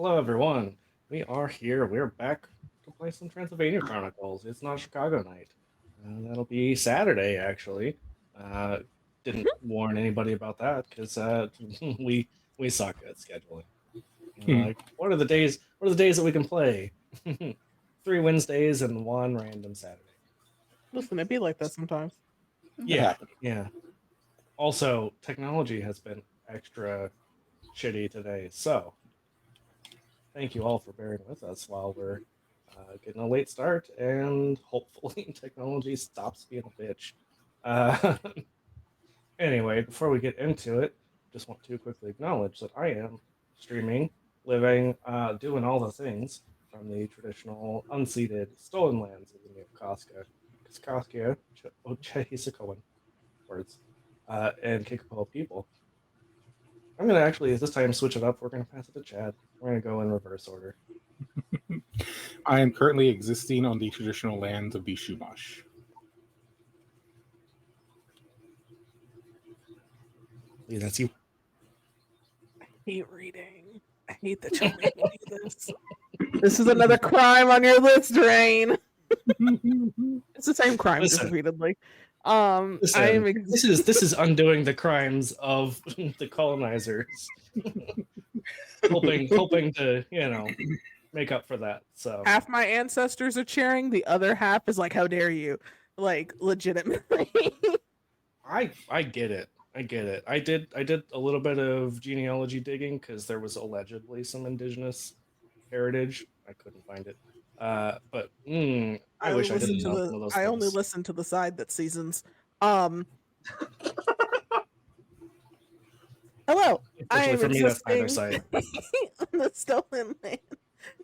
Hello, everyone. We are here. We're back to play some Transylvania Chronicles. It's not Chicago night. That'll be Saturday, actually. Uh, didn't warn anybody about that because we we suck at scheduling. Hmm. Like, what are the days? What are the days that we can play? 3 Wednesdays and one random Saturday. Listen, it be like that sometimes. It Yeah, happened. yeah. Also, technology has been extra shitty today, so thank you all for bearing with us while we're getting a late start, and hopefully technology stops being a bitch. Uh, anyway, before we get into it, just want to quickly acknowledge that I am streaming, living, doing all the things from the traditional unceded stolen lands of the Neokaska, Kaskaskia, Chehisakoan words, and Kickapoo people. I'm going to actually, this time, switch it up. We're going to pass it to Chad. We're going to go in reverse order. I am currently existing on the traditional lands of the Shumash. Lee, that's you. I hate reading. I hate that y'all make me do this. This is another crime on your list, Rain. It's the same crime, just Listen. repeatedly. Listen, I am this is undoing the crimes of the colonizers, hoping to make up for that. So half my ancestors are cheering, the other half is like, "How dare you?" Like legitimately. I get it. I get it. I did a little bit of genealogy digging because there was allegedly some indigenous heritage. I couldn't find it. But I wish I didn't know some of those I only things. listen to the side that seasons. Um, Hello, I Unfortunately am for me, that's neither existing side. on the stolen land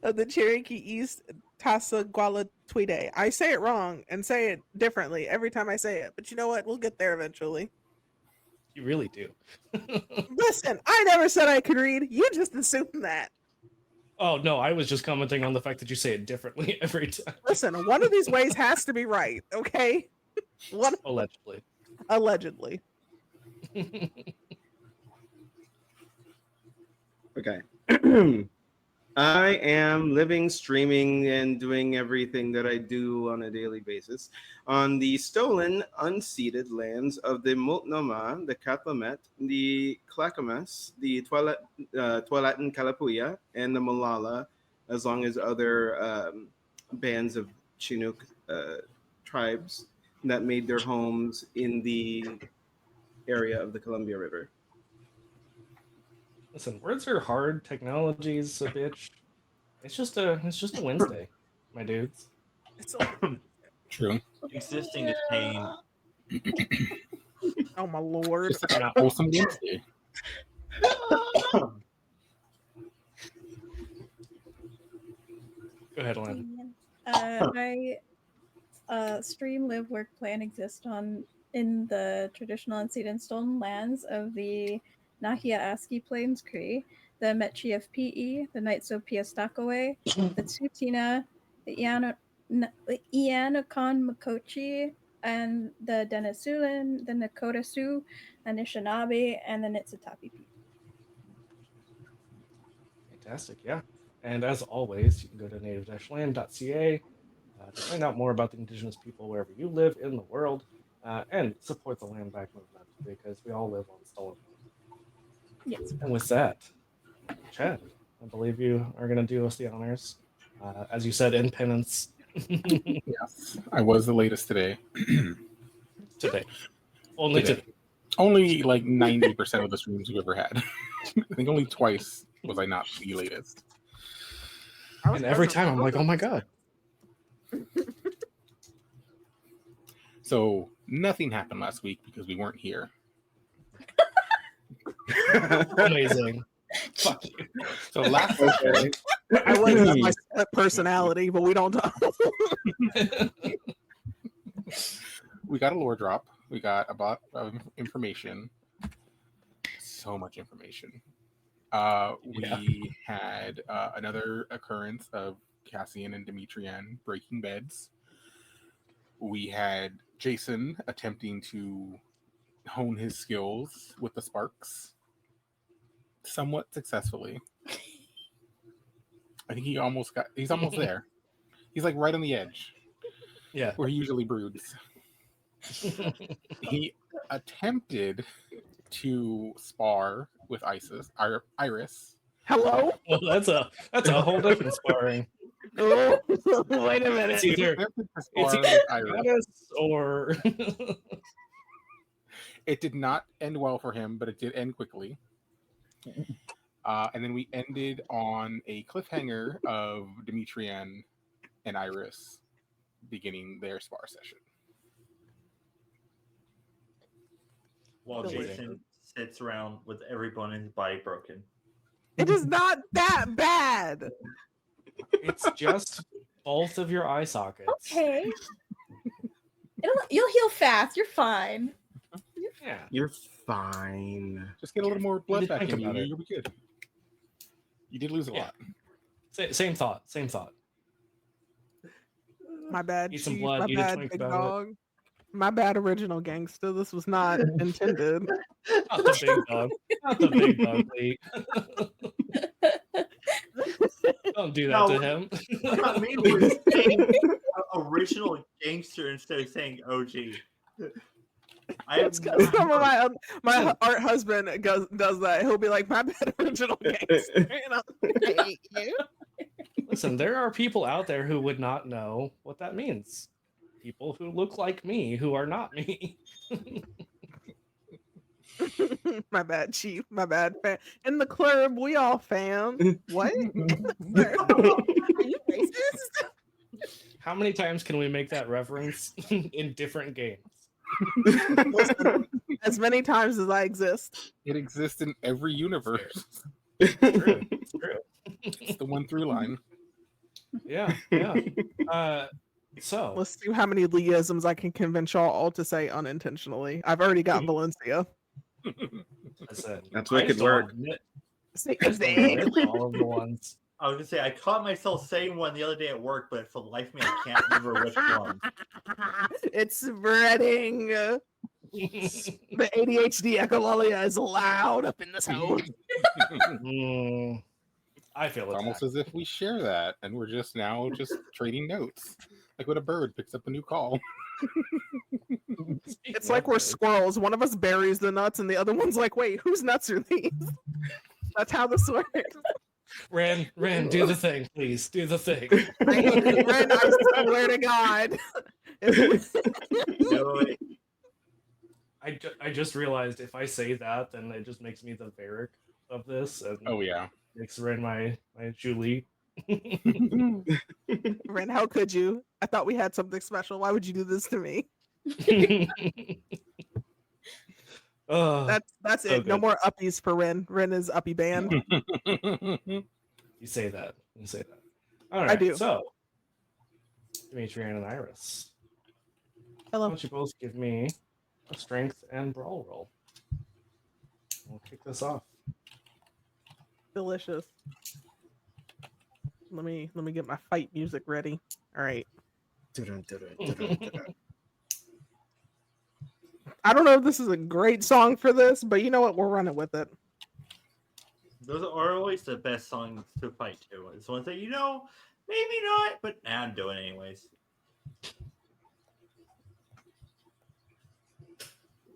of the Cherokee East Tassagualatweede. I say it wrong and say it differently every time I say it, but you know what? We'll get there eventually. You really do. Listen, I never said I could read. You just assumed that. Oh no, I was just commenting on the fact that you say it differently every time. Listen, one of these ways has to be right, okay? One Allegedly. allegedly. Okay. I am living, streaming, and doing everything that I do on a daily basis on the stolen, unceded lands of the Multnomah, the Cathlamet, the Clackamas, the Tualatin Kalapuya, and the Malala, as long as other bands of Chinook tribes that made their homes in the area of the Columbia River. Listen, words are hard. Technology's a bitch. It's just a Wednesday, my dudes. It's only True. Existing is pain. oh my lord. Just an wholesome Wednesday. Go ahead, Alan. I stream, live, work, play, and exist in the traditional unceded stolen lands of the Nahia Aski Plains Cree, the Mechi of PE, the Knights of Piastakaway, the Tsutina, the Ianakon Makochi, and the Denisulin, the Nakota Sioux, Anishinaabe, and the Nitsitapi people. Fantastic, yeah. And as always, you can go to native-land.ca to find out more about the indigenous people wherever you live in the world, and support the land back movement because we all live on stolen land. Yes. And with that, Chad, I believe you are going to do us the honors. As you said, in penance Yes, I was the latest today. today. Only today. Only like 90% of the streams we've ever had. I think only twice was I not the latest. And every time I'm like, oh my god. So nothing happened last week because we weren't here. Amazing. Fuck you. So last Okay. I wouldn't have my split personality, but we don't talk. we got a lore drop. We got a lot of information. So much information. We had another occurrence of Cassian and Demetrian breaking beds. We had Jason attempting to hone his skills with the sparks somewhat successfully. I think he's almost there. He's like right on the edge Yeah. where he usually broods. He attempted to spar with Iris. Hello? Well, that's a whole different sparring. Oh, wait a minute. It's either Attempted to it's spar either with Iris. Goddess or It did not end well for him, but it did end quickly. And then we ended on a cliffhanger of Demetrian and Iris beginning their spar session. While Delicious. Jason sits around with every bone in his body broken. It is not that bad. it's just both of your eye sockets. Okay. You'll heal fast. You're fine. Yeah. You're fine. Just get a little more blood Think back in you, about it. you'll be good. You did lose a Yeah. lot. Same thought. My bad, Eat some Chief. blood, My eat a bad, twink big about it. dog. My bad, original gangster. This was not intended. Not the big dog. Not the big dog, Lee. Don't do that No. to him. I mean, we're saying original gangster instead of saying OG. I have Some of my art husband does that. He'll be like, "My bad, original gangster," and I hate you. Listen, there are people out there who would not know what that means. People who look like me who are not me. My bad, Chief. My bad, fam. In the club, we all fam. What? Are you racist? How many times can we make that reference in different games? Listen, as many times as I exist. It exists in every universe. True. It's true. It's the one through line. Yeah. So Let's see how many Leisms I can convince y'all all to say unintentionally. I've already got Valencia. listen, That's I wicked just don't work. admit- See, I just don't admit all of the ones. I was gonna say I caught myself saying one the other day at work, but for the life of me, I can't remember which one. It's spreading. The ADHD echolalia is loud up in this house. I feel It's it. almost as if we share that, and we're just now trading notes, like when a bird picks up a new call. It's like we're squirrels. One of us buries the nuts, and the other one's like, "Wait, whose nuts are these?" That's how this works. Ren, do the thing, please. Do the thing. Ren, I swear to God. No, I just realized if I say that, then it just makes me the Varric of this, and Oh yeah. makes Ren my Julie. Ren, how could you? I thought we had something special. Why would you do this to me? Oh, That's so it. No good. more uppies for Ren. Ren is uppie banned. you say that. All right. I do. So, Demetrian and Iris, why Hello. don't you both give me a strength and brawl roll? We'll kick this off. Delicious. Let me get my fight music ready. All right. I don't know if this is a great song for this, but you know what? We're running with it. those are always the best songs to fight to. It's ones that maybe not, but I'm doing it anyways.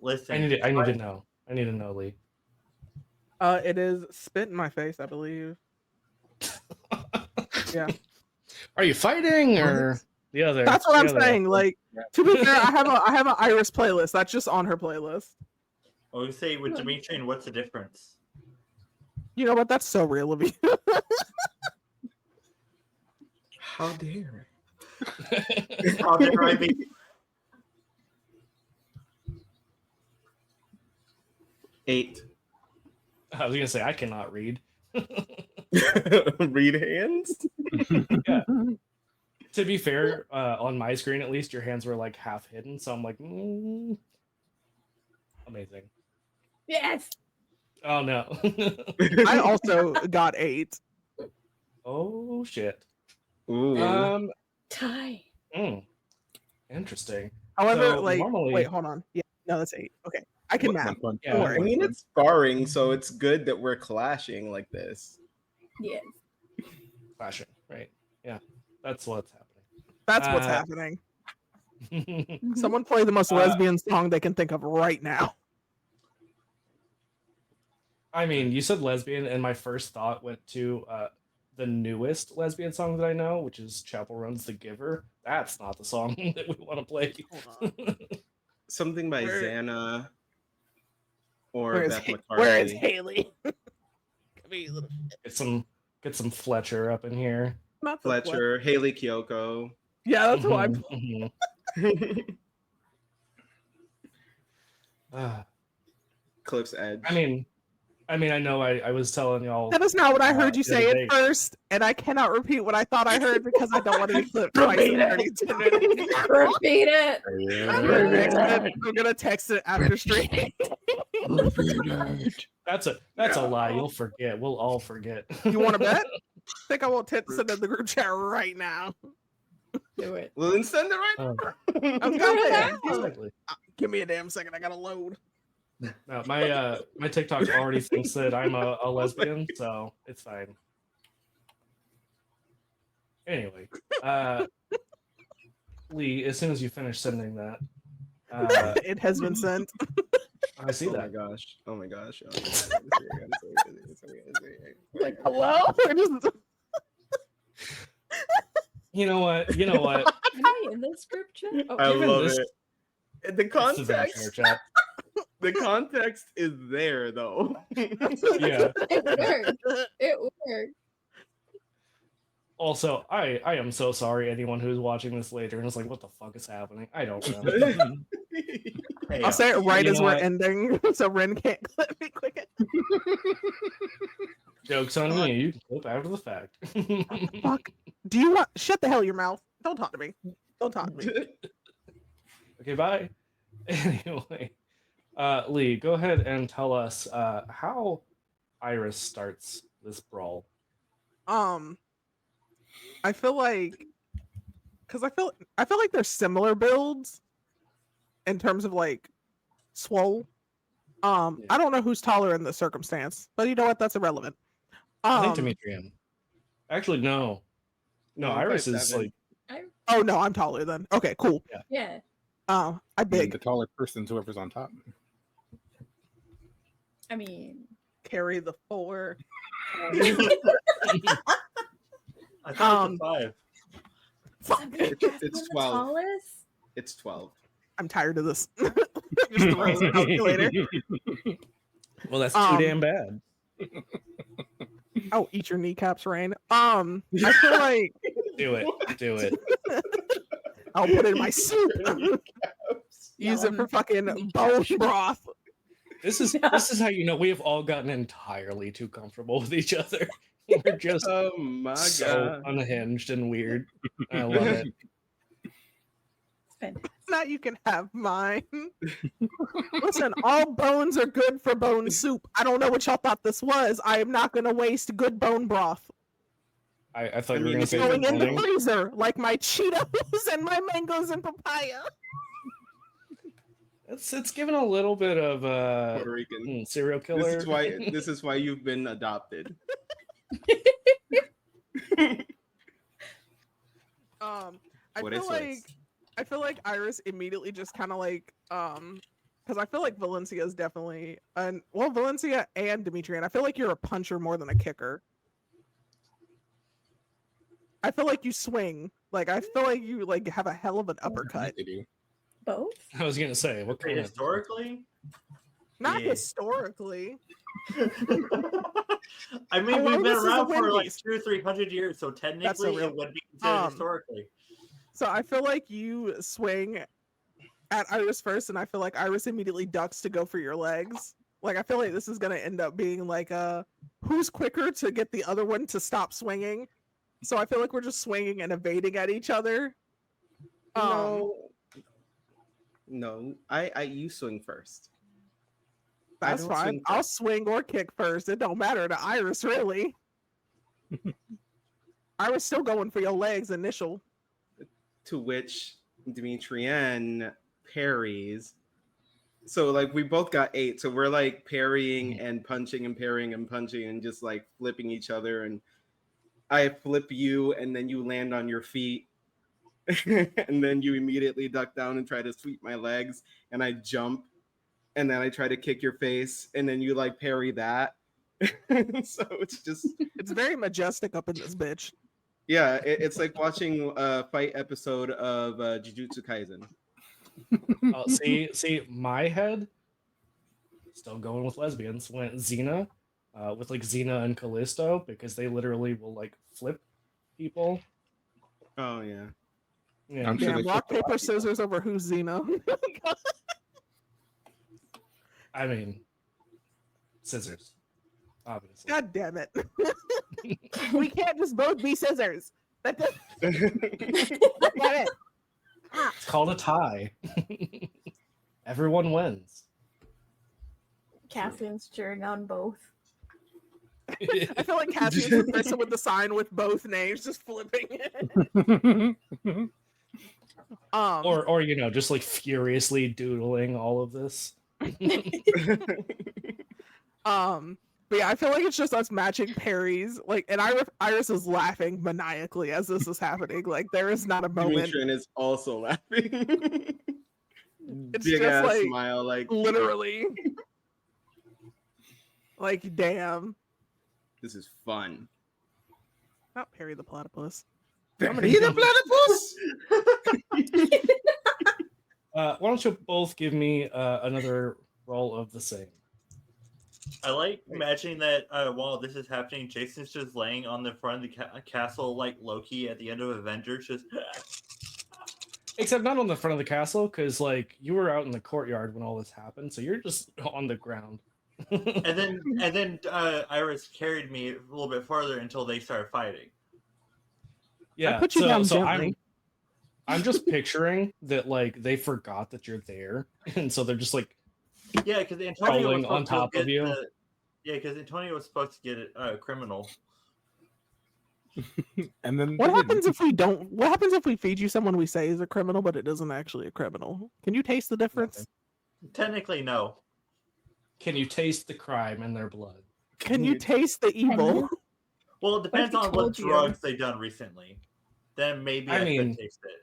Listen, I need to know. I need to know, Lee. It is Spit in My Face, I believe. Yeah. Are you fighting or the other? That's what the I'm other saying. effort? Like, to be fair, I have an Iris playlist. That's just on her playlist. I would say with Demetrian, what's the difference? You know what? That's so real of you. How dare How dare I be? Eight. I was gonna say I cannot read. Read hands? To be fair, on my screen at least, your hands were like half hidden, so I'm like, amazing. Yes. Oh no. I also got 8. Oh shit. Ooh. Tie. Interesting. However, So, like, normally- wait, hold on. Yeah, no, that's 8. Okay, I can math. Yeah, worry. I mean, it's sparring, so it's good that we're clashing like this. Yes. clashing, right? Yeah, that's what's That's what's happening. happening. Someone play the most lesbian song they can think of right now. I mean, you said lesbian, and my first thought went to the newest lesbian song that I know, which is Chapel Run's "The Giver." That's not the song that we want to play. Hold on. Something by Where- Xana or Where is, Beth McCarthy. where is Haley? Come here, you little Get some Fletcher up in here. not the Fletcher, Haley Kiyoko. Yeah, that's who I'm. Mhm, mhm. Cliff's Edge. I mean, I know I was telling y'all. That is not what I heard you the other say at day. first, and I cannot repeat what I thought I heard because I don't want to be clipped twice in 32 minutes. Repeat it. I'm gonna text it after streaming. That's a lie. You'll forget. We'll all forget. You want to bet? I think I will send it in the group chat right now. Do it. Well, then send it right Oh, I'm Do gonna it bet. now. exactly. Give me a damn second. I gotta load. No, my TikTok already thinks that I'm a lesbian, so it's fine. Anyway, Lee, as soon as you finish sending that, It has been sent. I see Oh my that. gosh. Oh my gosh. Like, hello? Or just- You know what? You know what? Am I in this group chat? Oh, I Given love this- it. The It's the context, vampire chat. the context is there though. Yeah. it worked. It worked. Also, I am so sorry anyone who's watching this later and is like, what the fuck is happening? I don't know. Hey, I'll say it right You as know we're what? ending, so Ren can't clip me quick. Joke's on you. You can clip after the fact. Fuck. Do you want? Shut the hell your mouth. Don't talk to me. Don't talk to me. Okay, bye. Anyway, Lee, go ahead and tell us how Iris starts this brawl. I feel like, because I feel like they're similar builds in terms of like swole. Yeah. I don't know who's taller in this circumstance, but you know what? That's irrelevant. I think Demetrian. Actually, no. No, No, Iris is 5'7". like Oh no, I'm taller then. Okay, cool. Yeah. I The big taller person's whoever's on top. I mean, carry the 4. I thought it was 5. It's 12. Tallest? It's 12. I'm tired of this. Just throw a calculator. well, that's too Um, damn bad. Oh, eat your kneecaps, Rain. I feel like Do it. Do it. I'll put it in my soup. Use it Yum. for fucking bone broth. This is how you know we have all gotten entirely too comfortable with each other. We're just Oh my so god. unhinged and weird. I love it. It's fantastic. Now you can have mine. Listen, all bones are good for bone soup. I don't know what y'all thought this was. I am not going to waste good bone broth. I thought you were mean, going to it's say Going good in the morning. freezer like my Cheetos and my mangoes and papaya. It's given a little bit of Puerto Rican. serial killer. This is why you've been adopted. What is this? I feel like Iris immediately just kind of like because I feel like Valencia is definitely Valencia and Demetrian. I feel like you're a puncher more than a kicker. I feel like you swing. Like I feel like you like have a hell of an uppercut. They do. Both? I was going to say what kind of Historically, Not Yeah. historically. I mean, Hello, we've been this is a around for like Wendy's. 200 or 300 years, so technically real- it would be considered Um, historically. So I feel like you swing at Iris first, and I feel like Iris immediately ducks to go for your legs. Like I feel like this is gonna end up being like who's quicker to get the other one to stop swinging. So I feel like we're just swinging and evading at each other. No, I you swing first. I That's don't fine. swing I'll first. swing or kick first. It don't matter to Iris really. Iris still going for your legs initial. To which Demetrian parries. So like we both got 8, so we're like parrying and punching and parrying and punching and just like flipping each other. And I flip you, and then you land on your feet. And then you immediately duck down and try to sweep my legs, and I jump, and then I try to kick your face, and then you like parry that. So it's just It's very majestic up in this bitch. yeah, it's like watching a fight episode of Jujutsu Kaisen. Oh, see, my head still going with lesbians. Went Xena, with like Xena and Callisto because they literally will like flip people. Oh yeah. Yeah, I'm sure Damn, they rock, flipped a lot paper, of people. scissors over who's Xena. I mean, scissors, obviously. God damn it. We can't just both be scissors. That does- damn it. It's called a tie. Everyone wins. Cassian's cheering on both. I feel like Cassie's the person with the sign with both names just flipping it. Or you know, just like furiously doodling all of this. But yeah, I feel like it's just us matching parries. Like, and Iris is laughing maniacally as this is happening. Like, there is not a moment. Dimitri is also laughing. It's Big just ass like smile, like literally. Like, damn. this is fun. Not Perry the Platypus. Perry the platypus. Why don't you both give me another roll of the same? I like imagining that while this is happening, Jason's just laying on the front of the castle like Loki at the end of Avengers, just Except not on the front of the castle, because like you were out in the courtyard when all this happened, so you're just on the ground. and then Iris carried me a little bit farther until they started fighting. Yeah, I put you down so gently. I'm just picturing that like they forgot that you're there, and so they're just like Yeah, because Antonio was rolling on supposed to top of get you. Yeah, because Antonio was supposed to get a criminal. And then What they didn't. happens if we don't? What happens if we feed you someone we say is a criminal, but it isn't actually a criminal? Can you taste the difference? Technically, no. Can you taste the crime in their blood? Can you taste the evil? Well, it depends he on what told you? drugs they've done recently. Then maybe I I mean- could taste it.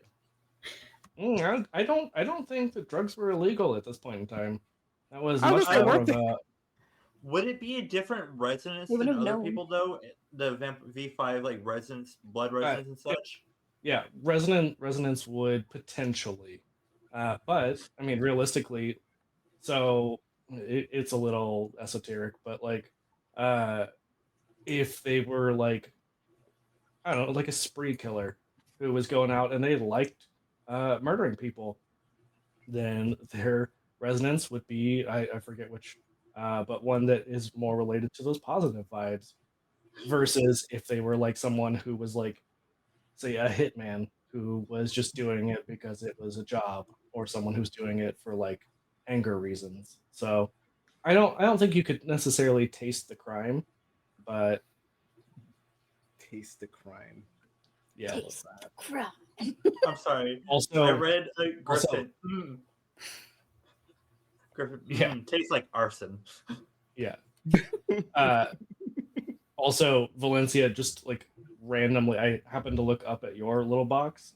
I don't think that drugs were illegal at this point in time. That was I much was like, more what of the- a Would it be a different resonance They would than have other known. people though? The V5 like resonance, blood resonance and such. yeah, resonance would potentially, but I mean realistically, so it's a little esoteric, but like, if they were like, I don't know, like a spree killer who was going out and they liked murdering people, then their resonance would be I forget which, but one that is more related to those positive vibes, versus if they were like someone who was like, say, a hitman who was just doing it because it was a job, or someone who's doing it for like anger reasons. So I don't think you could necessarily taste the crime, but Taste the crime. yeah. Taste the crap. I'm sorry. Also, I read Griffin. also- Griffin Yeah. Tastes like arson. yeah. Also, Valencia, just like randomly, I happened to look up at your little box,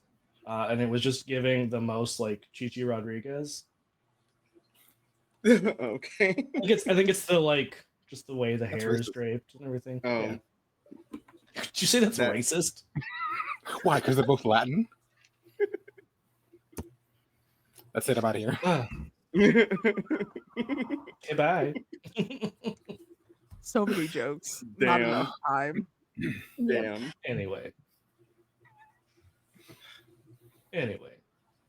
and it was just giving the most like Chichi Rodriguez. Okay. I think it's the like just the way the That's hair is racist. draped and everything. Oh. Yeah. Did you say that's That- racist? Why? Because they're both Latin. That's it. I'm out of here. Ah, okay, bye. So many jokes. Not Damn. enough time. Damn. Anyway.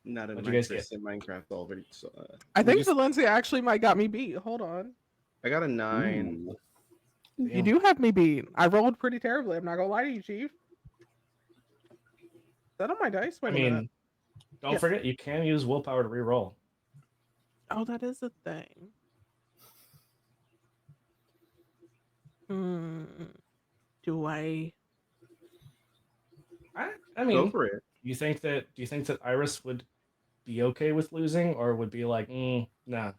Not in What'd you guys Minecraft in Minecraft already. So, I We think just- Valencia actually might got me beat. Hold on. I got a 9. Ooh. You Damn. do have me beat. I rolled pretty terribly. I'm not gonna lie to you, Chief. Is that on my dice? Wait I a minute. mean, don't Yes. forget you can use willpower to reroll. Oh, that is a thing. Do I? I Go mean, for it. do you think that Iris would be okay with losing, or would be like, nah?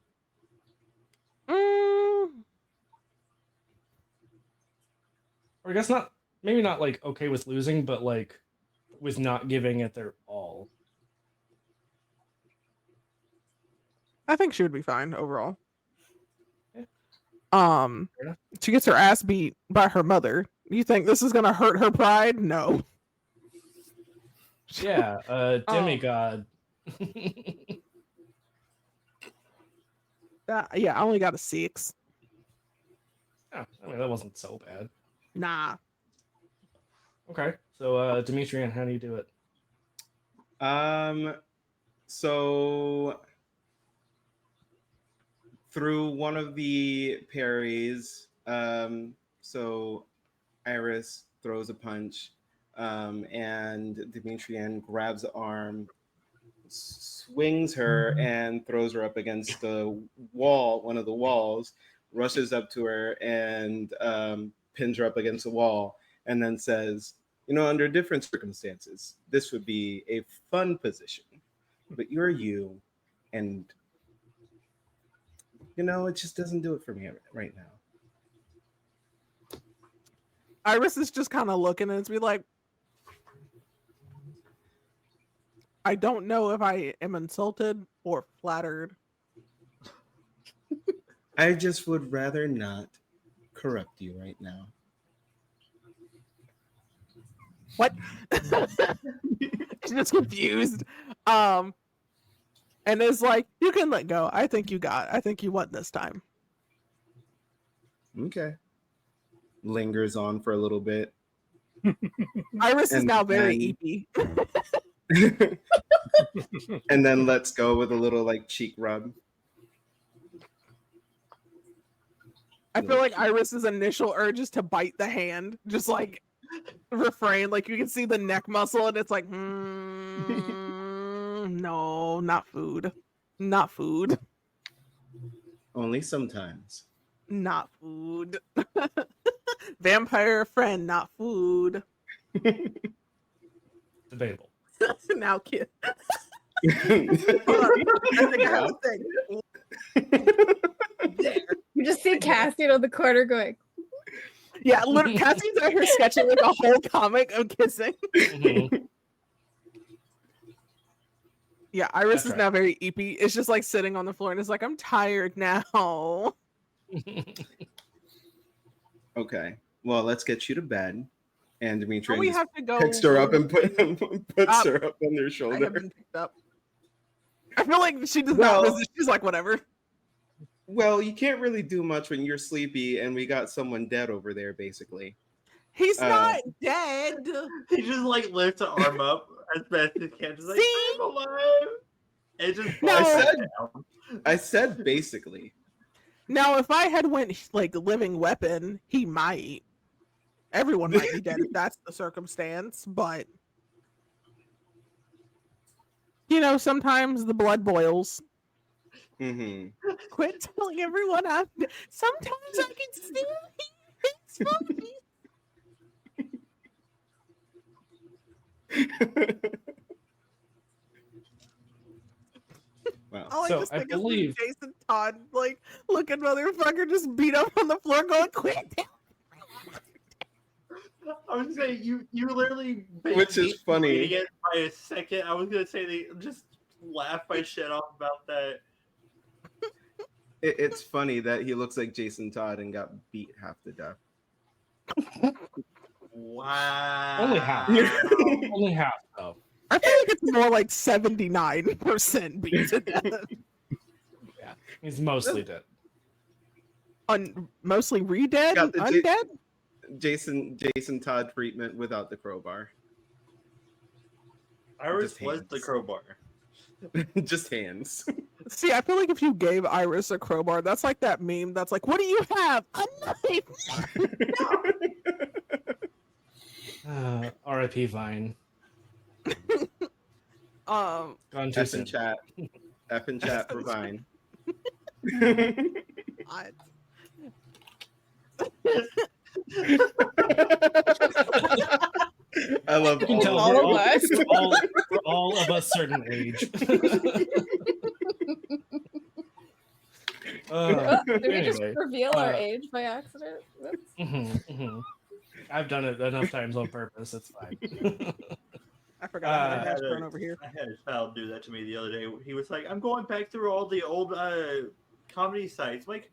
Mm, Or I guess not maybe not like okay with losing, but like with not giving it their all. I think she would be fine overall. Yeah. Fair enough. She gets her ass beat by her mother. You think this is gonna hurt her pride? No. Yeah, demigod. Yeah, I only got a 6. Yeah, I mean that wasn't so bad. Nah. Okay, so Demetrian, how do you do it? So through one of the parries, so Iris throws a punch, and Demetrian grabs the arm, swings her, and throws her up against the wall, one of the walls, rushes up to her and pins her up against the wall, and then says, under different circumstances, this would be a fun position, but you're you, and it just doesn't do it for me right now. Iris is just kind of looking and it's be like, I don't know if I am insulted or flattered. I just would rather not corrupt you right now. What? She's just confused. And it's like, you can let go. I think you won this time. Okay. Lingers on for a little bit. Iris is And now very then- EP. And then let's go with a little like cheek rub. I feel like Iris's initial urge is to bite the hand, just like refrain. Like you can see the neck muscle, and it's like, no, not food, not food, Only sometimes. not food. Vampire friend, not food. Debatable. Now, kid. You just see Cassie on the corner going, Yeah, literally, Cassie's out here sketching like a whole comic of kissing. Mhm. Yeah, Iris That's is right. now very EP. It's just like sitting on the floor and it's like, I'm tired now. Okay. Well, let's get you to bed. And Or Demetrian we just have to go. picks her up and puts Up. her up on their I have shoulder. been picked up. I feel like she does Well- not resist. She's like, whatever. Well, you can't really do much when you're sleepy and we got someone dead over there, basically. He's not Uh, dead. He just like lifts an arm up as best he can, just like See? I'm alive. And just No. falls I said- down. I said basically. Now, if I had went like living weapon, he might. Everyone might be dead if that's the circumstance, but sometimes the blood boils. Mm-hmm. Quit telling everyone I'm. Sometimes I can still hear smoking. Wow. All I So, just I think is believe- Jason Todd, like looking motherfucker, just beat up on the floor, going, "Quit!" I was saying you literally Which is funny. beating it by a second. I was gonna say they just laugh my shit off about that. It's funny that he looks like Jason Todd and got beat half to death. Wow. Only half. Only half, though. I feel like it's more like 79% beat to death. Yeah, he's mostly dead. Mostly re-dead, Got the undead. Jason Todd treatment without the crowbar. Iris Just was hands. the crowbar. Just hands. See, I feel like if you gave Iris a crowbar, that's like that meme that's like, "What do you have? A knife." R.I.P. Vine. Gone too F soon. in chat. F in chat for Vine. I- I love You can all tell of we're all all, of us. we're all of a certain age. Oh, did we just Anyway, reveal our uh, age by accident? Whoops. mhm, mhm. I've done it enough times on purpose. It's fine. I forgot I had I a had hash a- brown over here. I had a child do that to me the other day. He was like, "I'm going back through all the old comedy sites." I'm like,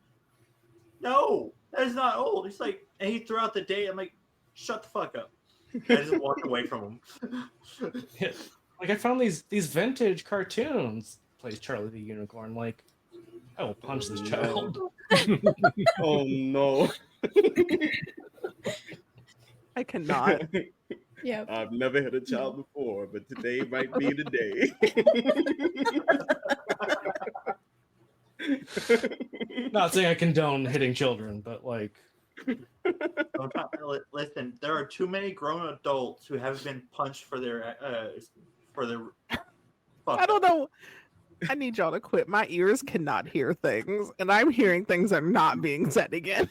no, that is not old. He's like, and he threw out the date. I'm like, shut the fuck up. I just walked away from him. Yeah. Like I found these vintage cartoons. Plays Charlie the Unicorn. Like I will punch this child. Oh no. I cannot. Yep. I've never had a child before, but today might be the day. Not saying I condone hitting children, but like Listen, there are too many grown adults who haven't been punched for their fuck I don't up. know. I need y'all to quit. My ears cannot hear things, and I'm hearing things that are not being said again.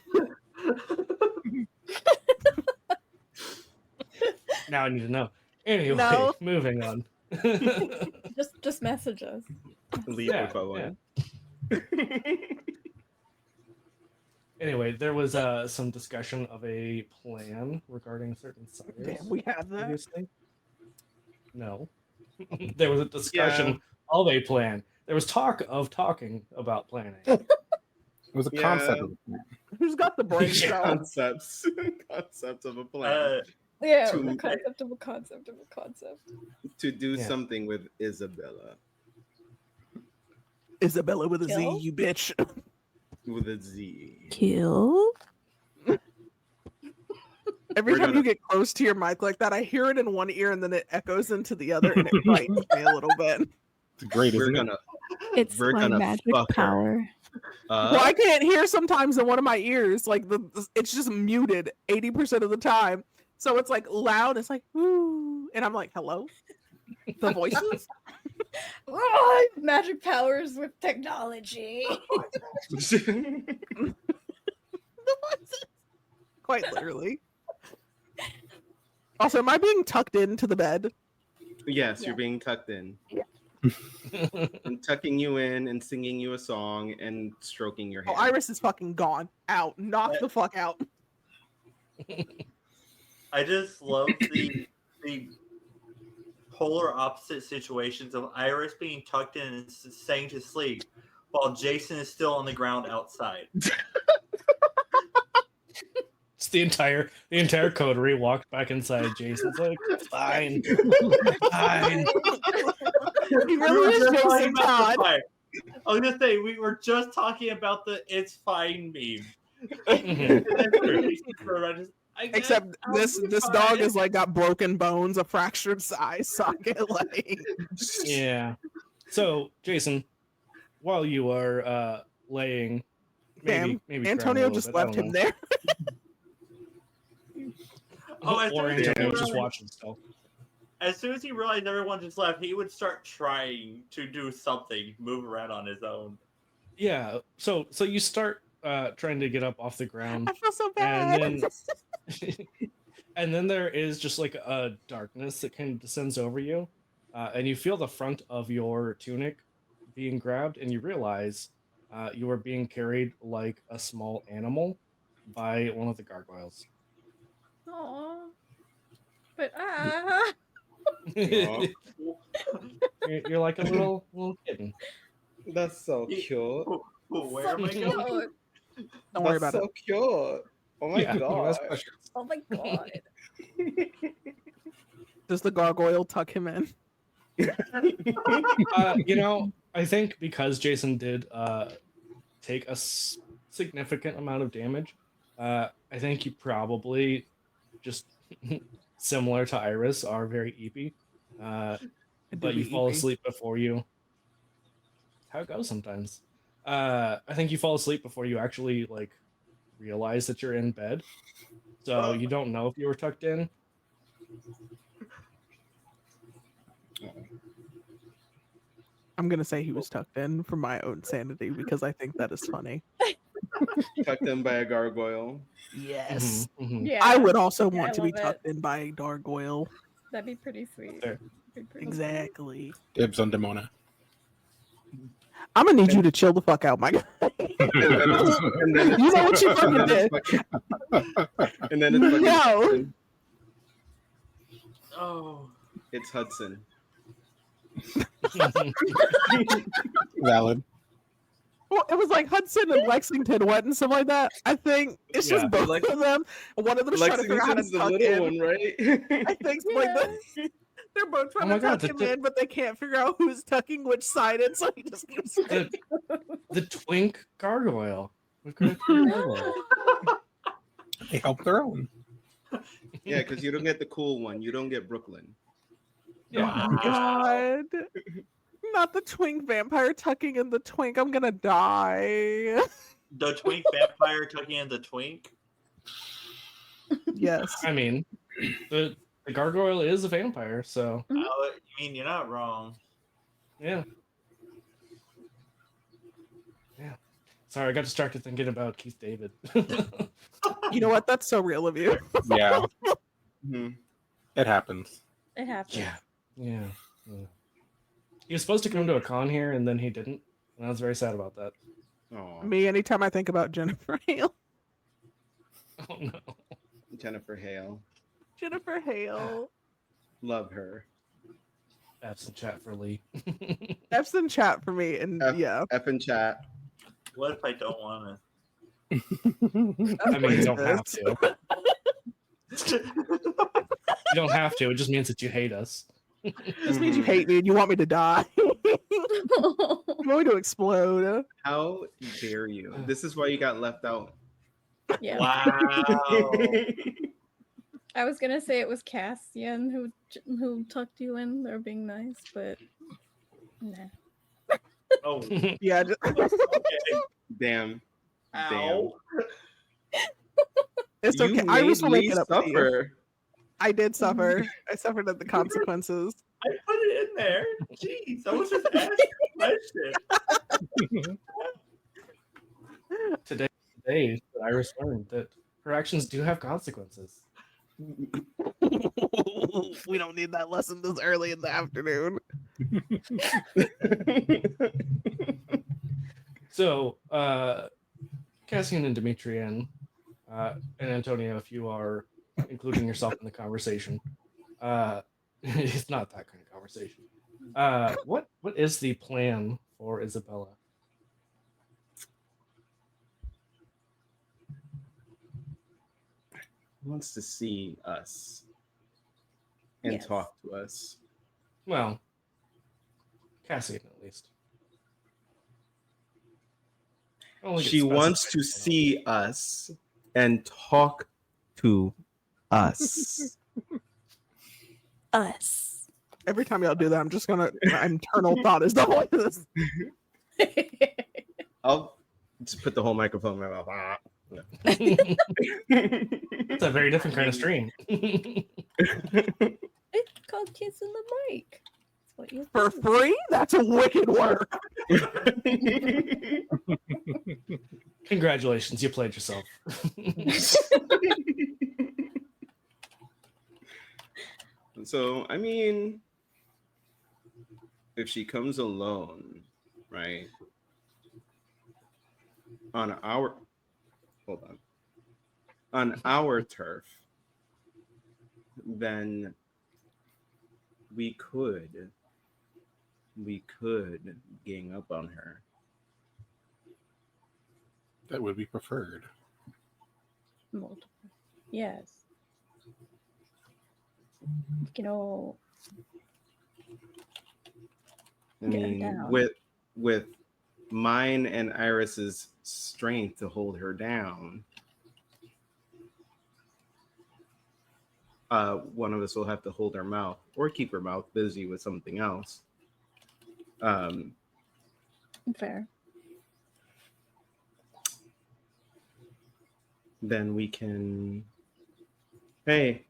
now I need to know. Anyway, No. moving on. Just message us. Leave Yeah, por favor. Anyway, there was some discussion of a plan regarding certain sires. Damn, we have that. Previously. No. There was a discussion of a plan. There was talk of talking about planning. It was a Yeah. concept. Who's got the brain Yeah. cell? Concepts of a plan Yeah, To- the concept of a concept of a concept. to do Yeah. something with Isabella Isabella with a Z, Kill? you bitch. with a Z. Kill? Every We're time gonna- you get close to your mic like that, I hear it in one ear and then it echoes into the other, and it frightens me a little bit. It's great, We're isn't it? gonna It's We're my gonna magic fuck her. power. Well, I can't hear sometimes in one of my ears. Like it's just muted 80% of the time, so it's like loud. It's like ooh, and I'm like, hello, the voices. Oh, magic powers with technology. The voices. Quite literally. Also, am I being tucked into the bed? Yes, Yeah. you're being tucked in. I'm tucking you in and singing you a song and stroking your Oh, hair. Iris is fucking gone. Out. Knock the fuck out. I just love the polar opposite situations of Iris being tucked in and staying to sleep, while Jason is still on the ground outside. It's the entire coterie walked back inside. Jason's like, fine, fine. He really is just talking Jason about Todd. the fine. I was gonna say we were just talking about the "it's fine" meme. Mhm. And then Jason's around just, I guess Except I'll this be dog fine. is like got broken bones, a fractured eye socket. Like Yeah. So, Jason, while you are laying, damn, maybe Antonio crying a little just bit, I left don't him know. there. Oh, as or soon as he Antonio just realized- watching still. As soon as he realized everyone just left, he would start trying to do something, move around on his own. Yeah. So you start trying to get up off the ground, I feel so bad. and then and then there is just like a darkness that kind of descends over you, and you feel the front of your tunic being grabbed, and you realize you are being carried like a small animal by one of the gargoyles. Aww. But you're, you're like a little kitten. That's so Yeah. cute. Where am I so going? cute. Don't worry about so it. cute. Oh my Yeah, god. that's questions. Oh my god. Does the gargoyle tuck him in? I think because Jason did take a significant amount of damage, I think you probably just similar to Iris are very eepy, I do but you be fall eepy. asleep before you. How it goes sometimes. I think you fall asleep before you actually like realize that you're in bed, so you don't know if you were tucked in. I'm gonna say he was tucked in for my own sanity because I think that is funny. Tucked in by a gargoyle. Yes. Mhm, mhm. Yeah. I would also Yeah, I want to be love it. tucked in by a gargoyle. That'd be pretty sweet. Fair. Be pretty Exactly. Dibs on Demona. I'm gonna need you to chill the fuck out, my guy. And then You know what you fucking did. And then it's fucking No. Hudson. Oh. It's Hudson. Valid. Well, it was like Hudson and Lexington went and stuff like that. I think it's Yeah. just both of them. One of them's trying to figure out how to Lexington's the tuck little in. one, right? I think like they're both trying Oh my to God, tuck him in, but they can't figure out who's tucking which side in, so he just keeps the twink gargoyle. We've got a twink gargoyle. They help their own. Yeah, because you don't get the cool one. You don't get Brooklyn. Yeah. God. Not the twink vampire tucking in the twink. I'm gonna die. The twink vampire tucking in the twink. Yes. I mean, the gargoyle is a vampire, so Mhm. Oh, you mean you're not wrong. yeah. Yeah. Sorry, I got distracted thinking about Keith David. You know what? That's so real of you. Yeah, Mhm. it happens. It happens. Yeah. He was supposed to come to a con here, and then he didn't. And I was very sad about that. Aw, Me, anytime I think about Jennifer Hale. Oh no. Jennifer Hale. Jennifer Hale. Love her. Absent chat for Lee. F's in chat for me, and yeah. F in chat. What if I don't want I mean, you don't have Jesus. to. to? You don't have to. It just means that you hate us. This means you hate me and you want me to die. You want me to explode. How dare you? This is why you got left out. Yeah. Wow. I was gonna say it was Cassian who tucked you in. They're being nice, but nah. Oh, Yeah. okay. Damn. Ow. It's You okay. I was made making Lee up for you. suffer. I did suffer. I suffered at the consequences. I put it in there. Jeez, I was just asking a question. Today Iris learned that her actions do have consequences. We don't need that lesson this early in the afternoon. So, Cassian and Demetrian, and Antonio, if you are including yourself in the conversation, it's not that kind of conversation. What is the plan for Isabella? Wants to see us and Yes. talk to us. Well, Cassian at least. I don't think She it's wants to specified. see us and talk to us. Us. Every time y'all do that, I'm just gonna. My internal thought is the whole this. I'll just put the whole microphone in my mouth. Ah. It's a very different kind of stream. It's called kissing the mic. That's what you For free? That's a wicked work. Congratulations, you played yourself. So, I mean, if she comes alone, right? On our turf, then we could gang up on her. That would be preferred. multiple. Yes. You can all I Get her mean, down. with mine and Iris's strength to hold her down, one of us will have to hold her mouth or keep her mouth busy with something else. fair. Then we can. Hey,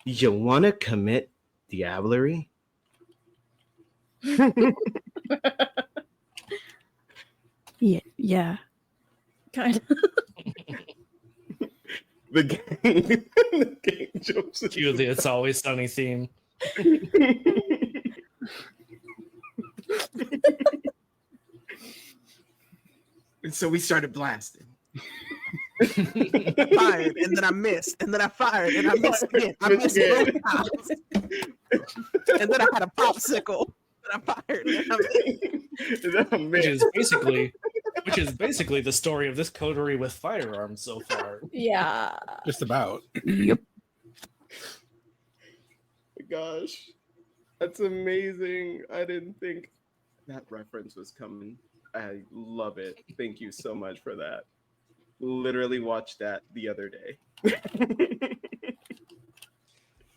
you want to commit diablerie? Yeah. Kind of. The gang jumps in. Cue the It's Always Sunny theme. And so we started blasting. I fired, and then I missed, and then I fired, and I missed again. I missed Again. both times. And then I had a popsicle, and I fired, and I missed. which is basically the story of this coterie with firearms so far. Yeah. Just about. Gosh, that's amazing. I didn't think that reference was coming. I love it. Thank you so much for that. Literally watched that the other day.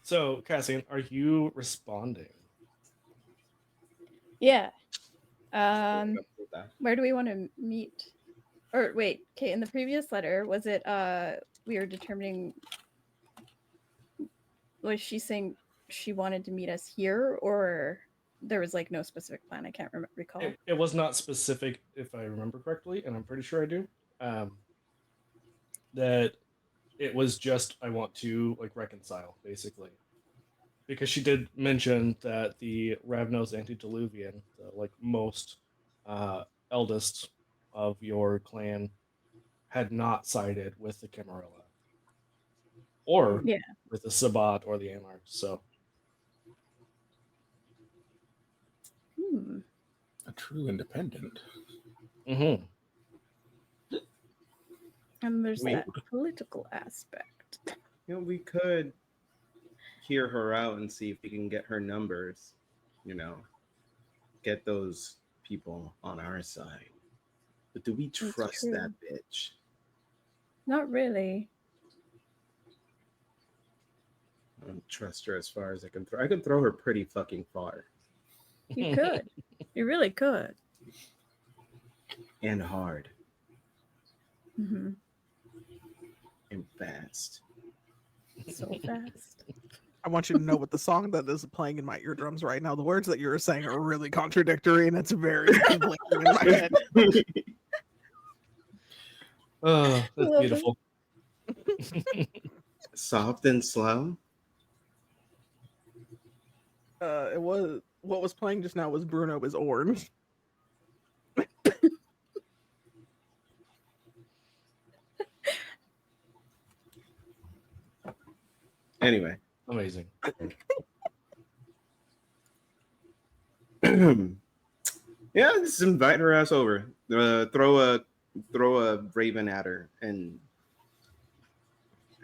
So, Cassian, are you responding? Yeah. Where do we want to meet? Or wait, okay, in the previous letter, was it we were determining, was she saying she wanted to meet us here, or there was like no specific plan? I can't recall. It was not specific, if I remember correctly, and I'm pretty sure I do. That it was just I want to like reconcile, basically, because she did mention that the Ravnos antediluvian, the like most eldest of your clan, had not sided with the Camarilla or Yeah. with the Sabbat or the Anarchs. So A true independent. mm-hmm. And there's Wait. that political aspect. You know, we could hear her out and see if we can get her numbers. You know, get those people on our side. But do we That's trust true. that bitch? Not really. I don't trust her as far as I can throw. I could throw her pretty fucking far You could. You really could. and hard Hmm. and fast. So fast. I want you to know what the song that is playing in my eardrums right now. The words that you're saying are really contradictory, and it's very conflicting in my head. Oh, that's Love it. beautiful. Soft and slow. It was what was playing just now was Bruno is Orange. Anyway. Amazing. Yeah, just invite her ass over. Throw a raven at her and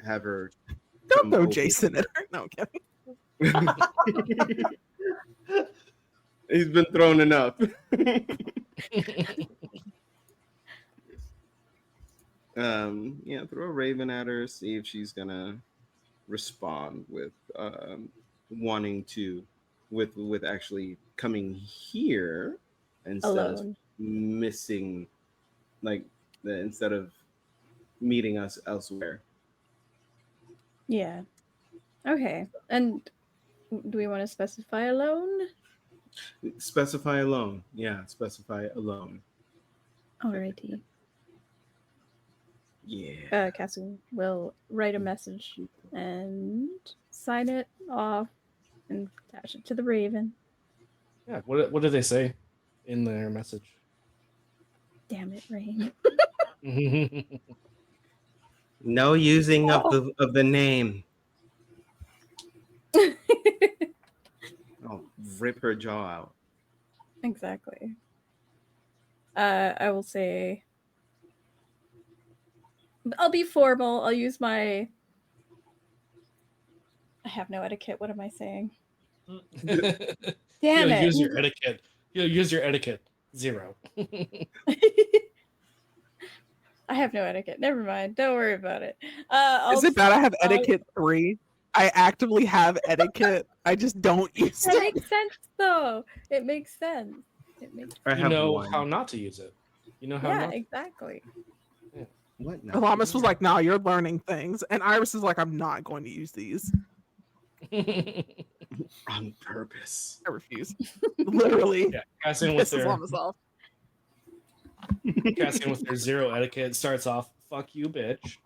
have her. Don't come throw over. Jason at her. No, I'm kidding. He's been thrown enough. Yeah, throw a raven at her, see if she's gonna respond with wanting to with actually coming here instead of Alone. missing instead of meeting us elsewhere. Yeah. Okay. And do we want to specify alone? Specify alone. Yeah, specify alone. Alrighty. Yeah. Cassie will write a message and sign it off and attach it to the Raven. Yeah. What did they say in their message? Damn it, Rain. No using of the name. I'll rip her jaw out. Exactly. I will say, I'll be formal. I'll use my. I have no etiquette. What am I saying? Damn it. Use your etiquette. You'll use your etiquette 0. I have no etiquette. Never mind. Don't worry about it. Is it bad I have etiquette 3? I actively have etiquette. I just don't use That it. makes sense, though. It makes sense. It makes. I You have know one. how not to use it. You know how Yeah, not. exactly. What? No. Alamis was like, "Nah, you're learning things," and Iris is like, "I'm not going to use these. On purpose. I refuse." Literally, Yeah, Cassian with pisses their Alamis off. Cassian with their 0 etiquette starts off, "Fuck you, bitch."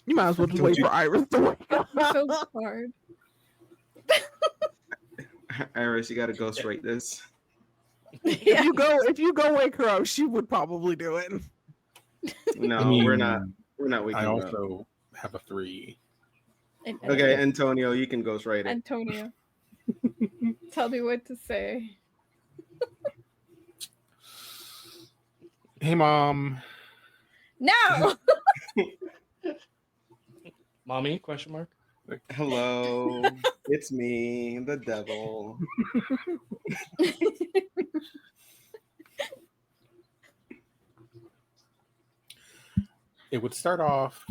You might as well just wait for Iris to wake up. So hard. Iris, you gotta ghostwrite this. Yeah. If you go wake her up, she would probably do it. No, I mean, we're not waking I her up. also have a 3. Okay, Antonio, you can ghostwrite it. Antonio, tell me what to say. Hey, Mom. No. Mommy? Question mark. Hello, it's me, the devil. It would start off.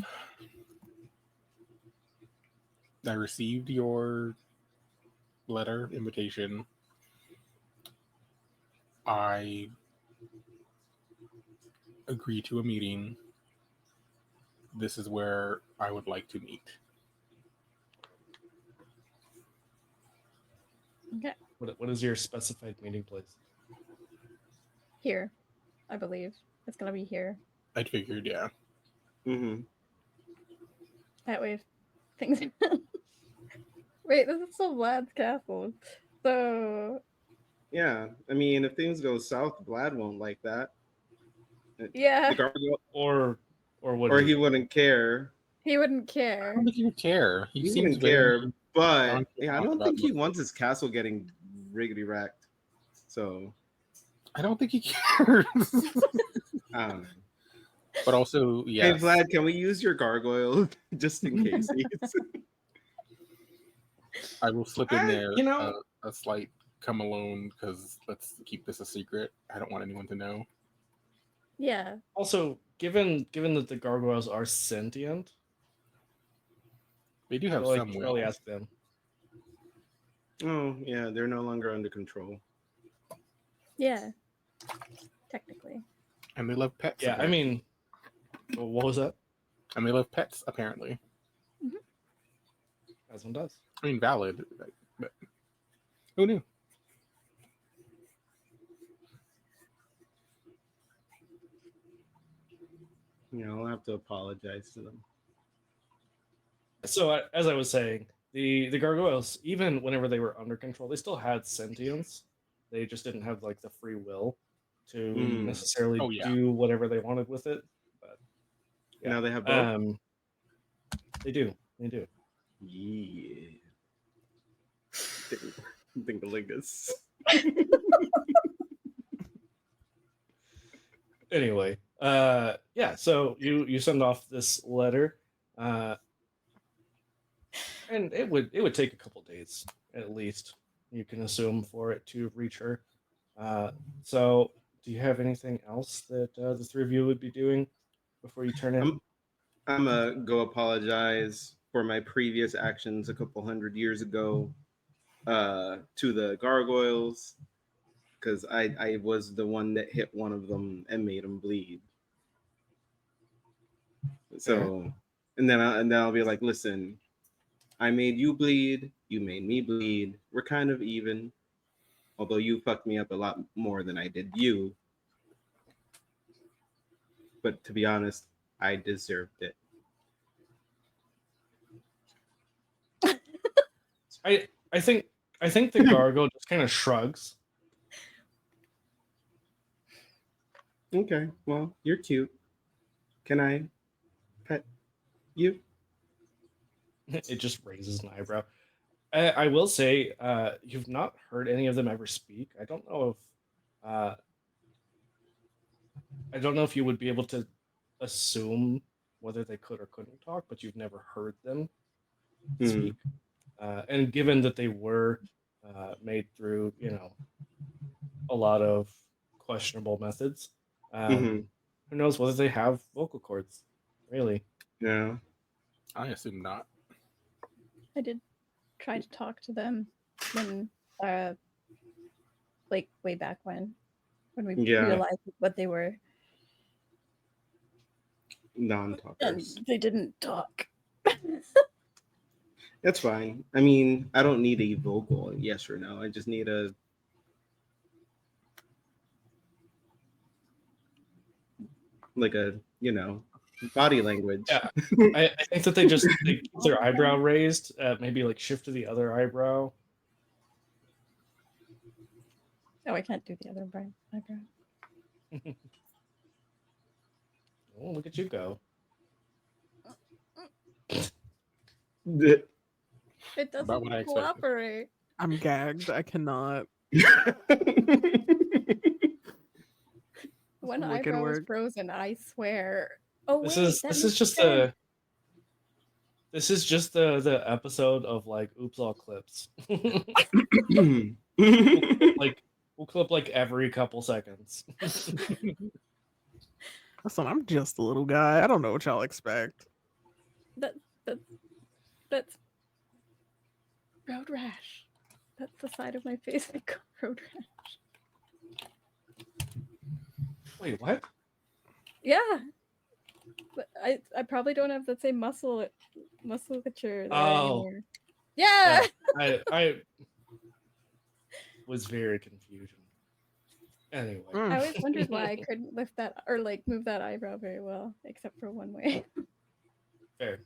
I received your letter invitation. I agree to a meeting. This is where I would like to meet. Okay. What is your specified meeting place? Here, I believe it's gonna be here. I figured, yeah. Mm-hmm. That way, if things. Wait, this is still Vlad's castle. So Yeah, I mean, if things go south, Vlad won't like that. yeah, The gargoyle, Or would or he wouldn't care. he wouldn't I care. don't think he would care. He He seems wouldn't very care, but nonchalant yeah, I don't about think he most wants his castle getting riggedy racked. So I don't think he cares. I don't know. But also, Hey yes. Vlad, can we use your gargoyle just in case? I will slip in there you know, a slight come alone because let's keep this a secret. I don't want anyone to know. Yeah, also given that the gargoyles are sentient, They do have well, some you should will. probably ask them. Oh yeah, they're no longer under control. yeah. Technically, And they love pets. Yeah, I apparently. mean, what was that? And they love pets, apparently. As one does. I mean, valid, but who knew? You know, I'll have to apologize to them. So as I was saying, the gargoyles, even whenever they were under control, they still had sentience. They just didn't have like the free will to Mm. necessarily Oh, yeah. do whatever they wanted with it. But yeah. Now they have both. They do. They do. Yeah. Dingalingus. Anyway, yeah. So you send off this letter, and it would take a couple days at least. You can assume for it to reach her. So do you have anything else that the three of you would be doing before you turn in? I'm gonna go apologize for my previous actions a couple hundred years ago to the gargoyles because I was the one that hit one of them and made him bleed. So, and then I'll be like, listen, I made you bleed, you made me bleed. We're kind of even, although you fucked me up a lot more than I did you. But to be honest, I deserved it. I think the gargoyle just kind of shrugs. Okay, well, you're cute. Can I pet you? It just raises an eyebrow. I will say, you've not heard any of them ever speak. I don't know if you would be able to assume whether they could or couldn't talk, but you've never heard them speak. And given that they were made through, a lot of questionable methods, who knows whether they have vocal cords? Really? Yeah. I assume not. I did try to talk to them when, like way back when we Yeah. realized what they were, and Non-talkers. they didn't talk. That's fine. I mean, I don't need a vocal yes or no. I just need a body language. Yeah. I think that they keep their eyebrow raised, maybe like shift to the other eyebrow. Oh, I can't do the other eyebrow. Oh, look at you go. It About doesn't what I expected. cooperate. I'm gagged. I cannot. One Wicked eyebrow is work. frozen. I swear. Oh This wait, is that this is makes just sense. the episode of like Oops All Clips. We'll clip like every couple seconds. Listen, I'm just a little guy. I don't know what y'all expect. That's road rash. That's the side of my face I got road rash. Wait, what? Yeah. But I probably don't have the same musculature there Oh. anymore. Yeah. I was very confused. Anyway, I always wondered why I couldn't lift that or like move that eyebrow very well, except for one way. fair.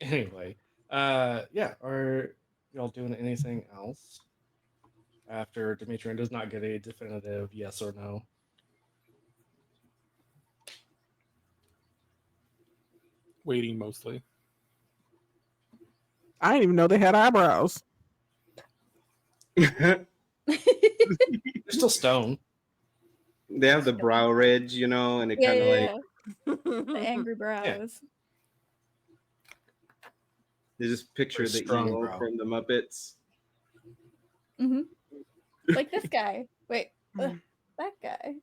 Anyway, yeah, are y'all doing anything else after Demetrian does not get a definitive yes or no? Waiting mostly. I didn't even know they had eyebrows. They're still stone. They have the brow ridge, you know, and it Yeah, kind of yeah, like yeah. The angry brows. they just picture Or the strong evil brow. from the Muppets. Mm-hmm. Like this guy. Wait, that guy.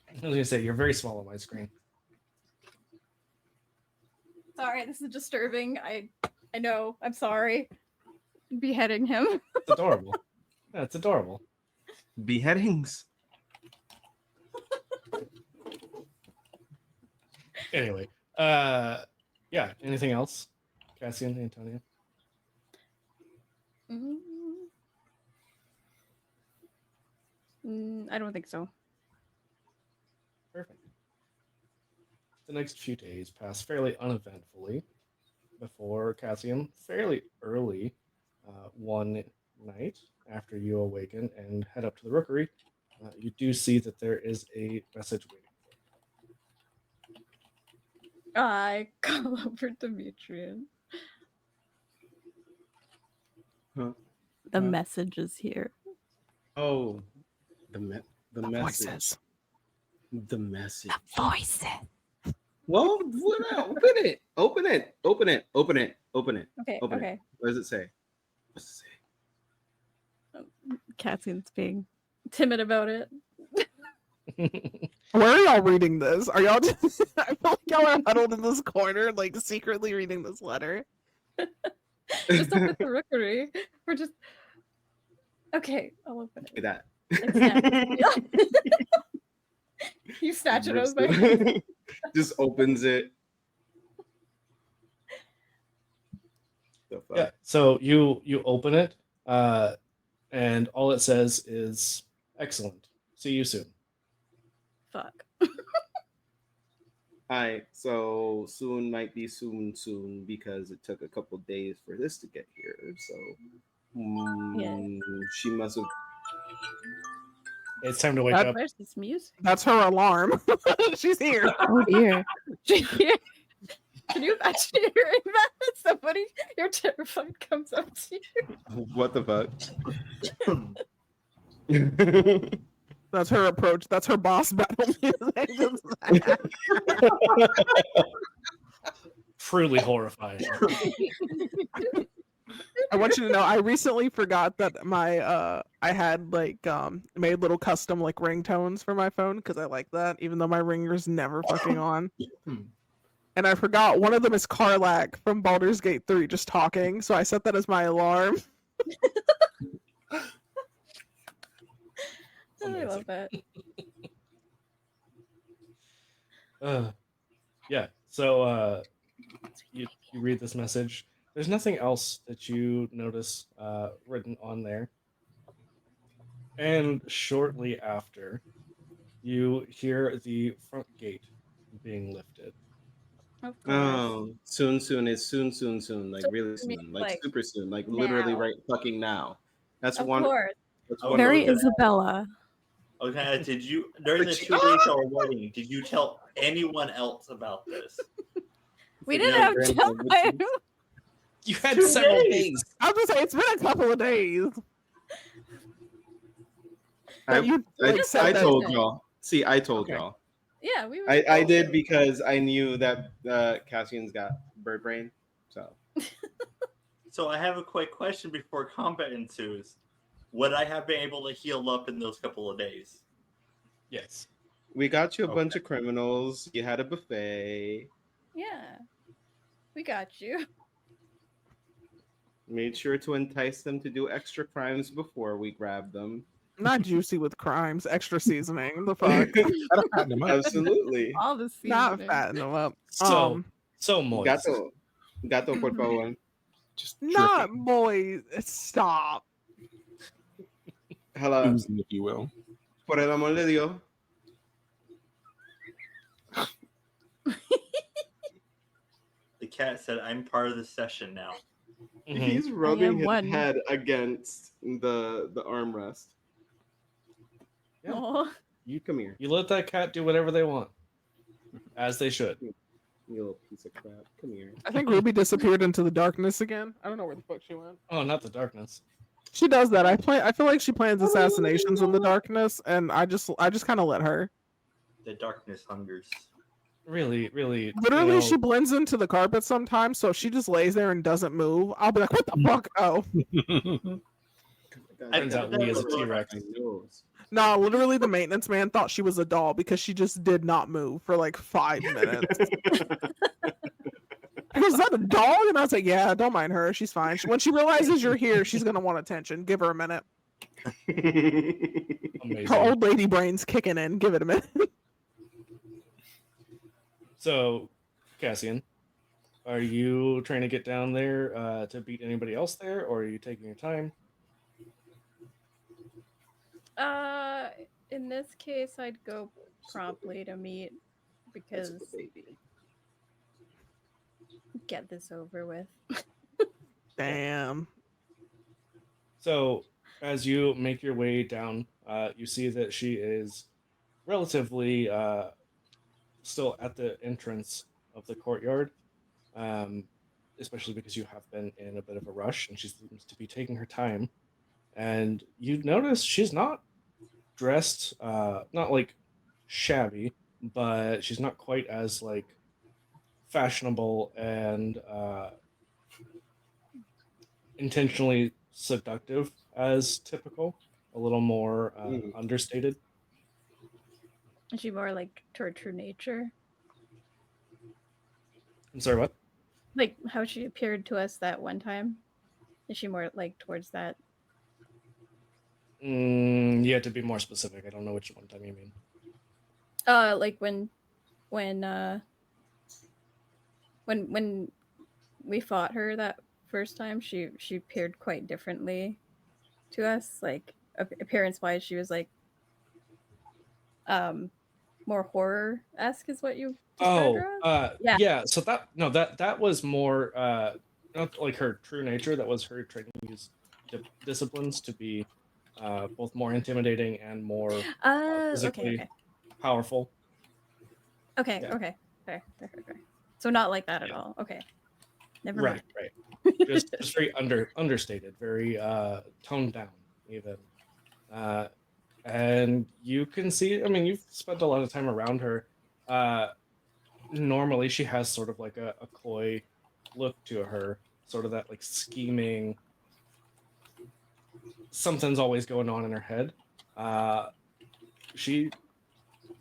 I was gonna say you're very small on my screen. Sorry, this is disturbing. I know. I'm sorry. Beheading him. It's adorable. Yeah, it's adorable. Beheadings. Anyway, yeah. Anything else, Cassian, Antonio? I don't think so. Perfect. The next few days pass fairly uneventfully before Cassian, fairly early one night after you awaken and head up to the rookery, you do see that there is a message waiting for I call over Demetrian. Huh? The Huh? message is here. Oh, the message. Voices. The message. Voices. Well, open it. Open it. Open it. Open it. Open it. Okay, Open okay. it. What does it say? What's it say? Cassian's being timid about it. you. Where are y'all reading this? Are y'all just, I feel like y'all are huddled in this corner, like secretly reading this letter. Just up at the rookery. We're just okay, I'll open it. Like that. It's you snatch it out of my hand. Just opens it. The fuck? Yeah. So you open it, and all it says is "Excellent. See you soon." Fuck. Hi. So soon might be soon because it took a couple days for this to get here. So she must have. It's time to wake up. Where's this music? That's her alarm. She's here. Oh dear. She's here. Can you imagine hearing that? Somebody you're terrified comes up to you. What the fuck? That's her approach. That's her boss battle music. Truly horrifying. I want you to know I recently forgot that my I had like made little custom like ringtones for my phone because I like that, even though my ringer's never fucking on. And I forgot one of them is Karlak from Baldur's Gate 3 just talking, so I set that as my alarm. I love that. Yeah. So you read this message. There's nothing else that you notice written on there. And shortly after, you hear the front gate being lifted. Of course. soon is soon, like So really you mean, soon, like like, super soon, like literally now? right fucking now. That's Of one. course. That's Oh, one. no. Very Okay. Isabella. Okay, did you during the 2 days of our wedding? Did you tell anyone else about this? We Figure didn't out have grand time. languages. You had 2 several days. days. I was gonna say it's been a couple of days. But you like said I that. told y'all. See, I told Okay. y'all. Yeah, we were. I did because I knew that Cassian's got bird brain. So So I have a quick question before combat ensues. Would I have been able to heal up in those couple of days? Yes. we got you a Okay. bunch of criminals. You had a buffet. Yeah, we got you. Made sure to entice them to do extra crimes before we grabbed them. Not juicy with crimes, extra seasoning. The fuck? Gotta fatten them up. Absolutely. All the Not seasoning. fatten them up. So so moist. Gato, por favor. Just Not dripping, moist. Stop. Hello. oozing, if you will. Por el amor de Dios. The cat said, "I'm part of the session now." Mhm. He's rubbing his one. head against the armrest. Yeah. Aw. You come here, You let that cat do whatever they want, as they should. you little piece of crap. Come here. I think Ruby disappeared into the darkness again. I don't know where the fuck she went. Oh, not the darkness. She does that. I feel like she plans assassinations in the darkness, and I just kind of let her. The darkness hungers. Really, really. Literally, you know, she blends into the carpet sometimes, so if she just lays there and doesn't move, I'll be like, "What the fuck?" Oh, Turns out Lee is a Really- T-Rex. My nose. no! Literally, the maintenance man thought she was a doll because she just did not move for like 5 minutes. He goes, "Is that a dog?" And I was like, "Yeah, don't mind her. She's fine. When she realizes you're here, she's gonna want attention. Give her a minute. Her Amazing. old lady brain's kicking in. Give it a minute." So, Cassian, are you trying to get down there to beat anybody else there, or are you taking your time? In this case, I'd go promptly to meet That's because the baby. get this over with. Damn. So, as you make your way down, you see that she is relatively still at the entrance of the courtyard, especially because you have been in a bit of a rush, and she seems to be taking her time. And you notice she's not dressed, not like shabby, but she's not quite as like fashionable and intentionally seductive as typical. A little more understated. Is she more like toward true nature? I'm sorry, what? Like how she appeared to us that one time? Is she more like towards that? You have to be more specific. I don't know which one time you mean. Like when we fought her that first time, she appeared quite differently to us. Like appearance wise, she was like more horror-esque is what you described her as? Yeah. So that was more not like her true nature. That was her trying to use disciplines to be both more intimidating and more physically okay. powerful. Okay, Yeah. okay. Fair. So not like that at Yeah. all. Okay. Never Right. mind. Just very understated, very toned down even. And you can see, I mean, you've spent a lot of time around her. Normally she has sort of like a coy look to her, sort of that like scheming, something's always going on in her head. She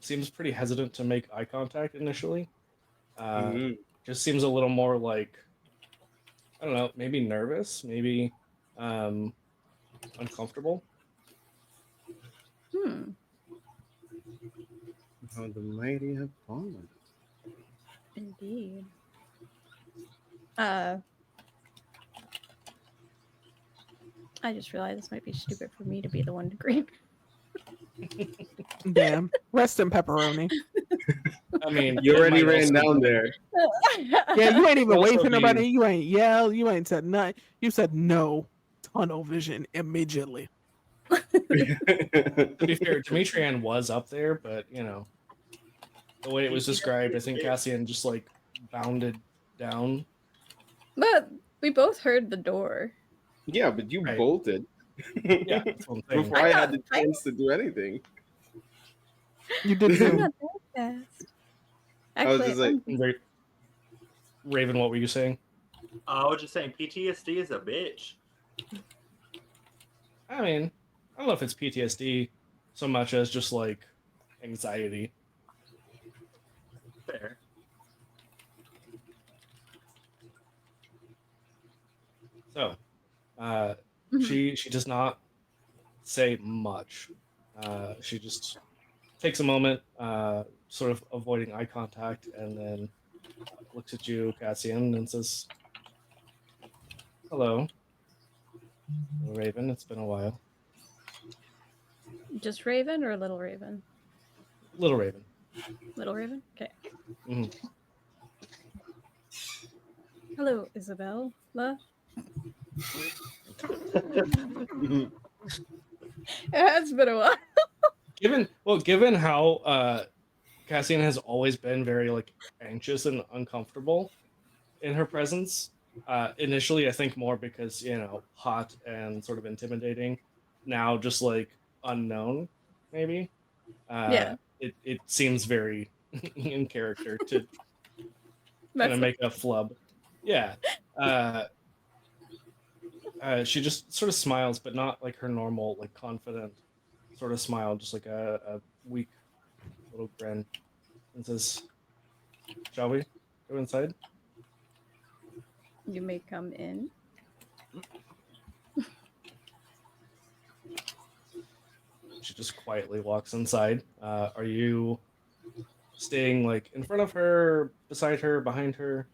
seems pretty hesitant to make eye contact initially. Just seems a little more like, I don't know, maybe nervous, maybe uncomfortable. How the mighty have fallen. Indeed. I just realized this might be stupid for me to be the one to grieve. Damn. Rest in pepperoni. I mean, You it already might ran also down be- there. Yeah, you ain't even Also waved for be- nobody. You ain't yelled. You ain't said nothing. You said no. tunnel vision immediately. To be fair, Demetrian was up there, but the way it was described, I think Cassian just like bounded down. But we both heard the door. Yeah, but you Right. bolted. Yeah, that's what I'm saying. Before I had the I- chance to do anything. You did I'm zoom. not that fast. I was Actually, just like, Raven, what were you saying? I was just saying, PTSD is a bitch. I mean, I don't know if it's PTSD so much as just like anxiety. Fair. So, Mhm. she does not say much. She just takes a moment, sort of avoiding eye contact, and then looks at you, Cassian, and says, "Hello, Raven. It's been a while." Just Raven or Little Raven? Little Raven. Little Raven? Okay. Mhm. Hello, Isabella. It has been a while. Given how Cassian has always been very like anxious and uncomfortable in her presence, initially I think more because hot and sort of intimidating. Now just like unknown, maybe. Yeah. It seems very in character to kind That's of make a flub. Yeah. She just sort of smiles, but not like her normal, like confident sort of smile, just like a weak little grin, and says, "Shall we go inside?" You may come in. She just quietly walks inside. Are you staying like in front of her, beside her, behind her?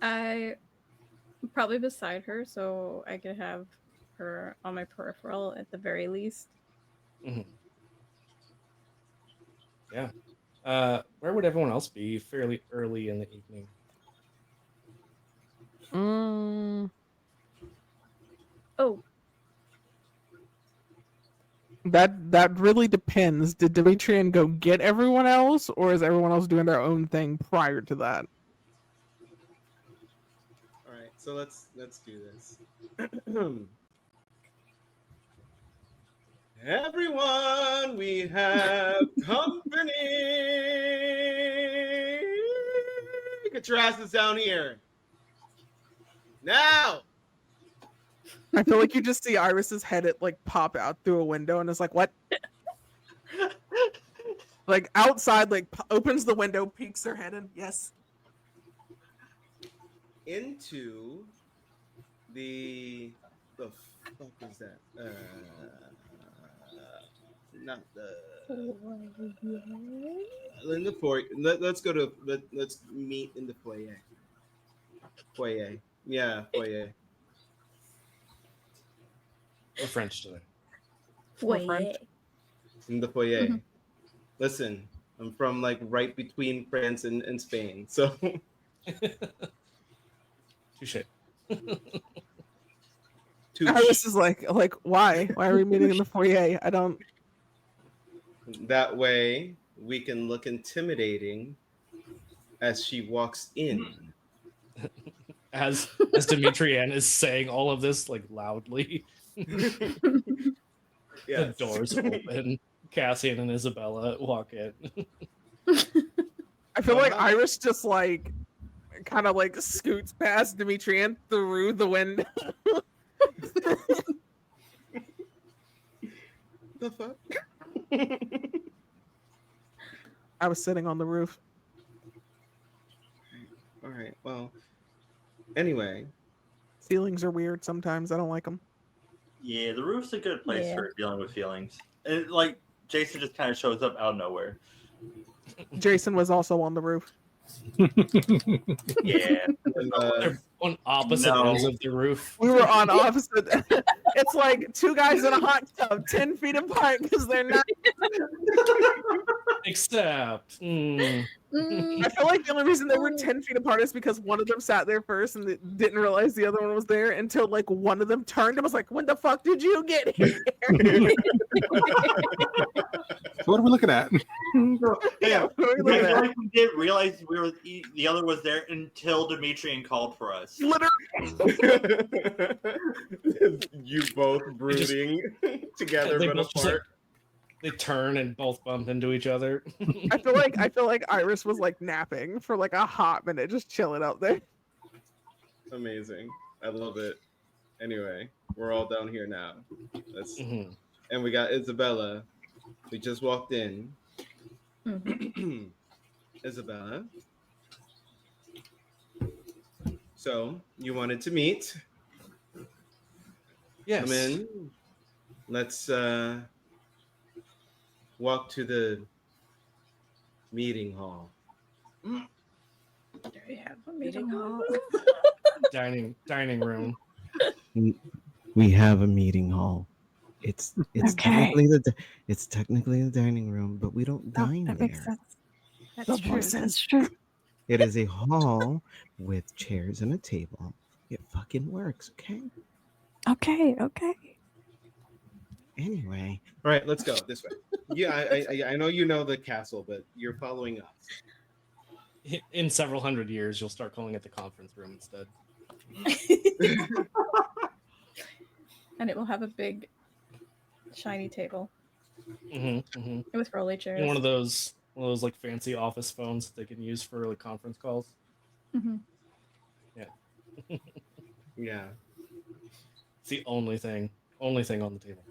I probably beside her, so I could have her on my peripheral at the very least. Mhm. Yeah. Where would everyone else be fairly early in the evening? Oh, That really depends. Did Demetrian go get everyone else, or is everyone else doing their own thing prior to that? all right, so let's do this. Everyone, we have company. Get your asses down here. Now. I feel like you just see Iris's head like pop out through a window, and it's like, what? Like outside, like opens the window, peeks her head in. Yes. Into the fuck is that? Not the in the foyer. Let's go to let's meet in the foyer. Foyer. Yeah, foyer. We're French today. We're French. In the foyer. Mhm. Listen, I'm from like right between France and Spain. So Touche. Iris is like, why? Why are we meeting in the foyer? I don't. that way we can look intimidating as she walks in. As Demetrian is saying all of this like loudly, the Yes. doors open. Cassian and Isabella walk in. I feel like Iris just like kind of like scoots past Demetrian through the window. The fuck? I was sitting on the roof. All right. Well, anyway, Ceilings are weird sometimes. I don't like them. Yeah, the roof's a good place Yeah. for dealing with feelings. Like Jason just kind of shows up out of nowhere. Jason was also on the roof. Yeah, and, They're on opposite No. ends of the roof. We were on opposite. It's like two guys in a hot tub, 10 feet apart, because they're not. Except, I feel like the only reason they were 10 feet apart is because one of them sat there first and didn't realize the other one was there until like one of them turned and was like, when the fuck did you get here? So what are we looking at? Yeah, what are we I looking feel at? like we didn't realize the other was there until Demetrian called for us. Literally. You both brooding together They but both just, like, apart. they turn and both bump into each other. I feel like Iris was like napping for like a hot minute, just chilling out there. Amazing. I love it. Anyway, we're all down here now. Let's Mhm. and we got Isabella. We just walked in. Mhm. Isabella. So you wanted to meet. Yes. Come in. Let's walk to the meeting hall. Do we have a meeting hall? Dining room. We have a meeting hall. It's Okay. technically the dining room, but we don't dine that there. makes sense. That That's true. makes That's true. It is a hall with chairs and a table. It fucking works, okay? Okay. Anyway, all right, let's go this way. Yeah, I know you know the castle, but you're following us. In several hundred years, you'll start calling it the conference room instead. And it will have a big, shiny table with rolly chairs. And one of those like fancy office phones that they can use for like conference calls. Mhm. Yeah. It's the only thing on the table.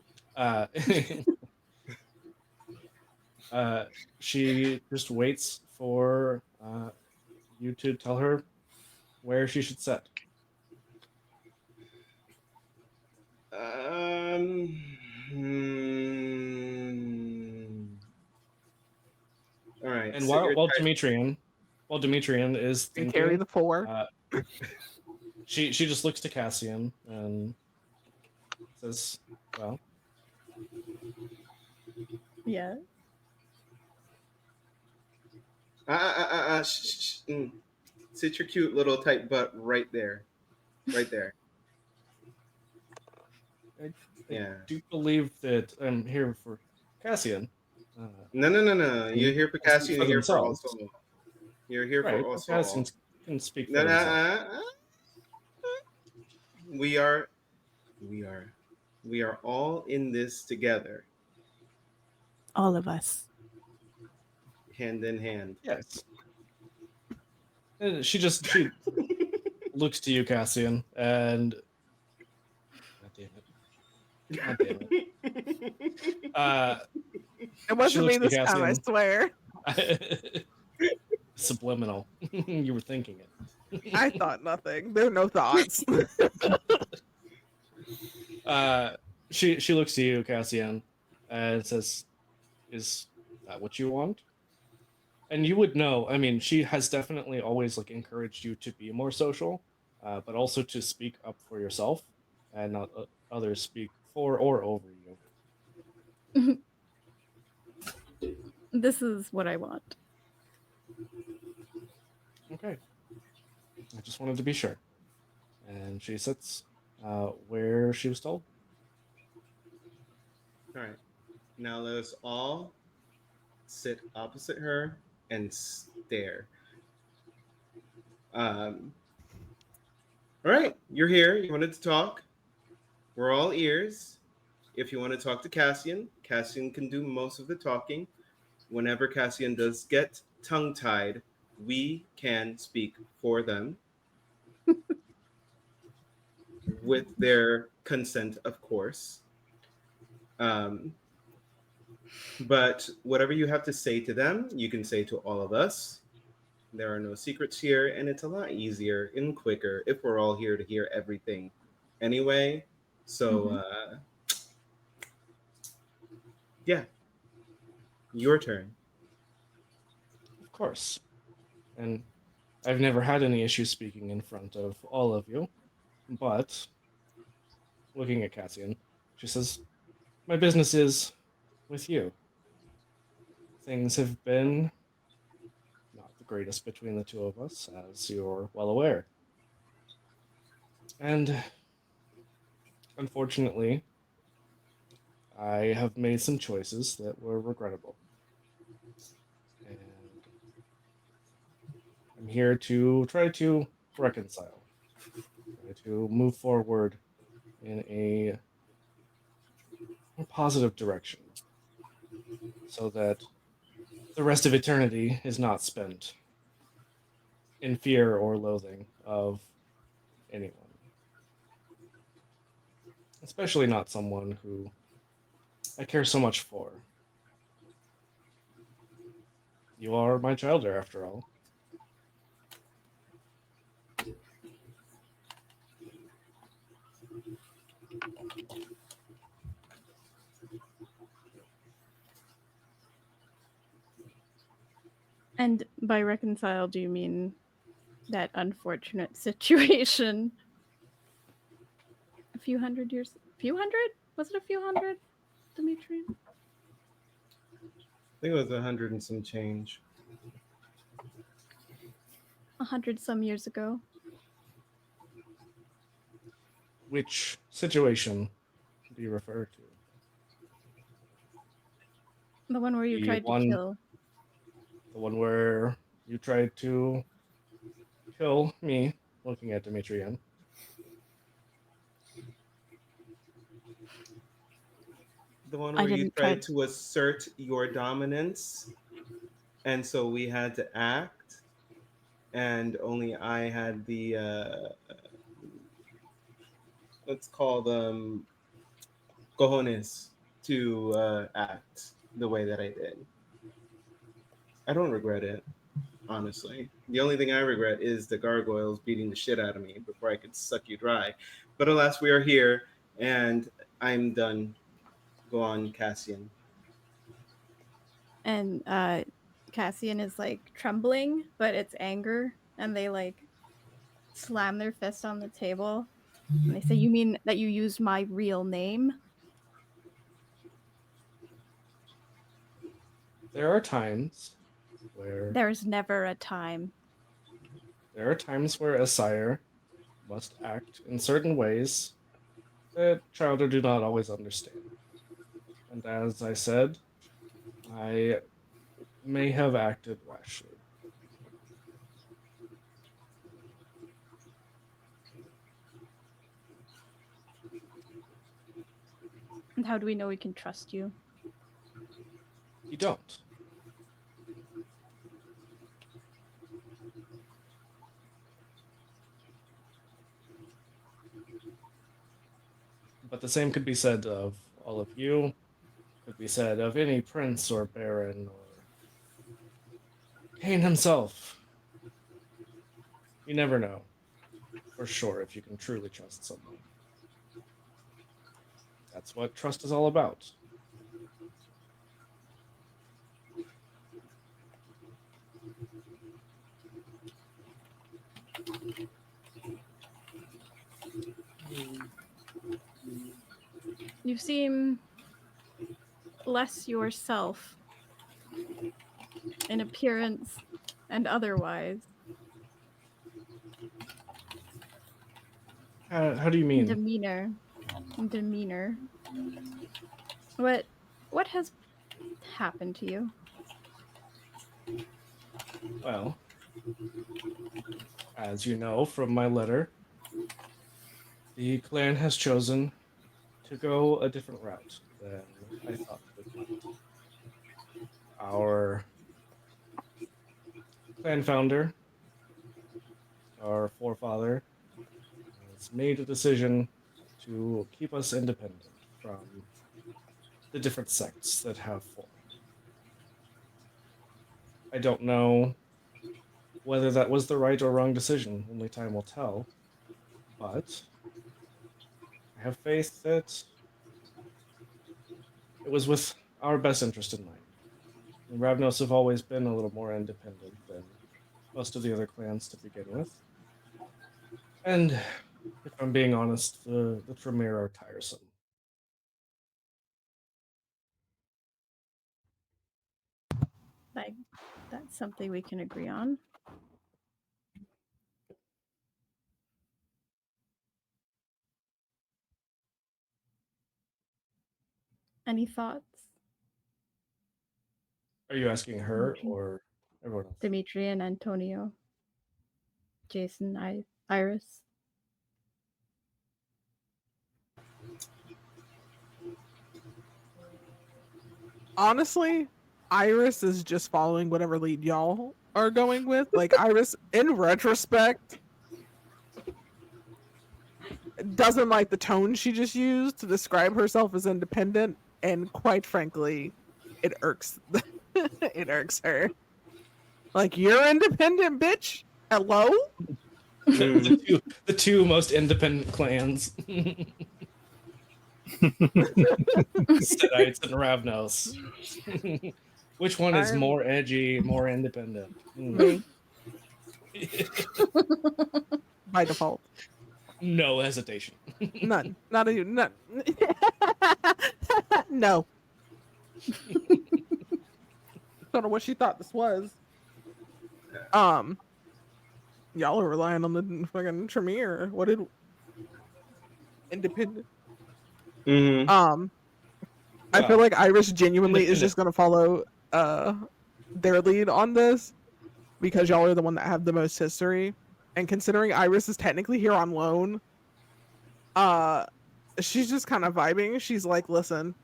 She just waits for you to tell her where she should sit. All right. And so you're while type- Demetrian is You carry thinking, the 4. she just looks to Cassian and says, "Well, Yeah. Sit your cute little tight butt right there. Right there. I Yeah. do believe that I'm here for Cassian." No. You're here for Cassian. For You're here for themselves. also. You're here Right, for but also. Cassian can speak for No, himself. We are all in this together, All of us. hand in hand. Yes. And she looks to you, Cassian, and God damn it. It wasn't me looks to this time, I Cassian. swear. Subliminal. You were thinking it. I thought nothing. There are no thoughts. She looks to you, Cassian, and says, "Is that what you want?" And you would know. I mean, she has definitely always like encouraged you to be more social, but also to speak up for yourself and not others speak for or over you. This is what I want. Okay. I just wanted to be sure. And she sits where she was told. All right. Now let us all sit opposite her and stare. All right. You're here. You wanted to talk. We're all ears. If you want to talk to Cassian, Cassian can do most of the talking. Whenever Cassian does get tongue-tied, we can speak for them. With their consent, of course. But whatever you have to say to them, you can say to all of us. There are no secrets here, and it's a lot easier and quicker if we're all here to hear everything anyway. So, yeah, your turn. Of course. And I've never had any issue speaking in front of all of you. But looking at Cassian, she says, "My business is with you. Things have been not greatest between the two of us, as you're well aware. And unfortunately, I have made some choices that were regrettable. And I'm here to try to reconcile, try to move forward in a more positive direction so that the rest of eternity is not spent in fear or loathing of anyone, especially not someone who I care so much for. You are my childer, after all. And by reconcile, do you mean that unfortunate situation a few hundred years? Few hundred? Was it a few hundred, Dimitri? I think it was 100 and some change. 100 some years ago. Which situation do you refer to? The one where you The tried to one- kill. The one where you tried to kill me, looking at Dimitrian. The one I where you didn't try tried to assert your dominance, and so we had to act, and only I had the let's call them cojones to act the way that I did. I don't regret it, honestly. The only thing I regret is the gargoyles beating the shit out of me before I could suck you dry. But alas, we are here, and I'm done. Go on, Cassian. And Cassian is like trembling, but it's anger, and they like slam their fist on the table and they say, "You mean that you used my real name?" There are times where There's never a time. a sire must act in certain ways that children do not always understand. And as I said, I may have acted rashly. And how do we know we can trust you? You don't. But the same could be said of all of you, could be said of any prince or baron or Cain himself. You never know for sure if you can truly trust someone. That's what trust is all about. You seem less yourself in appearance and otherwise. How do you mean? Demeanor. What has happened to you? Well, as you know from my letter, the clan has chosen to go a different route than I thought it might. Our clan founder, our forefather, has made a decision to keep us independent from the different sects that have formed. I don't know whether that was the right or wrong decision, only time will tell, but I have faith that it was with our best interest in mind. And Ravnos have always been a little more independent than most of the other clans to begin with. And if I'm being honest, the Tremere are tiresome. Like, that's something we can agree on. Any thoughts? Are you asking her or everyone else? Dimitri and Antonio. Jason, Iris. Honestly, Iris is just following whatever lead y'all are going with. Like Iris, in retrospect, doesn't like the tone she just used to describe herself as independent, and quite frankly, it irks it irks her. Like, you're independent, bitch. Hello? The two most independent clans. Sedites and Ravnos. Which one is more edgy, more independent? Me. By default. No hesitation. None. Not even. None. No. Don't know what she thought this was. Y'all are relying on the fucking Tremere. What did independent? I feel like Iris genuinely is just gonna follow their lead on this because y'all are the one that have the most history. And considering Iris is technically here on loan, she's just kind of vibing. She's like, listen,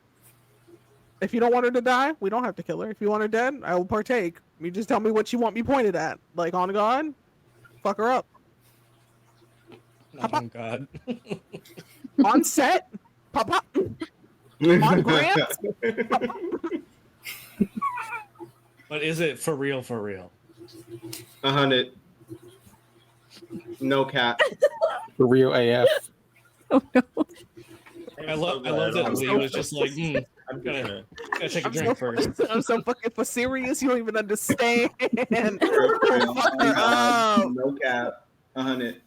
if you don't want her to die, we don't have to kill her. If you want her dead, I will partake. You just tell me what you want me pointed at. Like, on God, fuck her up. Not on God. On set, pop pop. On grants. But is it for real? For real? 100. No cap. For real AF. Oh no. I love that Lee was just like, I'm gotta take a drink first. I'm so fucking for serious. You don't even understand. Oh my God. No cap. 100.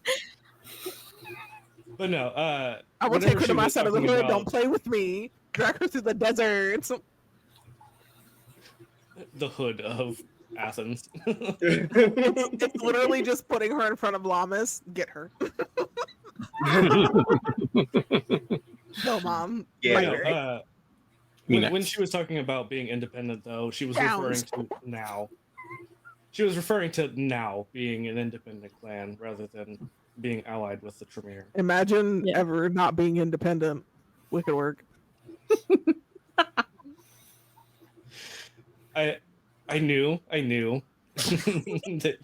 But no, I will take her to my side of the hood. About Don't play with me. Drag her through the desert. the hood of Athens. It's literally just putting her in front of Llamas. Get her. Go, mom. Yeah. When she was talking about being independent, though, she was referring to now. She was referring to now being an independent clan rather than being allied with the Tremere. Imagine ever not being independent. Wicked work. I knew that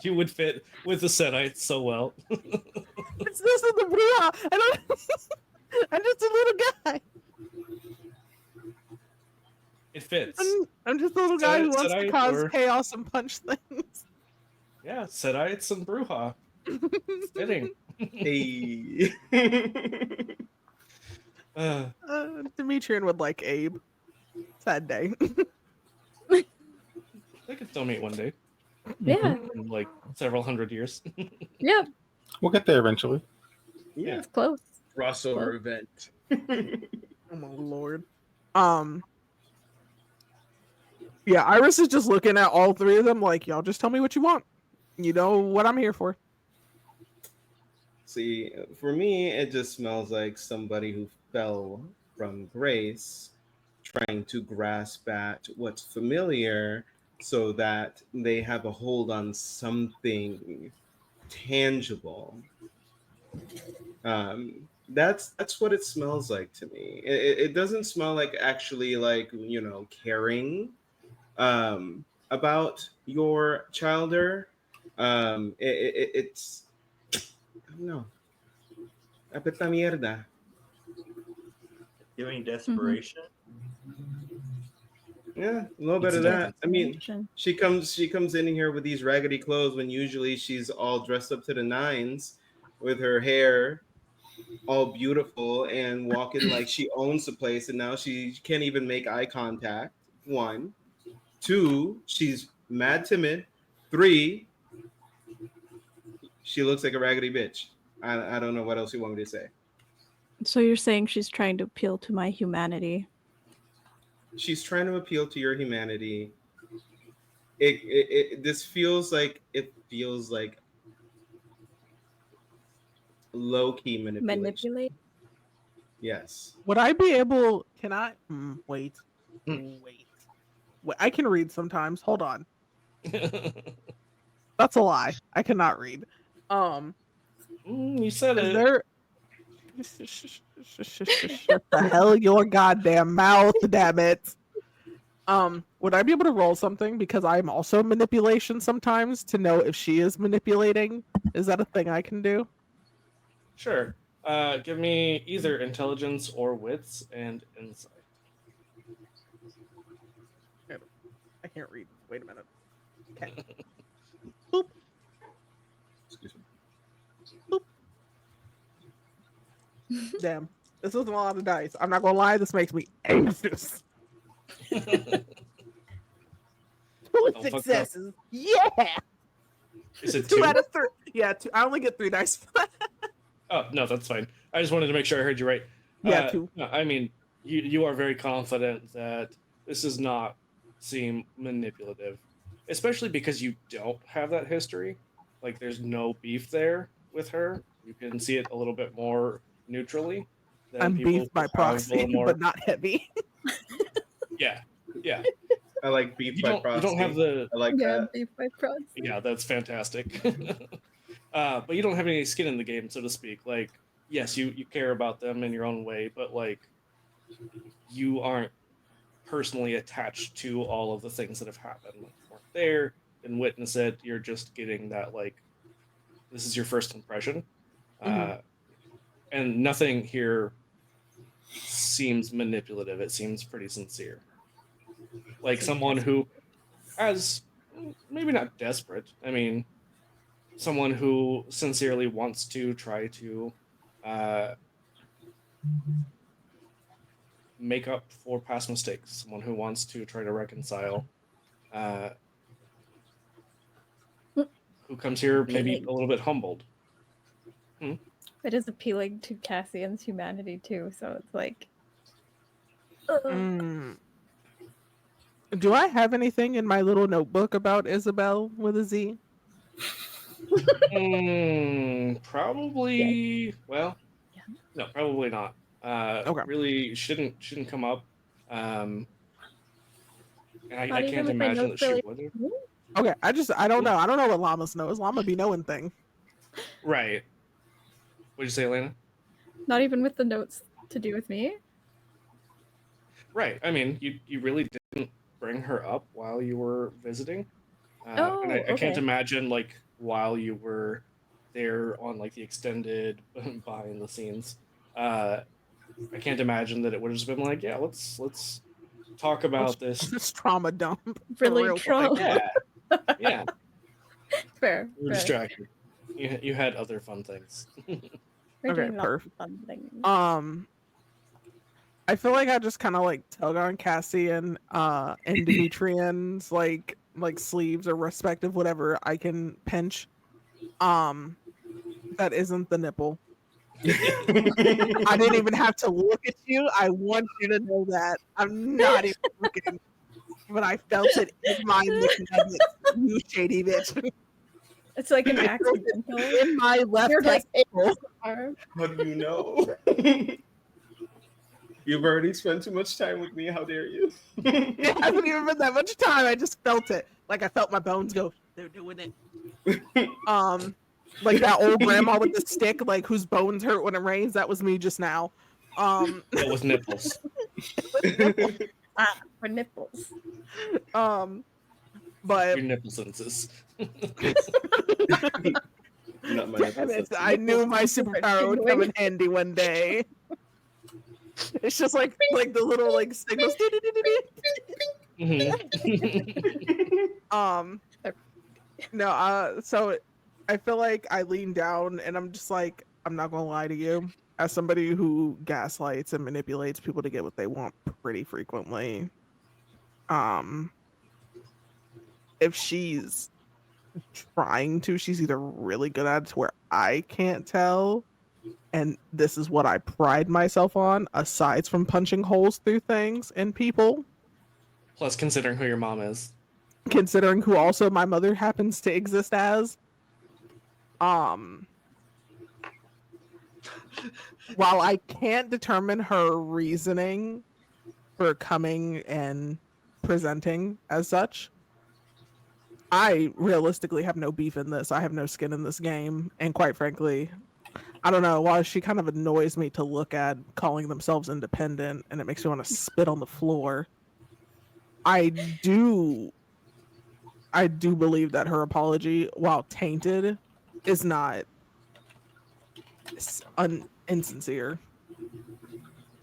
you would fit with the Sedites so well. It's this is the Bruja. I'm just a little guy. It fits. I'm just a little guy who wants to cause chaos and punch things. Yeah, Sedites and Bruja. Fitting. Hey. Demetrian would like Abe. Sad day. They could still meet one day. Yeah. In like several hundred years. Yep. We'll get there eventually. Yeah. It's close. Crossover event. Oh my lord. Yeah, Iris is just looking at all three of them like, y'all just tell me what you want. You know what I'm here for. See, for me, it just smells like somebody who fell from grace, trying to grasp at what's familiar so that they have a hold on something tangible. That's what it smells like to me. It doesn't smell like actually like, caring about your childer. It's I don't know. Apeta mierda. Giving desperation. Yeah, a little bit It's of that. I mean, desperation. she comes in here with these raggedy clothes when usually she's all dressed up to the nines with her hair all beautiful and walking like she owns the place, and now she can't even make eye contact. 1, 2, she's mad timid. 3, she looks like a raggedy bitch. I don't know what else you want me to say. So you're saying she's trying to appeal to my humanity? She's trying to appeal to your humanity. this feels like low key manipulation. Manipulate. Yes. Would I be able? Can I? Wait. Hmm. Wait. I can read sometimes. Hold on. That's a lie. I cannot read. You said Is it. there? Shut the hell your goddamn mouth, damn it. Would I be able to roll something because I'm also manipulation sometimes to know if she is manipulating? Is that a thing I can do? Sure. Give me either intelligence or wits and insight. I can't read. Wait a minute. Okay. Boop. Excuse me. Damn. This is a lot of dice. I'm not gonna lie, this makes me anxious. Two Don't fuck up. successes. Yeah. Is it 2 two? out of 3. Yeah, 2. I only get 3 dice for that. Oh no, that's fine. I just wanted to make sure I heard you right. Yeah, 2. No, I mean, you are very confident that this does not seem manipulative, especially because you don't have that history. Like, there's no beef there with her. You can see it a little bit more neutrally than I'm people beef by who have a proxy, little more. but not heavy. Yeah, yeah. I like beef You by don't. You proxy. don't have the. I like Yeah, that. beef by proxy. Yeah, that's fantastic. But you don't have any skin in the game, so to speak. Like, yes, you care about them in your own way, but like, you aren't personally attached to all of the things that have happened. Like, you weren't there, didn't witness it. You're just getting that, like, this is your first impression, Mhm. and nothing here seems manipulative. It seems pretty sincere, like someone who, as maybe not desperate. I mean, someone who sincerely wants to try to uh, make up for past mistakes, someone who wants to try to reconcile, uh, who comes here maybe Appealing. a little bit humbled. It is appealing to Cassian's humanity too, so it's like. Ugh. Mm. Do I have anything in my little notebook about Isabel with a Z? Probably. Well, Yeah. no, probably not. Okay. Really shouldn't come up. And I Not even can't with my imagine that notes she really. would. Okay. I don't know. I don't know what Llamas knows. Llama be knowing thing. Right. What'd you say, Elena? Not even with the notes to do with me. Right. I mean, you really didn't bring her up while you were visiting. And Oh, I can't okay. imagine, like, while you were there on, like, the extended behind the scenes. I can't imagine that it would have just been like, yeah, let's talk about this. This trauma dump. for Really real trauma. quick. Yeah, yeah. Fair. You were fair. distracted. You had other fun things. We're Okay, doing lots of perfect. fun things. I feel like I just kind of like tug on Cassian and Demetrian's like sleeves or respective whatever I can pinch. That isn't the nipple. I didn't even have to look at you. I want you to know that. I'm not even looking. But I felt it in my McNuggets, you shady bitch. It's like an I felt it accidental. in my left You're like- testicle. arm. How do you know? You've already spent too much time with me. How dare you? It hasn't even been that much time. I just felt it. Like I felt my bones go. They're doing it. Like that old grandma with the stick, like whose bones hurt when it rains. That was me just now. But with nipples. For nipples. But Your nipple senses. Not my damn it, I knew my superpower would come in handy one day. It's just like the little like signals. Mhm. No, so I feel like I lean down and I'm just like, I'm not gonna lie to you. As somebody who gaslights and manipulates people to get what they want pretty frequently, if she's trying to, she's either really good at it to where I can't tell, and this is what I pride myself on, aside from punching holes through things and people. Plus, considering who your mom is. considering who also my mother happens to exist as. While I can't determine her reasoning for coming and presenting as such, I realistically have no beef in this. I have no skin in this game. And quite frankly, I don't know, while she kind of annoys me to look at calling themselves independent and it makes me want to spit on the floor, I do believe that her apology, while tainted, is not insincere.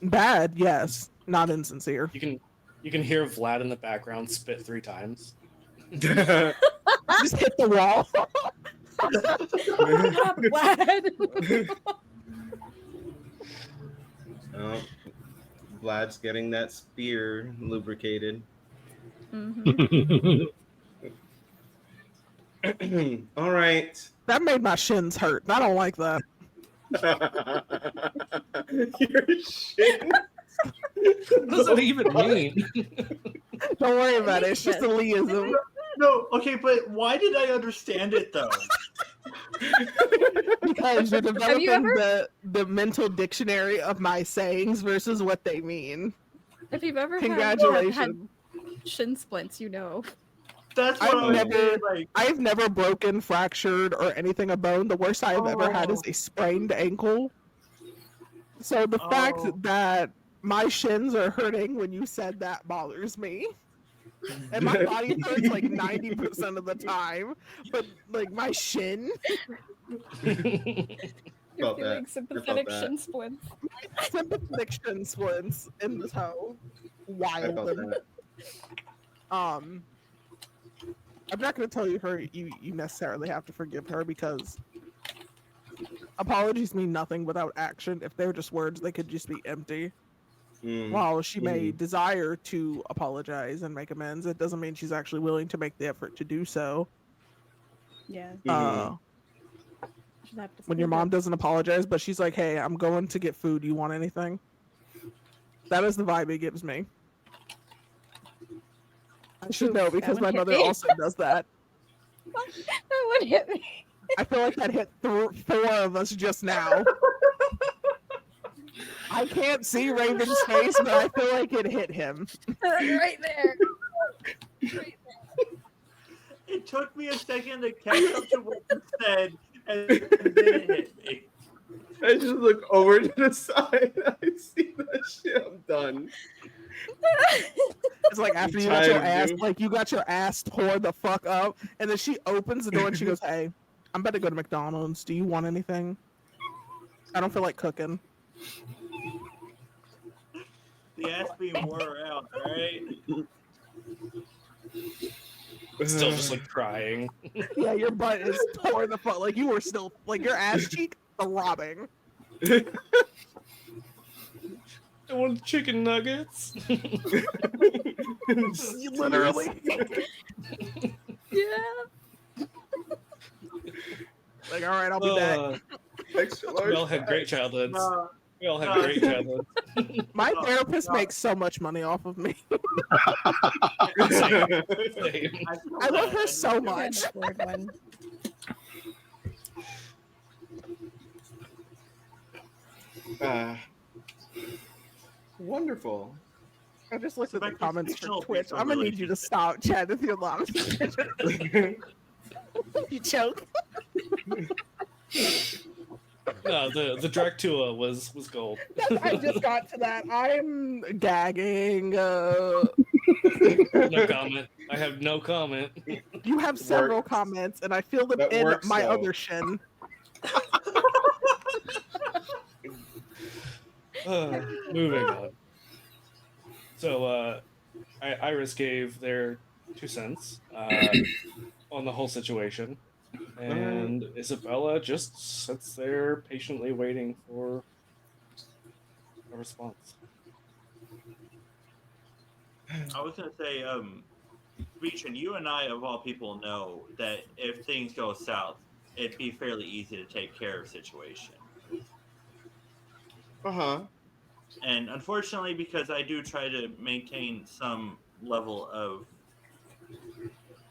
Bad, yes, not insincere. You can hear Vlad in the background spit 3 times. Just hit the wall. Stop, Vlad. Oh, Vlad's getting that spear lubricated. Mhm. All right. That made my shins hurt. I don't like that. Your shin. What does that even mean? Don't worry about it. It's just a Leism. No, okay, but why did I understand it though? Because you're developing ever- the mental dictionary of my sayings versus what they mean. If you've ever Congratulations. had shin splints, you know. That's what I've I was never- saying, like, I've never broken, fractured, or anything a bone. The worst I have ever had is a sprained ankle. So the fact Oh. that my shins are hurting when you said that bothers me. And my body hurts like 90% of the time. But like my shin, You're Felt feeling that. sympathetic that. shin splints. sympathetic shin splints in the toe. I Wild. felt that. I'm not going to tell you you necessarily have to forgive her because apologies mean nothing without action. If they're just words, they could just be empty. While she may desire to apologize and make amends, it doesn't mean she's actually willing to make the effort to do so. Yeah. Should have to When your speak mom up. doesn't apologize, but she's like, "Hey, I'm going to get food. You want anything?" That is the vibe it gives me. I should Oof, know that because one my hit mother me. also does that. That one hit me. I feel like that hit 4 of us just now. I can't see Raven's face, but I feel like it hit him. Right there. Right it took me a second to catch up to what you said, and then it hit me. I just look over to the side. I see that shit. I'm done. It's like after you got your ass, like you got your ass tore the fuck up, and then she opens the door and she goes, "Hey, I'm about to go to McDonald's. Do you want anything? I don't feel like cooking." The ass being wore out, right? Still just like crying. Yeah, your butt is tore the fuck. Like you were still like your ass cheek throbbing. I want chicken nuggets. Literally. Yeah. Like, all right, I'll be back. Extra large We all had great childhoods. We all had great childhoods. My no, therapist no. makes so much money off of me. Same. Same. I love her so Can't much. afford one. Wonderful. I just looked at the Back to comments fictional for Twitch. people I'm gonna need you to stop, Chad, if you're allowed. You choke. No, the Dracula was gold. I just got to that. I'm gagging. No comment. I have no comment. You have several Works. comments, and I feel them That in works, my though. other shin. Moving on. So, Iris gave their 2 cents on the whole situation, and Isabella just sits there patiently waiting for a response. I was gonna say, Beechin, you and I, of all people, know that if things go south, it'd be fairly easy to take care of a situation. And unfortunately, because I do try to maintain some level of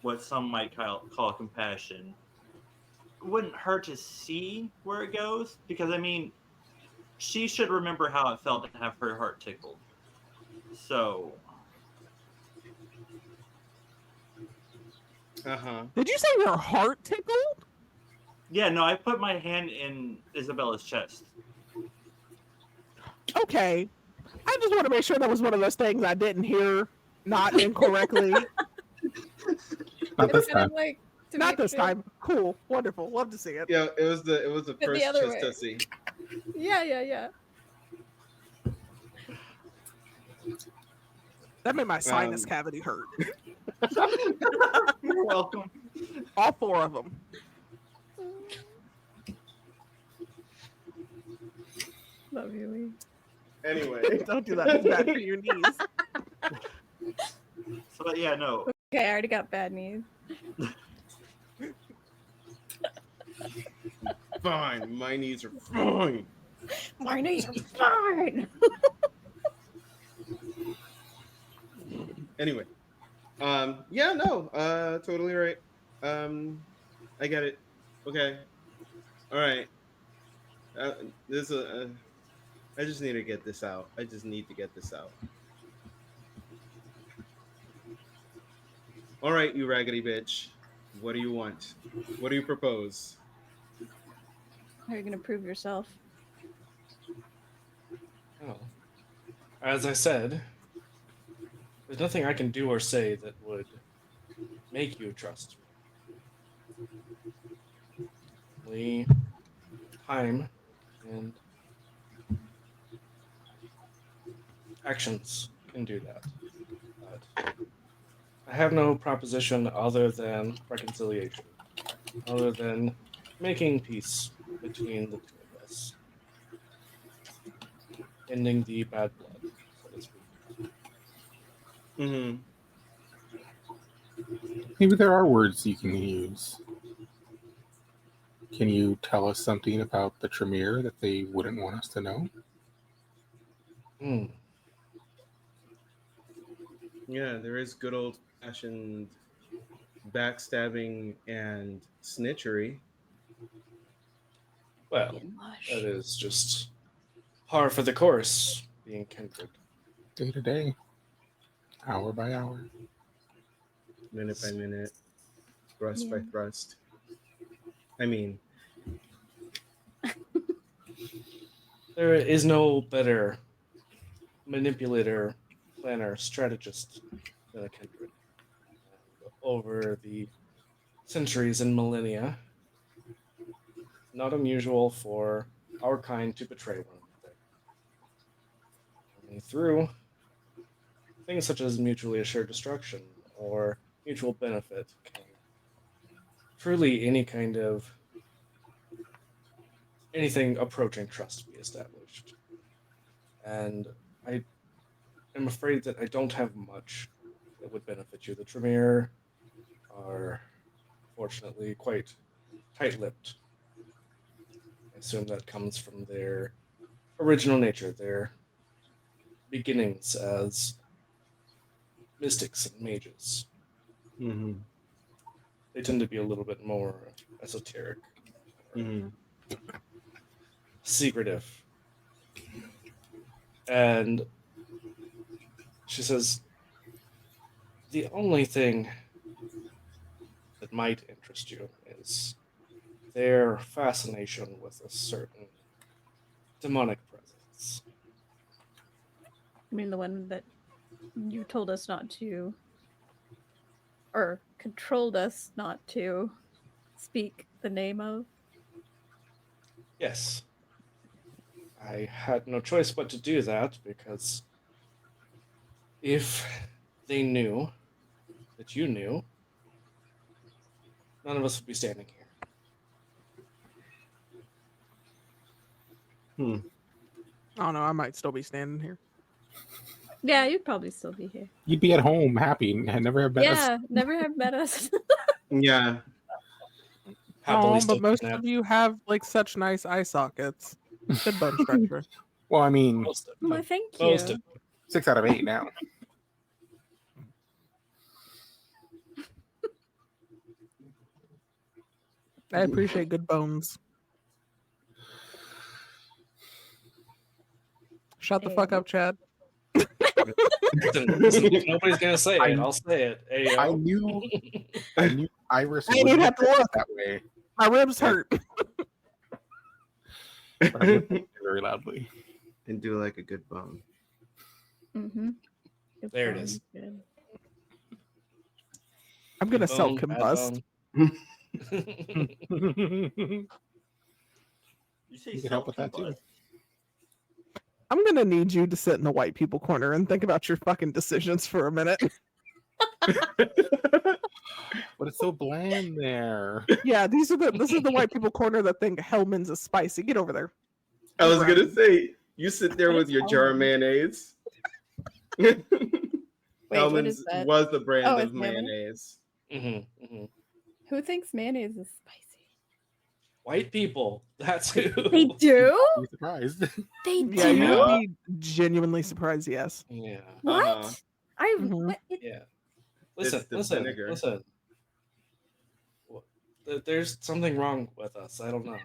what some might call compassion, it wouldn't hurt to see where it goes. Because I mean, she should remember how it felt to have her heart tickled. So, Did you say your heart tickled? yeah, no, I put my hand in Isabella's chest. Okay. I just want to make sure that was one of those things I didn't hear not incorrectly. Not this Kind of time. like to Not make this sure- time. Cool. Wonderful. Love to see it. Yeah, it was the the first other chest way. to see. Yeah. That made my sinus cavity hurt. You're welcome. All 4 of them. Love you, Lee. Anyway, Don't do that. It's bad for your knees. So, but yeah, no. Okay, I already got bad knees. fine. My knees are fine. My knees are fine. Anyway, yeah, no, totally right. I get it. Okay, all right. This I just need to get this out. I just need to get this out. All right, you raggedy bitch. What do you want? What do you propose? How are you gonna prove yourself? Oh. As I said, there's nothing I can do or say that would make you trust me. Only time and actions can do that. But I have no proposition other than reconciliation, other than making peace between the two of us, ending the bad blood, so to speak. Mm-hmm. Maybe there are words you can use. Can you tell us something about the Tremere that they wouldn't want us to know? Hmm. Yeah, there is good old fashioned backstabbing and snitchery. Well, that is just par for the course, being kindred. Day to day, hour by hour. Minute by minute, thrust by Yeah. thrust. I mean, There is no better manipulator, planner, strategist than a kindred. Over the centuries and millennia, not unusual for our kind to betray one another. Only through things such as mutually assured destruction or mutual benefit can truly anything approaching trust be established. And I am afraid that I don't have much that would benefit you. The Tremere are fortunately quite tight-lipped. I assume that comes from their original nature, their beginnings as mystics and mages. mm-hmm, They tend to be a little bit more esoteric, mm-hmm. secretive. And she says, the only thing that might interest you is their fascination with a certain demonic presence. I mean, the one that you told us not to, or controlled us not to speak the name of. Yes. I had no choice but to do that because if they knew that you knew, none of us would be standing here. I don't know. I might still be standing here. Yeah, you'd probably still be here. You'd be at home, happy, and never have met us. Yeah, never have met us. Yeah. Happily Oh, still but most kidnapped. of you have like such nice eye sockets. Good bone structure. Well, I mean, Most of Well, them. thank you. Most of them. 6 out of 8 now. I appreciate good bones. Shut the fuck up, Chad. Listen, if nobody's gonna say it, I'll say it. Ayo. I knew Iris I didn't would even have to look. that way, My ribs hurt. but I'm looking at it very loudly. And do like a good bone. Mm-hmm. There it is. I'm gonna Good bone, self bad combust. bone. You say You can help with that, too. self-combust. I'm gonna need you to sit in the white people corner and think about your fucking decisions for a minute. But it's so bland there. Yeah, this is the white people corner that think Hellman's is spicy. Get over there. I was gonna say, you sit there with your jar of mayonnaise. Wait, what Hellman's is that? was the brand Oh, of it's mayonnaise? mayonnaise. Mm-hmm, mm-hmm. Who thinks mayonnaise is spicy? White people. That's who. They do? Be surprised. They Yeah, do? you would be genuinely surprised. Yes. Yeah. What? Uh-huh. I Mhm. what? Yeah. Listen, It's the listen, vinegar. listen. There's something wrong with us. I don't know.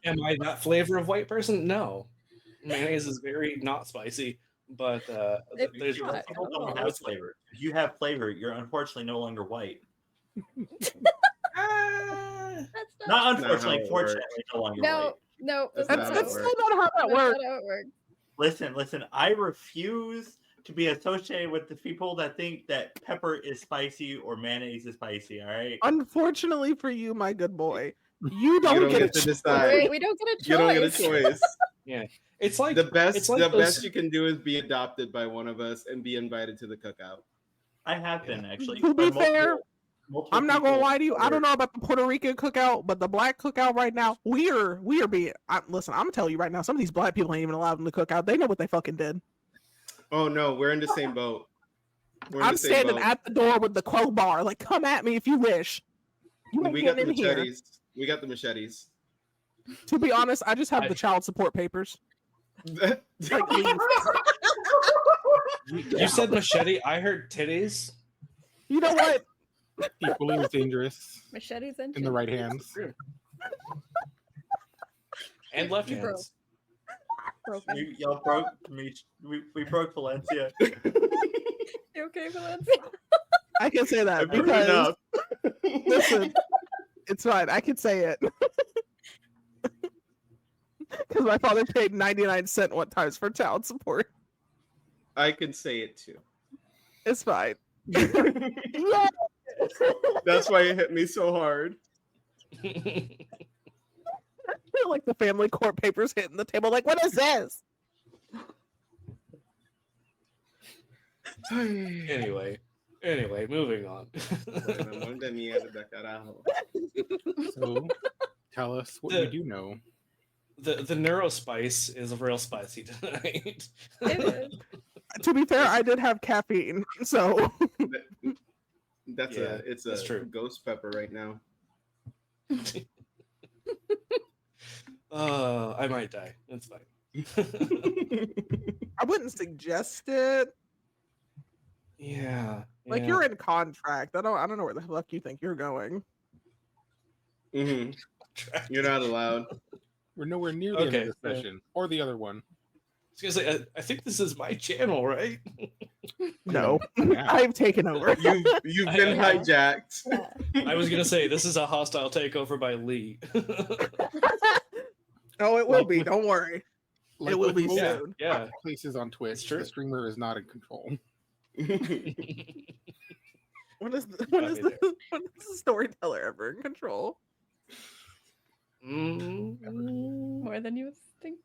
Am I that flavor of white person? No. Mayonnaise is very not spicy, but It- there's You not. people Oh. don't have flavor. If you have flavor, you're unfortunately no longer white. Ah, That's Not not how unfortunately, it fortunately, no longer no, white. no. That's That's, not how that's it still works. not how that That's works. not how it works. Listen. I refuse to be associated with the people that think that pepper is spicy or mayonnaise is spicy. All right. Unfortunately for you, my good boy, you You don't don't get get a to choice. decide. Wait, we don't get a choice. You don't get a choice. yeah. It's like The best, it's like the those- best you can do is be adopted by one of us and be invited to the cookout. I have been actually. To be by fair, multiple I'm not gonna people lie to you. I over- don't know about the Puerto Rican cookout, but the black cookout right now, we are being. Listen, I'm gonna tell you right now. Some of these black people ain't even allowed in the cookout. They know what they fucking did. Oh no, we're in the same boat. We're in I'm the same standing boat. at the door with the crowbar. Like, come at me if you wish. You ain't We got the getting in here. machetes. We got the machetes. To be honest, I just have the child support papers. Like, leave. you said machete. I heard titties. You know what? Equally as dangerous Machetes and in the right hands. And left You broke. hands. broken. Y'all broke me. We broke Valencia. You okay, Valencia? I can say that I've heard because enough. listen, it's fine. I can say it. Because my father paid 99 cents one times for child support. I can say it too. It's fine. That's why it hit me so hard. Like the family court papers hitting the table. Like, what is this? anyway, moving on. So tell us what you do know. The neurospice is real spicy tonight. It is. To be fair, I did have caffeine, so That's Yeah, it's that's a true. ghost pepper right now. I might die. It's fine. I wouldn't suggest it. Yeah. Like, yeah. you're in contract. I don't know where the fuck you think you're going. hmm You're not allowed. We're nowhere near the end Okay, of this session or the other one. I was gonna say, I think this is my channel, right? No, Yeah. I've taken over. You've been Yeah. hijacked. Yeah. I was gonna say this is a hostile takeover by Lee. Oh, it will be. Don't worry. Like It will with be most yeah, soon. yeah. places on Twitch, It's true. the streamer is not in control. When is Got when me is the storyteller ever in control? Mm, More than you think.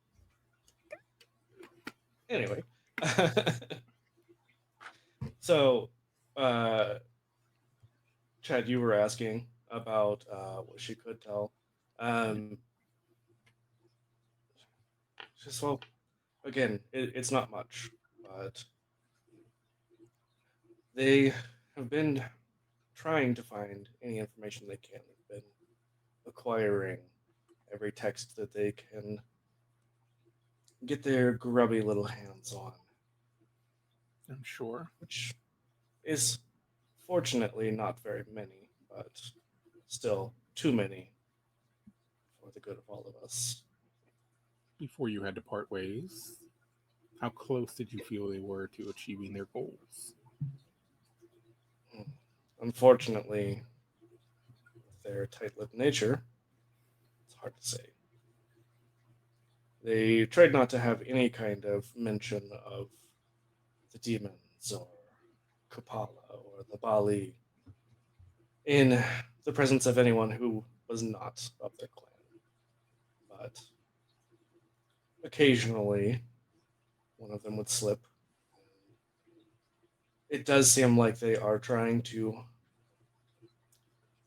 anyway, so Chad, you were asking about what she could tell. Just well, again, it's not much, but they have been trying to find any information they can. They've been acquiring every text that they can get their grubby little hands on, I'm sure. which is Fortunately, not very many, but still too many for the good of all of us. Before you had to part ways, how close did you feel they were to achieving their goals? Unfortunately, with their tight-lipped nature, it's hard to say. They tried not to have any kind of mention of the demons or Kupala or the Bali in the presence of anyone who was not of their clan. But occasionally, one of them would slip. It does seem like they are trying to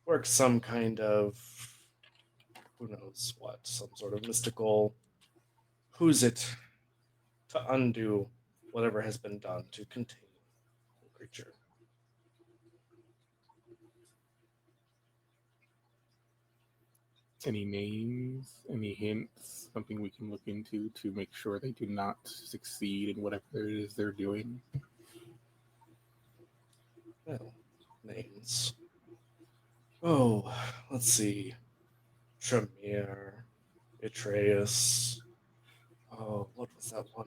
work some kind of, who knows what, some sort of mystical who's it to undo whatever has been done to contain the creature. Any names, any hints, something we can look into to make sure they do not succeed in whatever it is they're doing? Well, names. Oh, let's see. Tremere, Atreus. Oh, what was that one?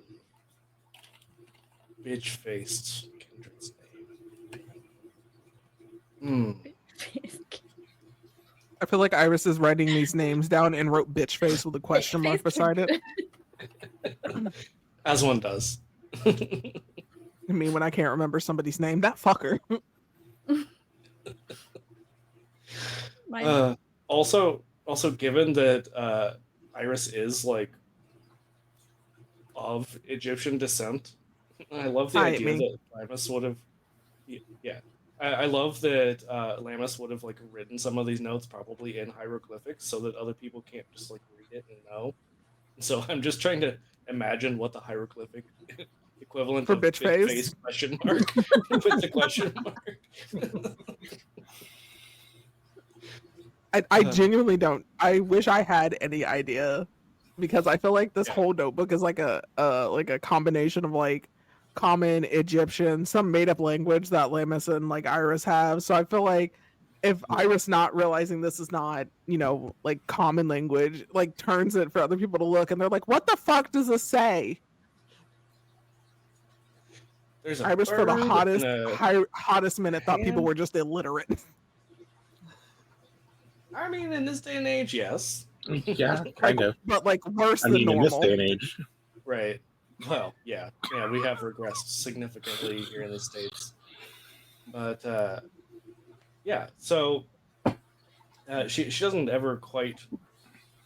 Bitch-faced kindred's name. I feel like Iris is writing these names down and wrote bitch face with a question mark beside it. As one does. I mean, when I can't remember somebody's name, that fucker. Mine. Also, given that Iris is like of Egyptian descent, I love the Hi, idea me. that Lamus would have. Yeah, I love that Lamus would have like written some of these notes probably in hieroglyphics so that other people can't just like read it and know. So I'm just trying to imagine what the hieroglyphic equivalent For of bitch face? question mark with the question mark. I genuinely don't. I wish I had any idea because I feel like this Yeah. whole notebook is like a combination of like common Egyptian, some made up language that Lamus and like Iris have. So I feel like if Iris not realizing this is not, like common language, like turns it for other people to look and they're like, what the fuck does this say? There's a Iris for the bird and a hottest minute thought people hand. were just illiterate. I mean, in this day and age, yes. Yeah, kind of. But like worse I than mean, in this normal. day and age. Right. Well, yeah, we have regressed significantly here in the States. But yeah, so she doesn't ever quite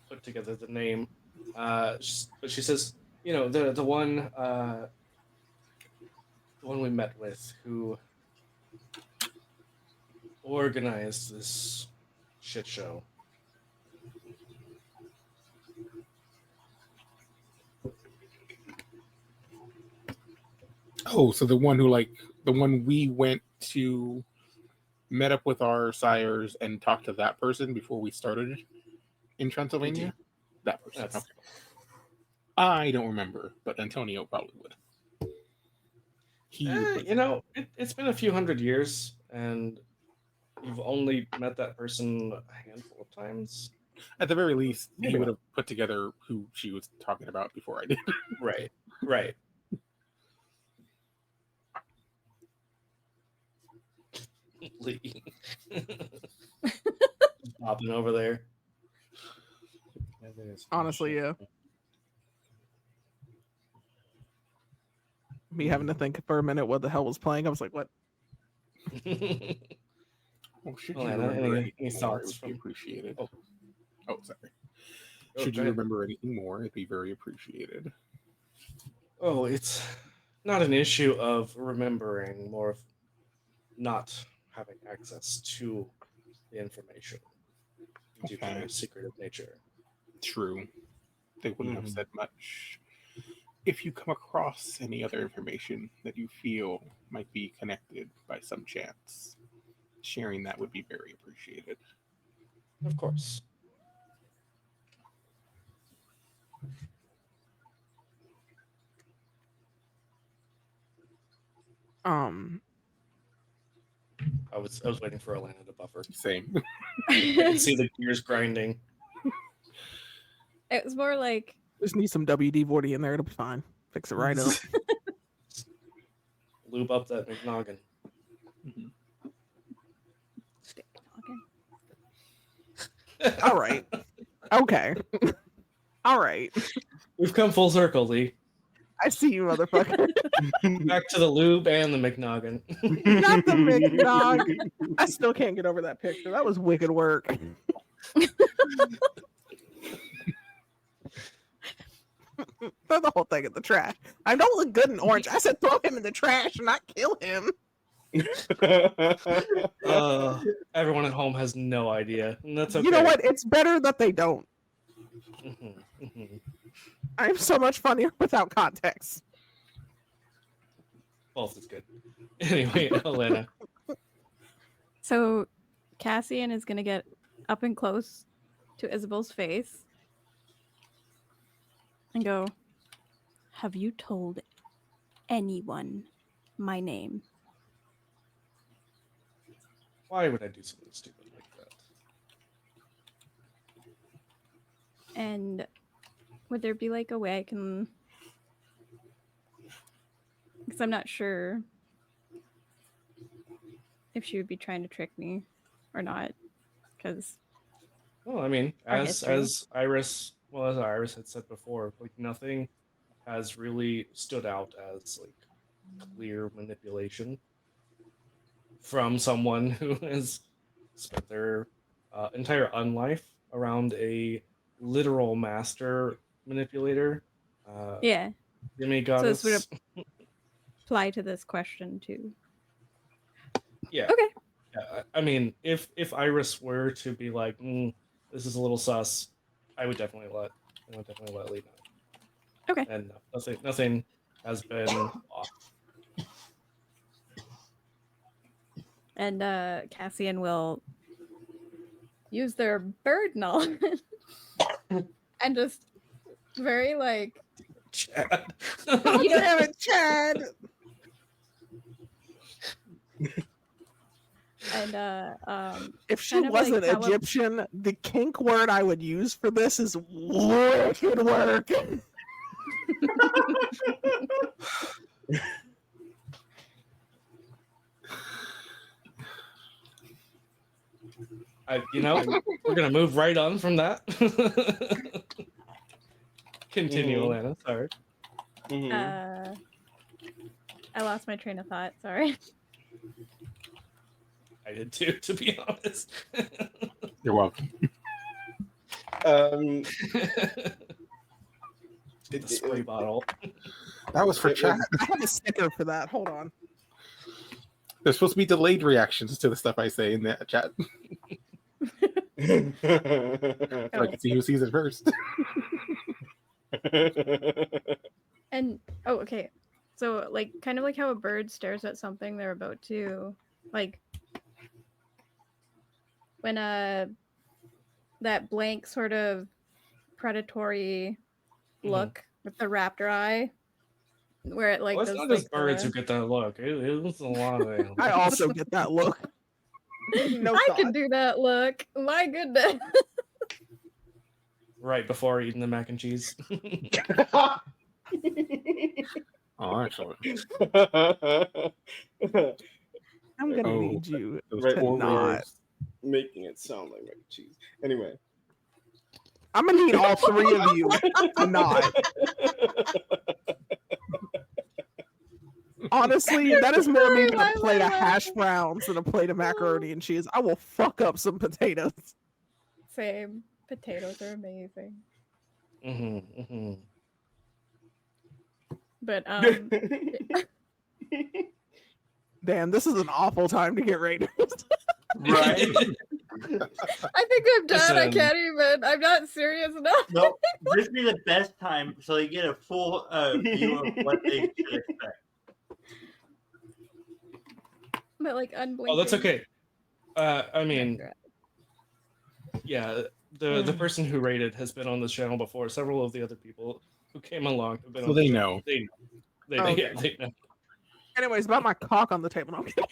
put together the name, but she says, the one we met with who organized this shit show. Oh, so the one we went to met up with our sires and talked to that person before we started in Transylvania? Indeed. That person. That's Okay. I don't remember, but Antonio probably would. It's been a few hundred years, and you've only met that person a handful of times. At the very least, Maybe he would not. have put together who she was talking about before I did. Right. Lee. Popping over there. Honestly, yeah. Me having to think for a minute what the hell was playing. I was like, what? Well, should Well, you Anna, remember any anything more, it thoughts would be from? appreciated. Oh. Sorry. Oh, Should go you ahead. remember anything more, it'd be very appreciated. Oh, it's not an issue of remembering, more of not having access to the information due to Okay. their secretive nature. True. They wouldn't have Mhm. said much. If you come across any other information that you feel might be connected by some chance, sharing that would be very appreciated. Of course. I was waiting for Alana to buffer. Same. I can see the gears grinding. It was more like Just need some WD-40 in there. It'll be fine. Fix it right up. Lube up that McNoggin. All right. Okay. All right. We've come full circle, Lee. I see you, motherfucker. Back to the lube and the McNoggin. Not the McDog. I still can't get over that picture. That was wicked work. Throw the whole thing in the trash. I don't look good in orange. I said throw him in the trash, not kill him. Everyone at home has no idea. And that's okay. You know what? It's better that they don't. I'm so much funnier without context. Both is good. Anyway, Elena. so Cassian is gonna get up and close to Isabel's face and go, "Have you told anyone my name?" Why would I do something stupid like that? And would there be like a way I can, because I'm not sure if she would be trying to trick me or not, because Well, I mean, Our as Iris had said before, like nothing has really stood out as like clear manipulation from someone who has spent their entire unlife around a literal master manipulator. yeah. Demigoddess. So this would apply to this question too. Yeah. Okay. Yeah, I mean, if Iris were to be like, this is a little sus, I would definitely let Lee know. Okay. And no, nothing has been off. And Cassian will use their bird knowledge and just very like Chad. Oh, damn it, Chad. and If she kind of like wasn't how a- Egyptian, the kink word I would use for this is wicked work. We're gonna move right on from that. Continue, Mhm. Alana. Sorry. I lost my train of thought. Sorry. I did too, to be honest. You're welcome. The spray bottle. That was for chat. I have a sticker for that. Hold on. There's supposed to be delayed reactions to the stuff I say in the chat. So I can see who sees it first. And oh, okay. So like kind of like how a bird stares at something they're about to like when that blank sort of predatory look with the raptor eye where it like Well, it's does, not just like, birds the- who get that look. It's a lot of animals. I also get that look. No I thought. can do that look. My goodness. Right before eating the mac and cheese. Oh, actually. I'm gonna Oh, need you Those Right, to poor not. words. Making it sound like mac and cheese. Anyway. I'm gonna need all three of you to not. Honestly, that is more me than a plate of hash browns than a plate of macaroni and cheese. I will fuck up some potatoes. Same. Potatoes are amazing. But Damn, this is an awful time to get ratings. Right? I think I'm done. I Listen. can't even. I'm not serious enough. No, this would be the best time so they get a full view of what they should expect. But like unblinking. Oh, that's okay. I mean, yeah, the person who rated has been on this channel before. Several of the other people who came along have been So on they the know. They Okay. know. Anyways, about my cock on the table. No, I'm kidding.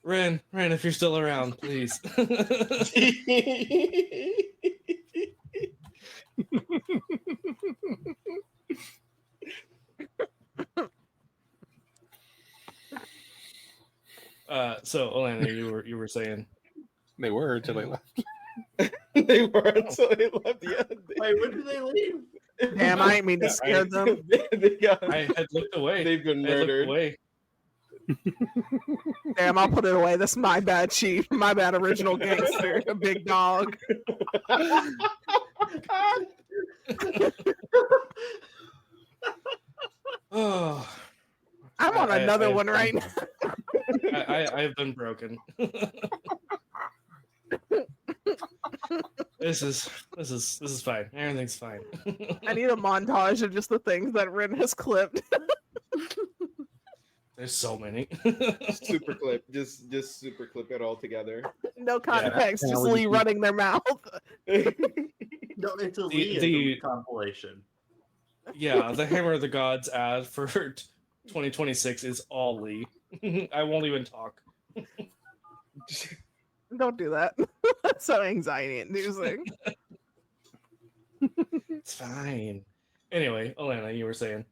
Ren, if you're still around, please. So Alana, you were saying They were until they left. They were until they left. Yeah. Wait, when did they leave? Damn, I ain't mean to Yeah, scare them. They got, I had looked away. they've been I had looked murdered. away. Damn, I'll put it away. That's my bad, chief. My bad, original gangster. A big dog. Oh, I'm on another one right now. I have been broken. This is fine. Everything's fine. I need a montage of just the things that Rin has clipped. There's so many. Super clip. Just super clip it all together. No context, Yeah, just we Lee just- running their mouth. No, it's a Lee compilation. Yeah, the Hammer of the Gods ad for 2026 is all Lee. I won't even talk. Don't do that. That's so anxiety inducing. It's fine. Anyway, Alana, you were saying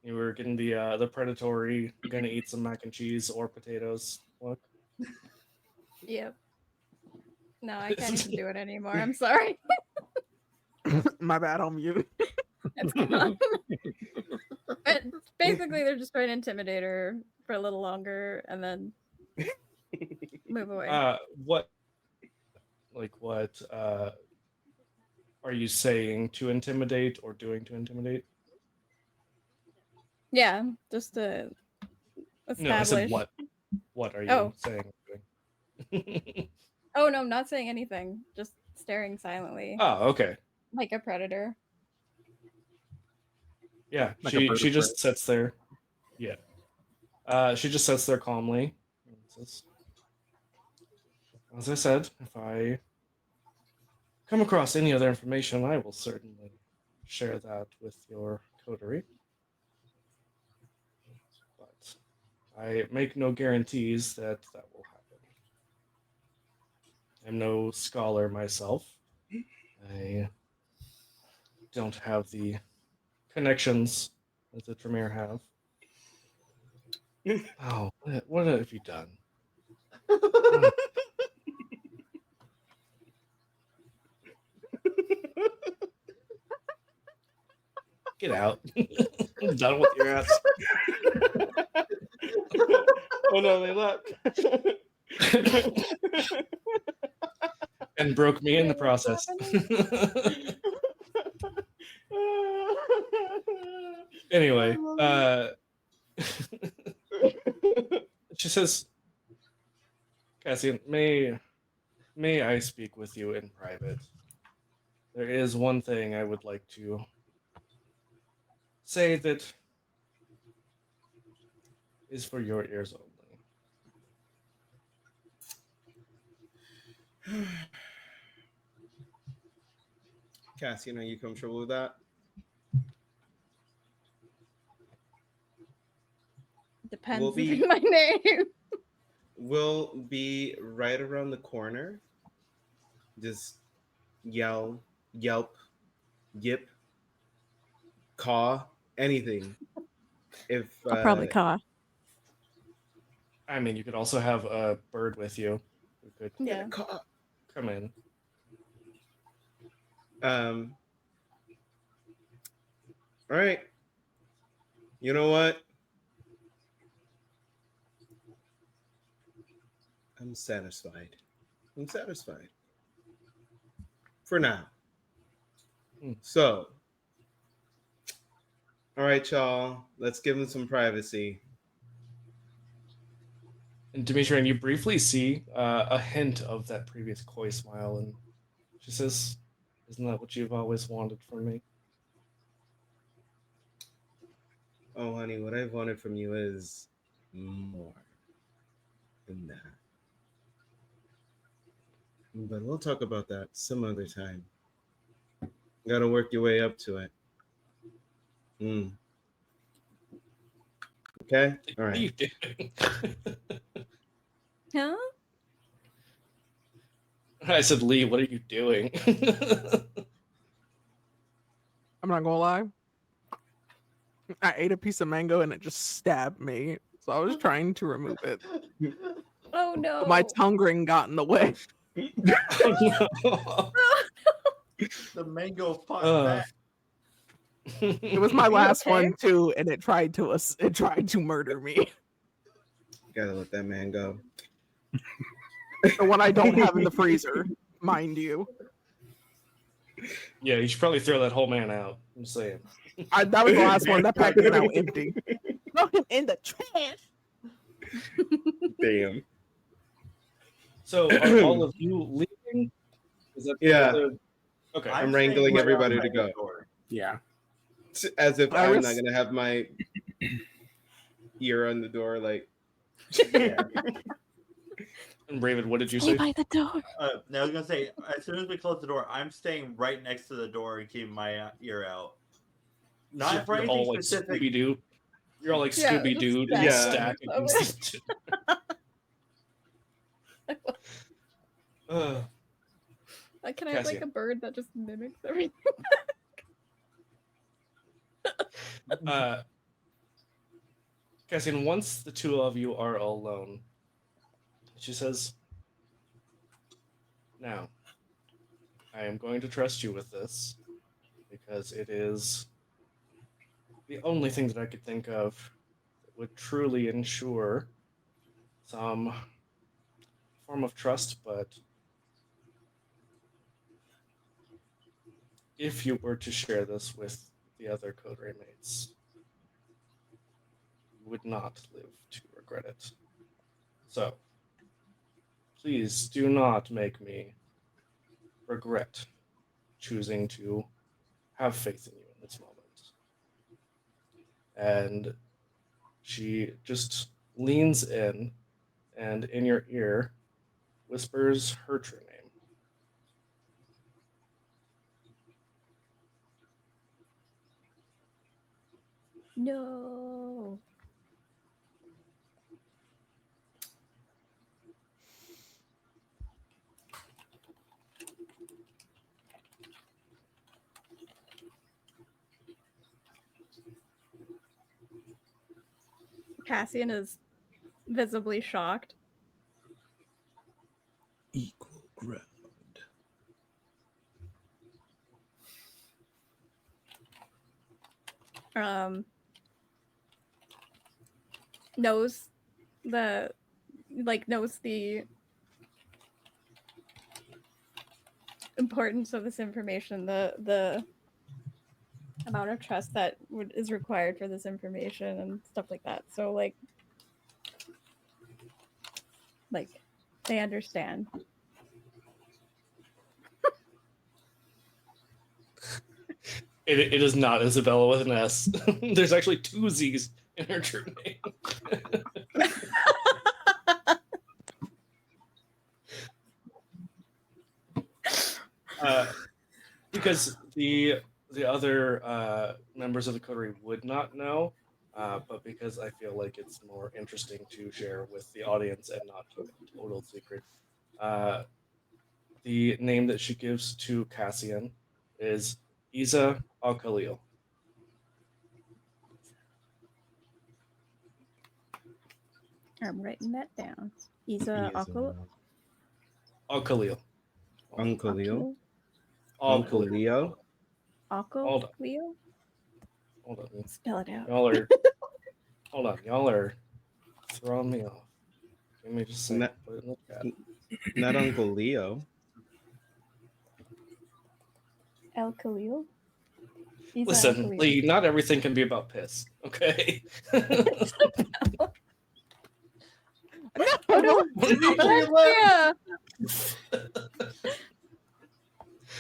you were getting the predatory gonna eat some mac and cheese or potatoes look. Yep. No, I can't even do it anymore. I'm sorry. My bad, on mute. It's gone. But basically, they're just trying to intimidate her for a little longer and then move away. What are you saying to intimidate or doing to intimidate? Yeah, just to establish. No, I said what. What are you Oh. saying? or doing? Oh no, not saying anything. Just staring silently, Oh, okay. like a predator. Yeah, Like a bird she of just sits there. Yeah. She just sits there calmly. And says, as I said, if I come across any other information, I will certainly share that with your coterie. But I make no guarantees that that will happen. I'm no scholar myself. I don't have the connections that the Tremere have. Oh, what have you done? Get out. I'm done with your ass. Oh no, they left. And broke me in the process. Anyway, she says, Cassian, may I speak with you in private? There is one thing I would like to say that is for your ears only. Cassian, are you comfortable with that? Depends We'll on be- my name. We'll be right around the corner. Just yell, yelp, yip, caw, anything. If I'll probably caw. I mean, you could also have a bird with you who could Yeah. caw. come in. All right. You know what? I'm satisfied. I'm satisfied. For now. So, all right, y'all. Let's give him some privacy. And Demetrian, you briefly see a hint of that previous coy smile, and she says, "Isn't that what you've always wanted from me?" Oh, honey, what I've wanted from you is more than that. But we'll talk about that some other time. Gotta work your way up to it. Okay. All What are you right. doing? Huh? I said, Lee, what are you doing? I'm not gonna lie. I ate a piece of mango and it just stabbed me. So I was trying to remove it. Oh no. But my tongue ring got in the way. Oh, no. The mango fought Uh, back. It was my Are you last okay? one too, and it tried to murder me. Gotta let that man go. The one I don't have in the freezer, mind you. Yeah, you should probably throw that whole man out. I'm saying. That was the last one. That pack is now empty. Throw him in the trash. Damn. So are all of you leaving? Is that Yeah. Okay. I'm staying wrangling right everybody outside to go. the door. Yeah. As if I'm Iris? not gonna have my ear on the door, like. Yeah. And Raven, what did you Stay say? by the door. Now I was gonna say, as soon as we close the door, I'm staying right next to the door and keeping my ear out. Not for You're anything all like specific. Scooby Doo. You're all like Yeah, Scooby Doo. just Yeah. Stack against Can I have like Cassian. a bird that just mimics everything? Cassian, once the two of you are alone, she says, "Now, I am going to trust you with this because it is the only thing that I could think of that would truly ensure some form of trust, but if you were to share this with the other Code mates, you would not live to regret it. So, please do not make me regret choosing to have faith in you in this moment." And she just leans in and in your ear whispers her true name. No. Cassian is visibly shocked. Equal ground. Knows the importance of this information, the amount of trust that is required for this information and stuff like that. So like they understand. It is not Isabella with an S. There's actually two Z's in her true name. Because the other members of the coterie would not know, but because I feel like it's more interesting to share with the audience and not keep it a total secret, the name that she gives to Cassian is Isa Al-Khalil. I'm writing that down. Isa Akul. Al-Khalil. Uncle Leo. Uncle Uncle Leo. Hold on. Leo? Hold on. Spell it out. Y'all are hold on. Y'all are throwing me off. Give me just a second. Not- Put it in the chat. Not Uncle Leo. El Khalil? Isa Listen, Al-Khalil. Lee, not everything can be about piss, okay? No. Yeah.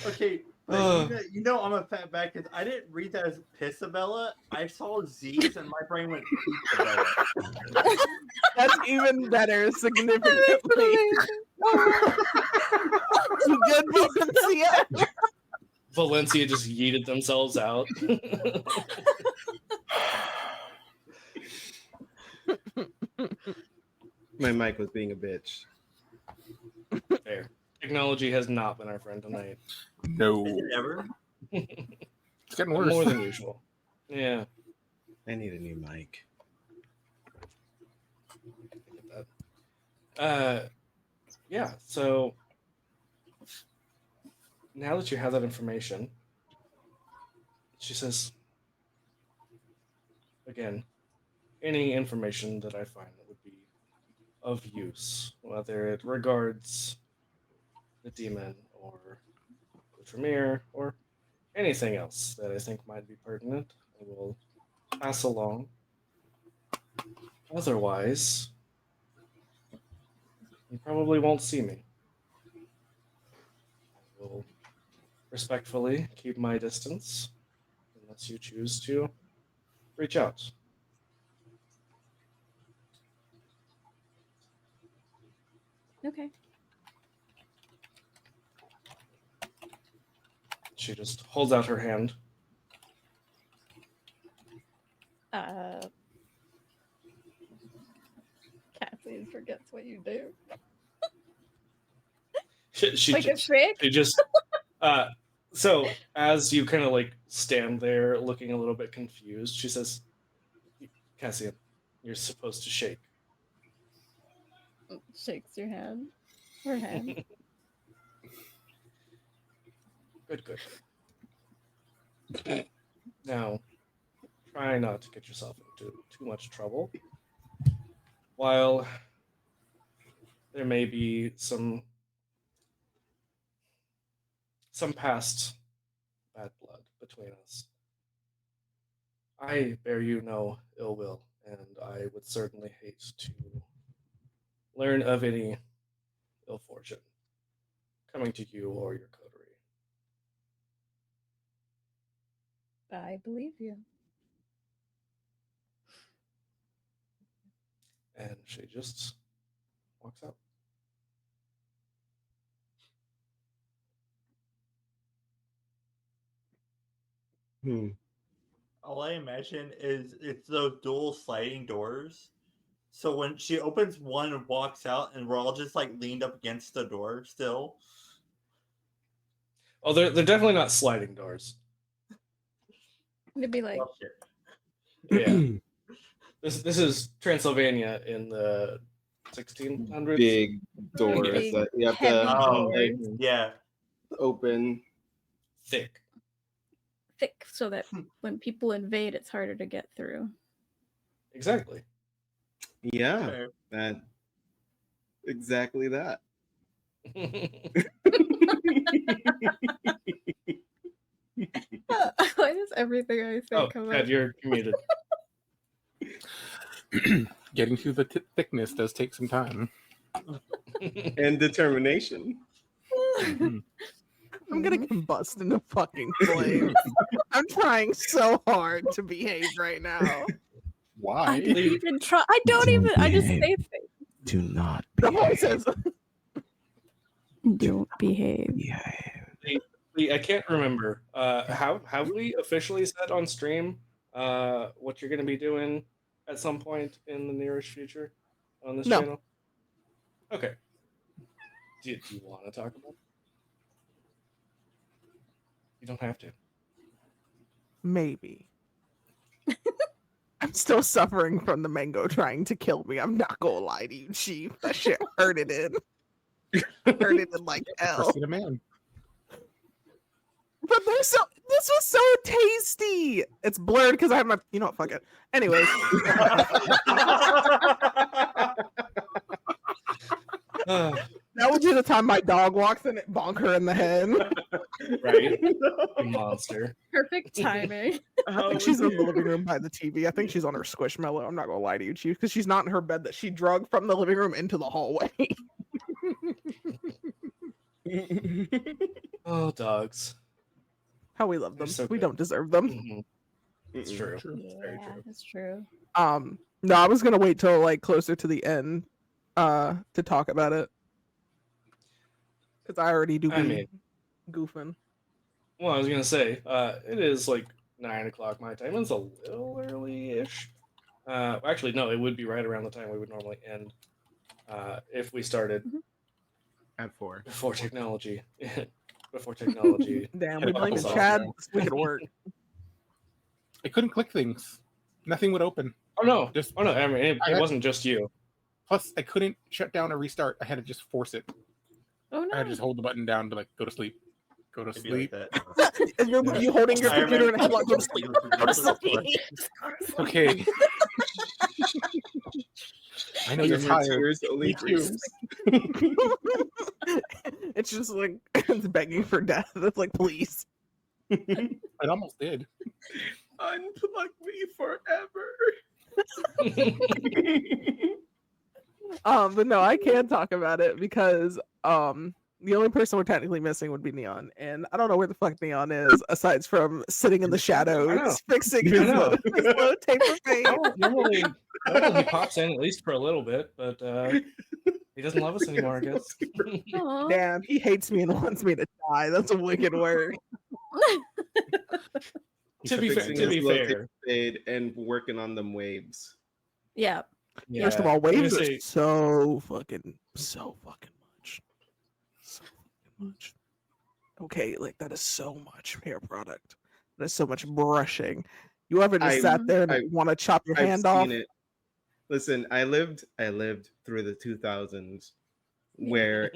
Okay, but you know I'm a fat back because I didn't read that as Pissabella. I saw Z's and my brain went Pissabella. That's even better, significantly. Good Valencia. Valencia just yeeted themselves out. My mic was being a bitch. Fair. Technology has not been our friend tonight. No, Is it ever? it's getting worse. More than usual. Yeah. I need a new mic. I get that. Yeah, so now that you have that information, she says, again, any information that I find that would be of use, whether it regards the demon or the Tremere or anything else that I think might be pertinent, I will pass along. Otherwise, you probably won't see me. I will respectfully keep my distance unless you choose to reach out. Okay. She just holds out her hand. Kathleen forgets what you do. She Like a just, trick? she just so as you kind of like stand there looking a little bit confused, she says, Cassian, you're supposed to shake. Shakes your hand. Her hand. Good, good. Now, try not to get yourself into too much trouble. While there may be some past bad blood between us, I bear you no ill will, and I would certainly hate to learn of any ill fortune coming to you or your coterie. I believe you. And she just walks out. All I imagine is it's those dual sliding doors. So when she opens one and walks out, and we're all just like leaned up against the door still. Oh, they're definitely not sliding doors. It'd be like, Well, shit. Yeah. This is Transylvania in the 1600s. Big doors Big, that you have heavy to Oh, doors. Yeah. open. Thick. Thick so that when people invade, it's harder to get through. Exactly. Yeah, Fair. that exactly that. Why does everything I say Oh, come Ted, out? you're muted. Getting through the thickness does take some time. And determination. Mhm. I'm gonna combust into fucking flames. I'm trying so hard to behave right now. Why? I didn't even try. I don't even. I just say things. Do not The voices. Don't behave. I can't remember. Have we officially said on stream what you're going to be doing at some point in the nearest future on this No. channel? Okay. Do you want to talk about it? You don't have to. Maybe. I'm still suffering from the mango trying to kill me. I'm not gonna lie to you, Chief. That shit hurted it. Hurted it like hell. Christina Man. But this was so tasty. It's blurred because I have my, you know what, fuck it. Anyways. That would be the time my dog walks in and bonk her in the head. Right? You monster. Perfect timing. I think she's in the living room by the TV. I think she's on her squishmallow. I'm not gonna lie to you, Chief, because she's not in her bed that she drug from the living room into the hallway. Oh, dogs. How we love They're them. so We good. don't deserve them. Mhm. It's true. True. It's very Yeah, true. that's true. No, I was gonna wait till like closer to the end to talk about it. Because I already do I be mean- goofing. Well, I was gonna say, it is like 9 o'clock my time. It's a little early-ish. Actually, no, it would be right around the time we would normally end if we started At 4. before technology. Before technology. Damn, Hit we a blame couple Chad. songs, This wicked work. I couldn't click things. Nothing would open. Oh no! Just- Oh no! I mean, I it had- wasn't just you. Plus, I couldn't shut down or restart. I had to just force it. Oh I had to no. just hold the button down to like go to sleep. Go to It'd be like sleep. that. And you're Yeah. you holding your I computer and remember- headlock. Go to sleep. Go to sleep. Okay. I know you're No more tired. tears, only Me too. dreams. It's just like it's begging for death. It's like, please. It almost did. Unplug me forever. But no, I can talk about it because the only person we're technically missing would be Neon, and I don't know where the fuck Neon is aside from sitting in the know. shadows fixing I his know. little taper fade. Normally he pops in at least for a little bit, but he doesn't love us anymore, I guess. Aw. Damn, he hates me and wants me to die. That's a wicked word. To be fair, Fixing to his be little fair, fade and working on them waves. Yeah. yeah. First of all, I'm gonna waves are say- so fucking much. So fucking much. Okay, like that is so much hair product. That is so much brushing. You ever just sat there and I- want to chop your I've hand seen off? it. Listen, I lived through the 2000s where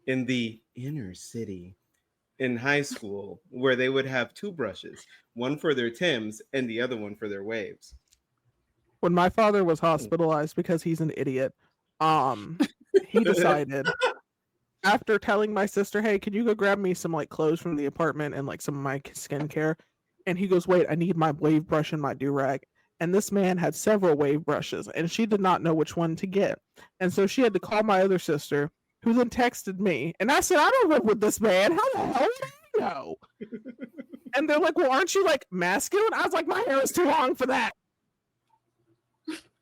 in the inner city in high school where they would have two brushes, one for their Tims and the other one for their waves. When my father was hospitalized because he's an idiot, he decided after telling my sister, "Hey, can you go grab me some like clothes from the apartment and like some of my skincare?" And he goes, "Wait, I need my wave brush and my do-rag." And this man had several wave brushes, and she did not know which one to get. And so she had to call my other sister, who then texted me. And I said, "I don't live with this man. How the hell do you know?" And they're like, "Well, aren't you like masculine?" I was like, "My hair is too long for that."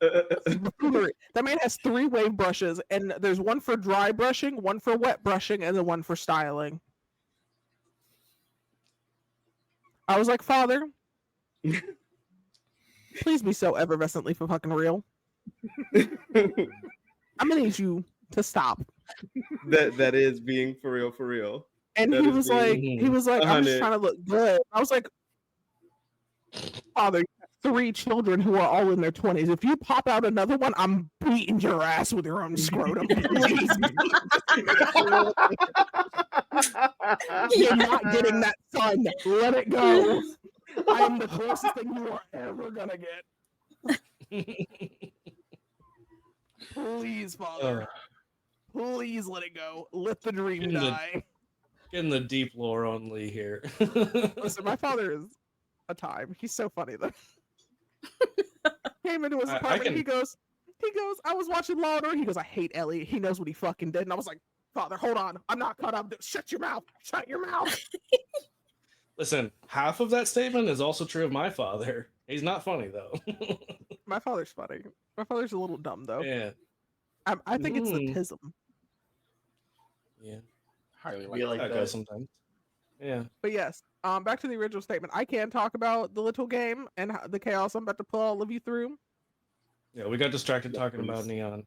Buffoonery. That man has 3 wave brushes, and there's one for dry brushing, one for wet brushing, and then one for styling. I was like, "Father, please be so effervescently for fucking real. I'm gonna need you to stop." that is being for real, for real. And That he is was like, "I'm just 100. trying to look good." I was like, "Father, you have 3 children who are all in their 20s. If you pop out another one, I'm beating your ass with your own scrotum. Please." You're not getting that son. Let it go. I am the closest thing you are ever gonna get. Please, Father. Please let it go. Let the dream Getting the- die. Getting the deep lore on Lee here. Listen, my father is a time. He's so funny though. Came into his I apartment. can- He goes, "I was watching Law and Order." He goes, "I hate Elliot. He knows what he fucking did." And I was like, "Father, hold on. I'm not caught up. Shut your mouth. Shut your mouth." Listen, half of that statement is also true of my father. He's not funny though. My father's funny. My father's a little dumb though. Yeah, I think it's the Mm. tism. yeah, Highly Be likely. like that that. goes sometimes. Yeah, But yes, back to the original statement. I can talk about the little game and the chaos I'm about to pull all of you through. yeah. We got distracted Yeah, talking about please. Neon.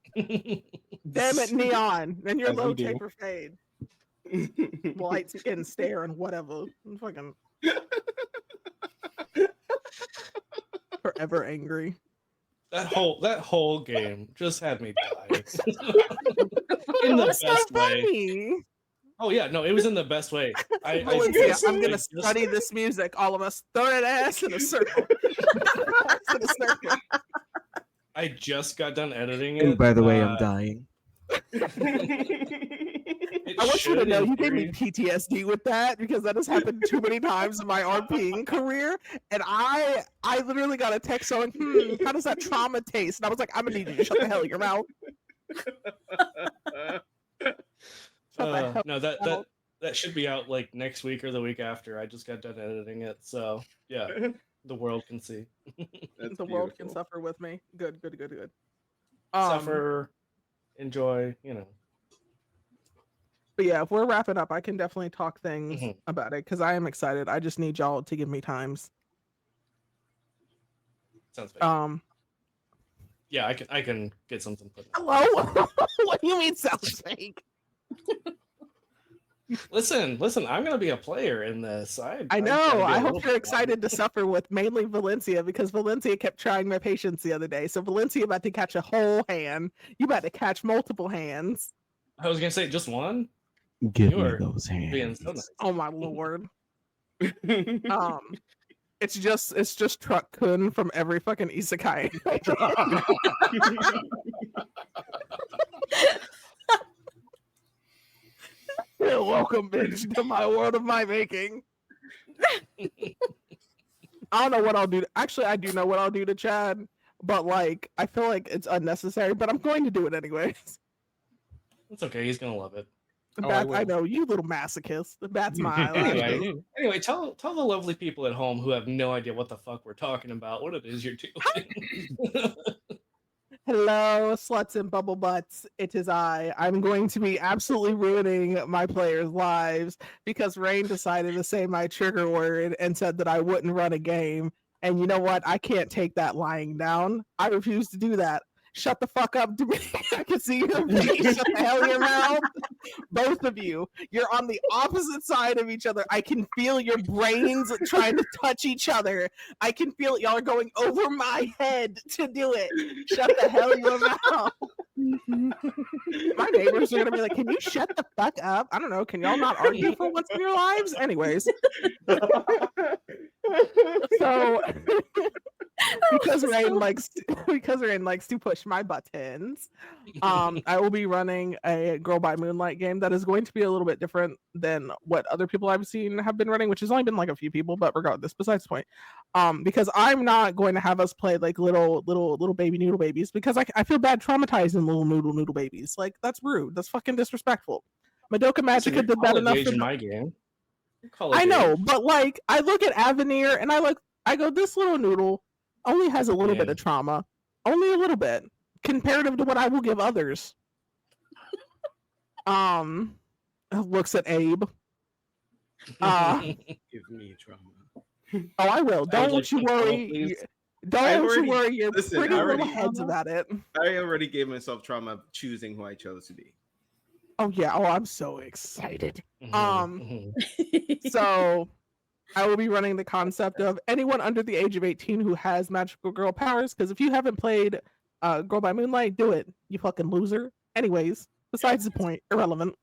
Damn it, Neon, and your As we low do. taper fade, light skin stare, and whatever. I'm fucking forever angry. That whole game just had me die. In the What's so best way. funny? Oh yeah, no, it was in the best way. Valencia, I'm I gonna just- study this music. All of us, throw that ass in a circle. Ass in a circle. I just got done editing it. And by the way, I'm uh, dying. it I want you to should, know in you gave me theory- PTSD with that because that has happened too many times in my RPing career, and I literally got a text going, how does that trauma taste? And I was like, I'm gonna need you to shut the hell your mouth. Shut the hell. no, that should be out like next week or the week after. I just got done editing it, so yeah, the world can see. That's The world can beautiful. suffer with me. Good. Suffer, enjoy, But yeah, if we're wrapping up, I can definitely talk things Mhm. about it because I am excited. I just need y'all to give me times. Sounds fake. Yeah, I can get something put in. Hello? What do you mean sounds fake? Listen, I'm gonna be a player in this. I know. gotta be a I little hope you're bit excited to suffer with mainly Valencia because Valencia kept trying my patience the other day. So Valencia about to catch a whole hand. You about to catch multiple hands. I was gonna say just one. Give You me are those being hands. so nice. Oh my lord. It's just Truck Kun from every fucking isekai. Welcome, bitch, to my world of my making. I don't know what I'll do. Actually, I do know what I'll do to Chad, but like, I feel like it's unnecessary. But I'm going to do it anyways. It's okay. He's gonna love it. The Oh, I bat, I will. know you little masochist. The bat's my Anyway, tell the lovely people at home who have no idea what the fuck we're talking about what it is you're doing. Hello, sluts and bubble butts. It is I. I'm going to be absolutely ruining my players' lives because Rain decided to say my trigger word and said that I wouldn't run a game. And you know what? I can't take that lying down. I refuse to do that. Shut the fuck up, Dimitri. I can see your face. Shut the hell your mouth. Both of you. You're on the opposite side of each other. I can feel your brains trying to touch each other. I can feel it. Y'all are going over my head to do it. Shut the hell your mouth. My neighbors are going to be like, can you shut the fuck up? I don't know. Can y'all not argue for once in your lives? Anyways. So... because Rain likes to push my buttons, I will be running a Girl by Moonlight game that is going to be a little bit different than what other people I've seen have been running, which has only been like a few people, but regardless, besides the point. Because I'm not going to have us play like little baby noodle babies because I feel bad traumatizing little noodle babies. Like that's rude. That's fucking disrespectful. Madoka Magica did that enough in my game. I know, but like I look at Avenir and I go, this little noodle only has a little bit of trauma. Only a little bit. Comparative to what I will give others. Looks at Abe. Give me trauma. Oh, I will. Don't you worry. Don't you worry your listen, pretty I little already- heads about it. I already gave myself trauma choosing who I chose to be. Oh yeah. Oh, I'm so excited. Mhm. So I will be running the concept of anyone under the age of 18 who has magical girl powers. Because if you haven't played Girl by Moonlight, do it. You fucking loser. Anyways, besides the point, irrelevant.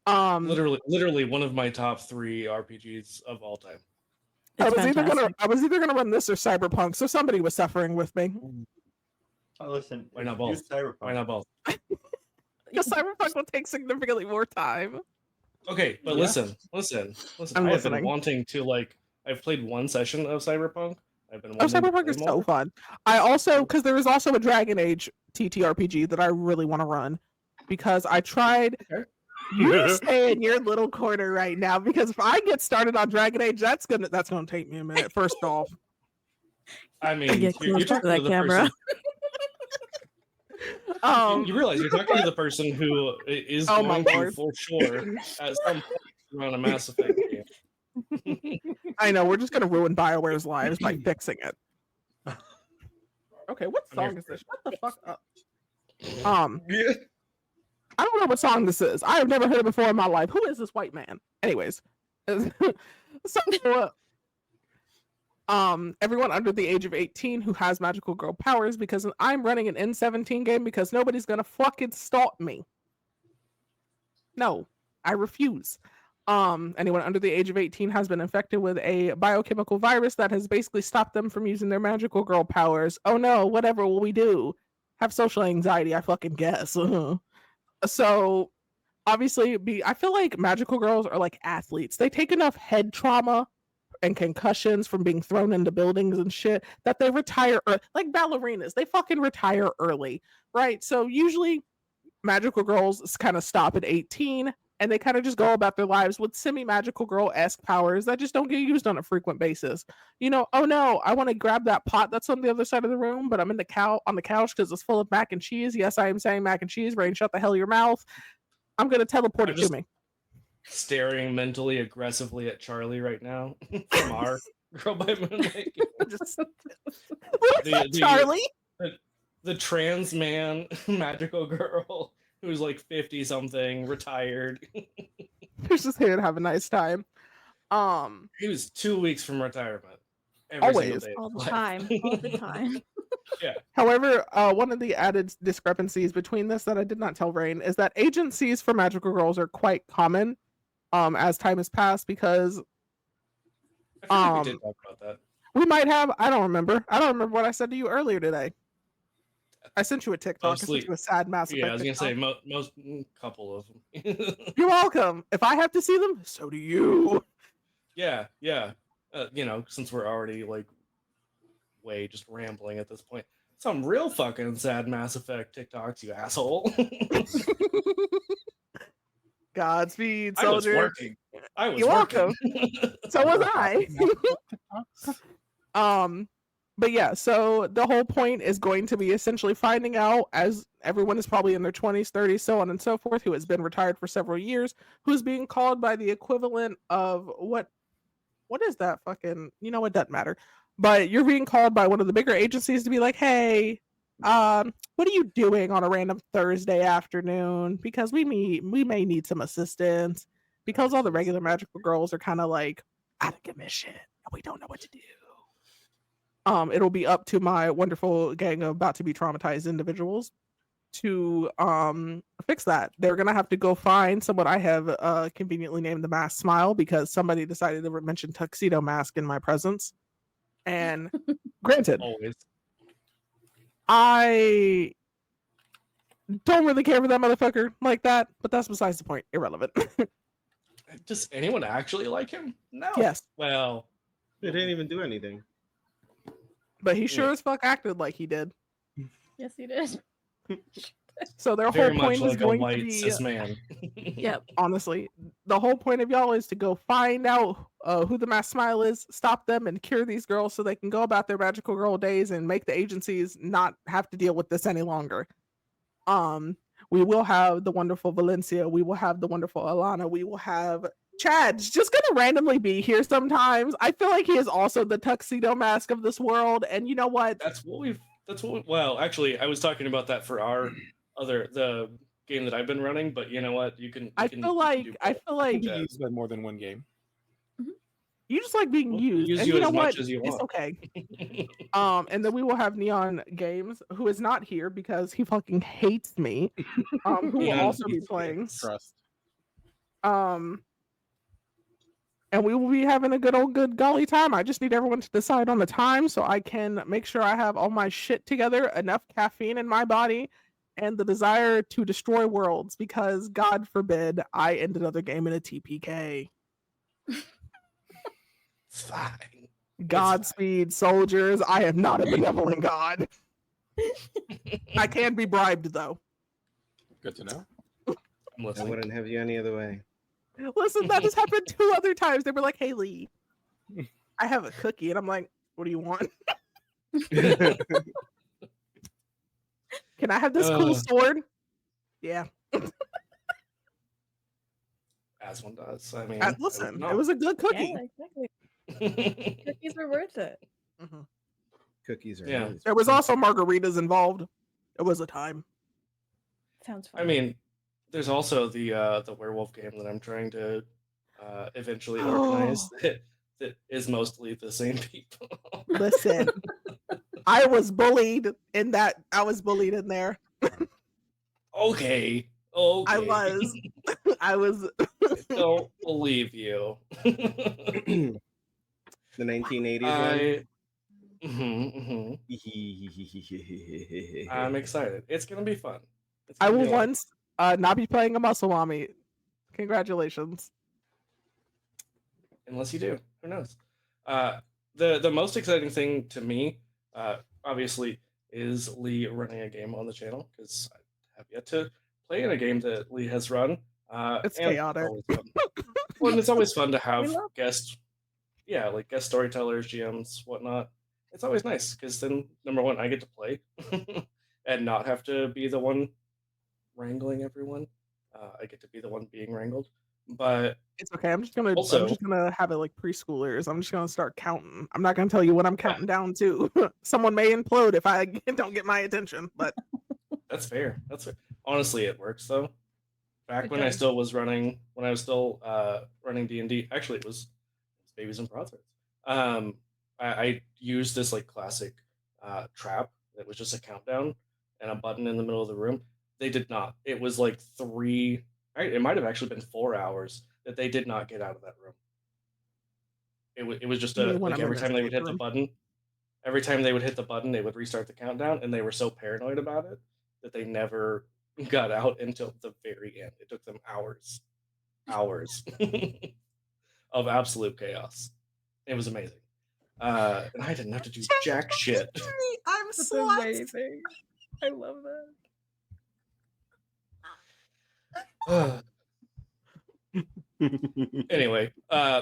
Literally one of my top 3 RPGs of all time. I was either gonna run this or Cyberpunk, so somebody was suffering with me. Oh, listen, Why not use both? Cyberpunk. Why not both? Because Cyberpunk will take significantly more time. Okay, but Yeah. listen. I'm I have listening. been wanting to I've played one session of Cyberpunk. I've been Oh, wanting to Cyberpunk play is more. so fun. I also, because there is also a Dragon Age TTRPG that I really want to run because I tried. Okay. You stay in your little corner right now because if I get started on Dragon Age, that's gonna take me a minute. First off, I mean, Get you're closer to talking that to the camera. person. You realize you're talking to the person who is Oh, my going to, lord. for sure, at some point run a Mass Effect game. I know we're just gonna ruin BioWare's lives by fixing it. Okay, what I'm here song is for this? it. Shut the fuck up. I don't know what song this is. I have never heard it before in my life. Who is this white man? Anyways, so everyone under the age of 18 who has magical girl powers, because I'm running an N17 game because nobody's gonna fucking stop me. No, I refuse. Anyone under the age of 18 has been infected with a biochemical virus that has basically stopped them from using their magical girl powers. Oh no, whatever will we do? Have social anxiety, I fucking guess. So obviously I feel like magical girls are like athletes. They take enough head trauma and concussions from being thrown into buildings and shit that they retire like ballerinas. They fucking retire early, right? So usually magical girls kind of stop at 18 and they kind of just go about their lives with semi-magical girl-esque powers that just don't get used on a frequent basis. You know, oh no, I want to grab that pot that's on the other side of the room, but I'm on the couch because it's full of mac and cheese. Yes, I am saying mac and cheese. Rain, shut the hell your mouth. I'm gonna teleport I'm it just- to me. Staring mentally aggressively at Charlie right now from our Girl by Moonlight game. What is that, The- Charlie? the trans man magical girl who's like 50 something, retired. Who's just here to have a nice time. He was 2 weeks from retirement. Every single Always. day. All the Like, time. All the time. yeah. However, one of the added discrepancies between this that I did not tell Rain is that agencies for magical girls are quite common as time has passed, because I feel like we did talk about that. we might have, I don't remember what I said to you earlier today. I sent you a TikTok. I Mostly- sent you a sad Mass Effect Yeah, I was gonna TikTok. say most couple of them. You're welcome. If I have to see them, so do you. yeah. You know, since we're already like way just rambling at this point, some real fucking sad Mass Effect TikToks, you asshole. Godspeed, I was soldier. working. I was You're working. So was I. But yeah, so the whole point is going to be essentially finding out, as everyone is probably in their 20s, 30s, so on and so forth, who has been retired for several years, who's being called by the equivalent of what is that fucking, you know, it doesn't matter. But you're being called by one of the bigger agencies to be like, hey, what are you doing on a random Thursday afternoon? Because we may need some assistance. Because all the regular magical girls are kind of like out of commission and we don't know what to do. It'll be up to my wonderful gang of about to be traumatized individuals to fix that. They're gonna have to go find someone I have conveniently named the Mask Smile, because somebody decided to mention Tuxedo Mask in my presence. And granted, Always. I don't really care for that motherfucker like that, but that's besides the point. Irrelevant. Does anyone actually like him? No. Yes, Well, They didn't even do anything. but he sure as fuck acted like he did. Yes, he did. So their very whole much point is like a going to white be, cis man. Yep. honestly, the whole point of y'all is to go find out who the Masked Smile is, stop them, and cure these girls so they can go about their magical girl days and make the agencies not have to deal with this any longer. We will have the wonderful Valencia. We will have the wonderful Alana. We will have Chad's just gonna randomly be here sometimes. I feel like he is also the tuxedo mask of this world, and you know what? Well, actually, I was talking about that for the game that I've been running, but you know what? You can I do feel like Yeah. He's been more than one game. you just like being We'll used, use and you you know as what? much as you It's want. okay. And then we will have Neon Games, who is not here because he fucking hates me. Who will Neon also be hates playing. Trust. And we will be having a good golly time. I just need everyone to decide on the time so I can make sure I have all my shit together, enough caffeine in my body, and the desire to destroy worlds, because God forbid I end another game in a TPK. It's fine. Godspeed, soldiers. I am not a benevolent God. I can be bribed though. Good to know. I'm I listening. wouldn't have you any other way. Listen, that just happened 2 other times. They were like, "Hey Lee, I have a cookie," and I'm like, "What do you want? Can I have this cool sword?" Yeah. As one does. I mean, Listen, it was a good cookie. Yeah, exactly. Cookies were worth it. Mhm. Cookies are. Yeah. always There was fun. also margaritas involved. It was a time. Sounds fun. I mean, there's also the werewolf game that I'm trying to eventually organize that is mostly the same people. Listen, I was bullied in that. I was bullied in there. Okay. I was. I was. Don't believe you. The 1980s one. Mhm. I'm excited. It's gonna be fun. It's I gonna will be a lot. once not be playing a muscle mommy. Congratulations. Unless you do, who knows? The most exciting thing to me, obviously, is Lee running a game on the channel, because I have yet to play in a game that Lee has run. It's and chaotic. always fun. Well, and it's always fun to have love- guest storytellers, GMs, whatnot. It's always nice because then, number one, I get to play and not have to be the one wrangling everyone. I get to be the one being wrangled. But It's okay. I'm just gonna Also- have it like preschoolers. I'm just gonna start counting. I'm not gonna tell you what I'm counting down to. Someone may implode if I don't get my attention, but that's fair. That's fair. Honestly, it works though. Back It when I does. still was running, when I was still running D&D, actually it was Babies and Broadswords. I used this like classic trap that was just a countdown and a button in the middle of the room. They did not. It was like it might have actually been 4 hours that they did not get out of that room. It was just You mean when like I'm in every the time they would escape hit the room? button, every time they would hit the button, they would restart the countdown, and they were so paranoid about it that they never got out until the very end. It took them hours of absolute chaos. It was amazing. And I didn't have to do jack shit. I'm That's slut. amazing. I love that. Anyway,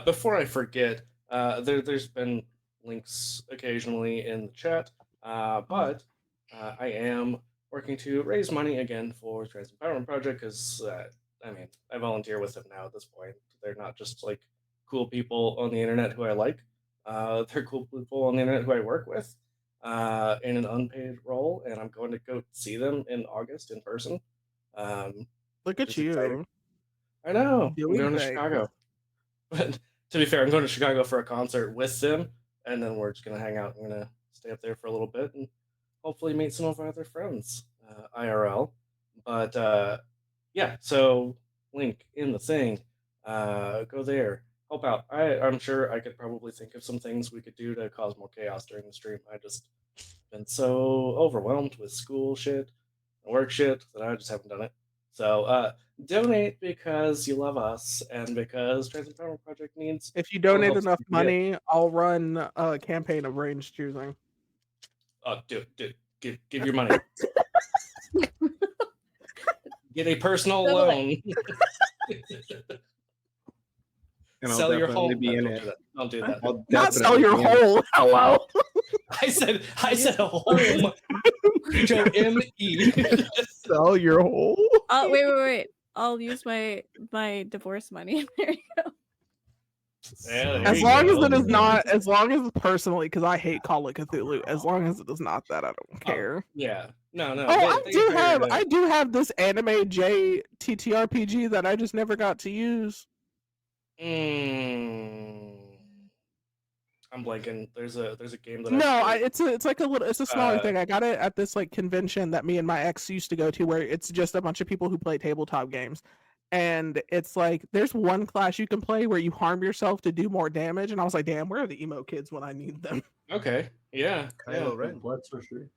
before I forget, there's been links occasionally in the chat, but I am working to raise money again for Trans Empowerment Project because, I mean, I volunteer with them now at this point. They're not just like cool people on the internet who I like. They're cool people on the internet who I work with in an unpaid role, and I'm going to go see them in August in person. Look at It's you. exciting. I know. I'm Doing going to things. Chicago. But to be fair, I'm going to Chicago for a concert with them, and then we're just going to hang out. I'm going to stay up there for a little bit and hopefully meet some of our other friends IRL. But yeah, so link in the thing. Go there. Help out. I'm sure I could probably think of some things we could do to cause more chaos during the stream. I just been so overwhelmed with school shit and work shit that I just haven't done it. So donate because you love us and because Trans Empowerment Project needs. If you all the donate help enough we can get. money, I'll run a campaign of range choosing. Oh, do it. Give your money. Get a personal Double it. loan. And I'll Sell your definitely home. be in Don't it. do that. Don't do that. I'll Not sell definitely your be in it. whole. Hello. I said a home. HOME. Sell your whole. Wait. I'll use my divorce money. There you go. Yeah, there As you long as go. it is not, as long as personally, because I hate Call of Cthulhu. As long as it is not that, I don't care. Yeah. No. Oh, they hired I do have this anime J TTRPG that I just never got to use. I'm blanking. There's a game that No, I played. it's like it's a smaller Uh, thing. I got it at this like convention that me and my ex used to go to, where it's just a bunch of people who play tabletop games, and it's like there's one class you can play where you harm yourself to do more damage, and I was like, damn, where are the emo kids when I need them? Okay. Yeah. Kylo Ren. Blood sorcery.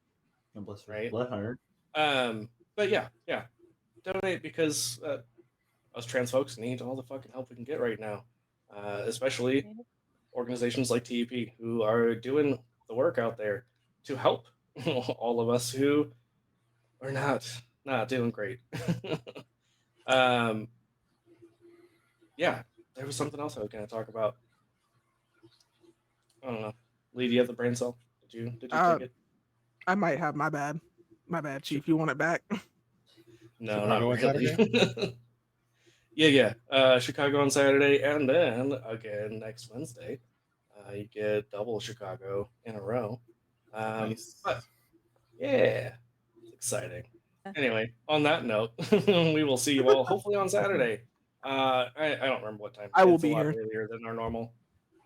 And blood sorcery. Right. Blood hunter. But yeah. Donate because us trans folks need all the fucking help we can get right now, especially organizations like TEP who are doing the work out there to help all of us who are not doing great. Yeah, there was something else I was going to talk about. I don't know. Lee, do you have the brain cell? Did you take it? I might have. My bad, Chief. You want it back? No, Chicago not on really. Yeah. Chicago on Saturday, and then again next Wednesday. You get double Chicago in a row. Nice. But yeah, it's exciting. Anyway, on that note, we will see you all hopefully on Saturday. I don't remember what time. I will It's be a lot here. earlier than our normal.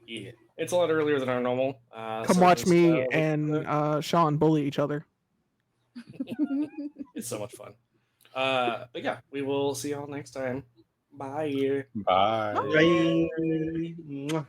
Yeah, it's a lot earlier than our normal. Come so watch just, me wait for and that. Sean bully each other. It's so much fun. But yeah, we will see y'all next time. Bye. Bye. Bye. Mwah.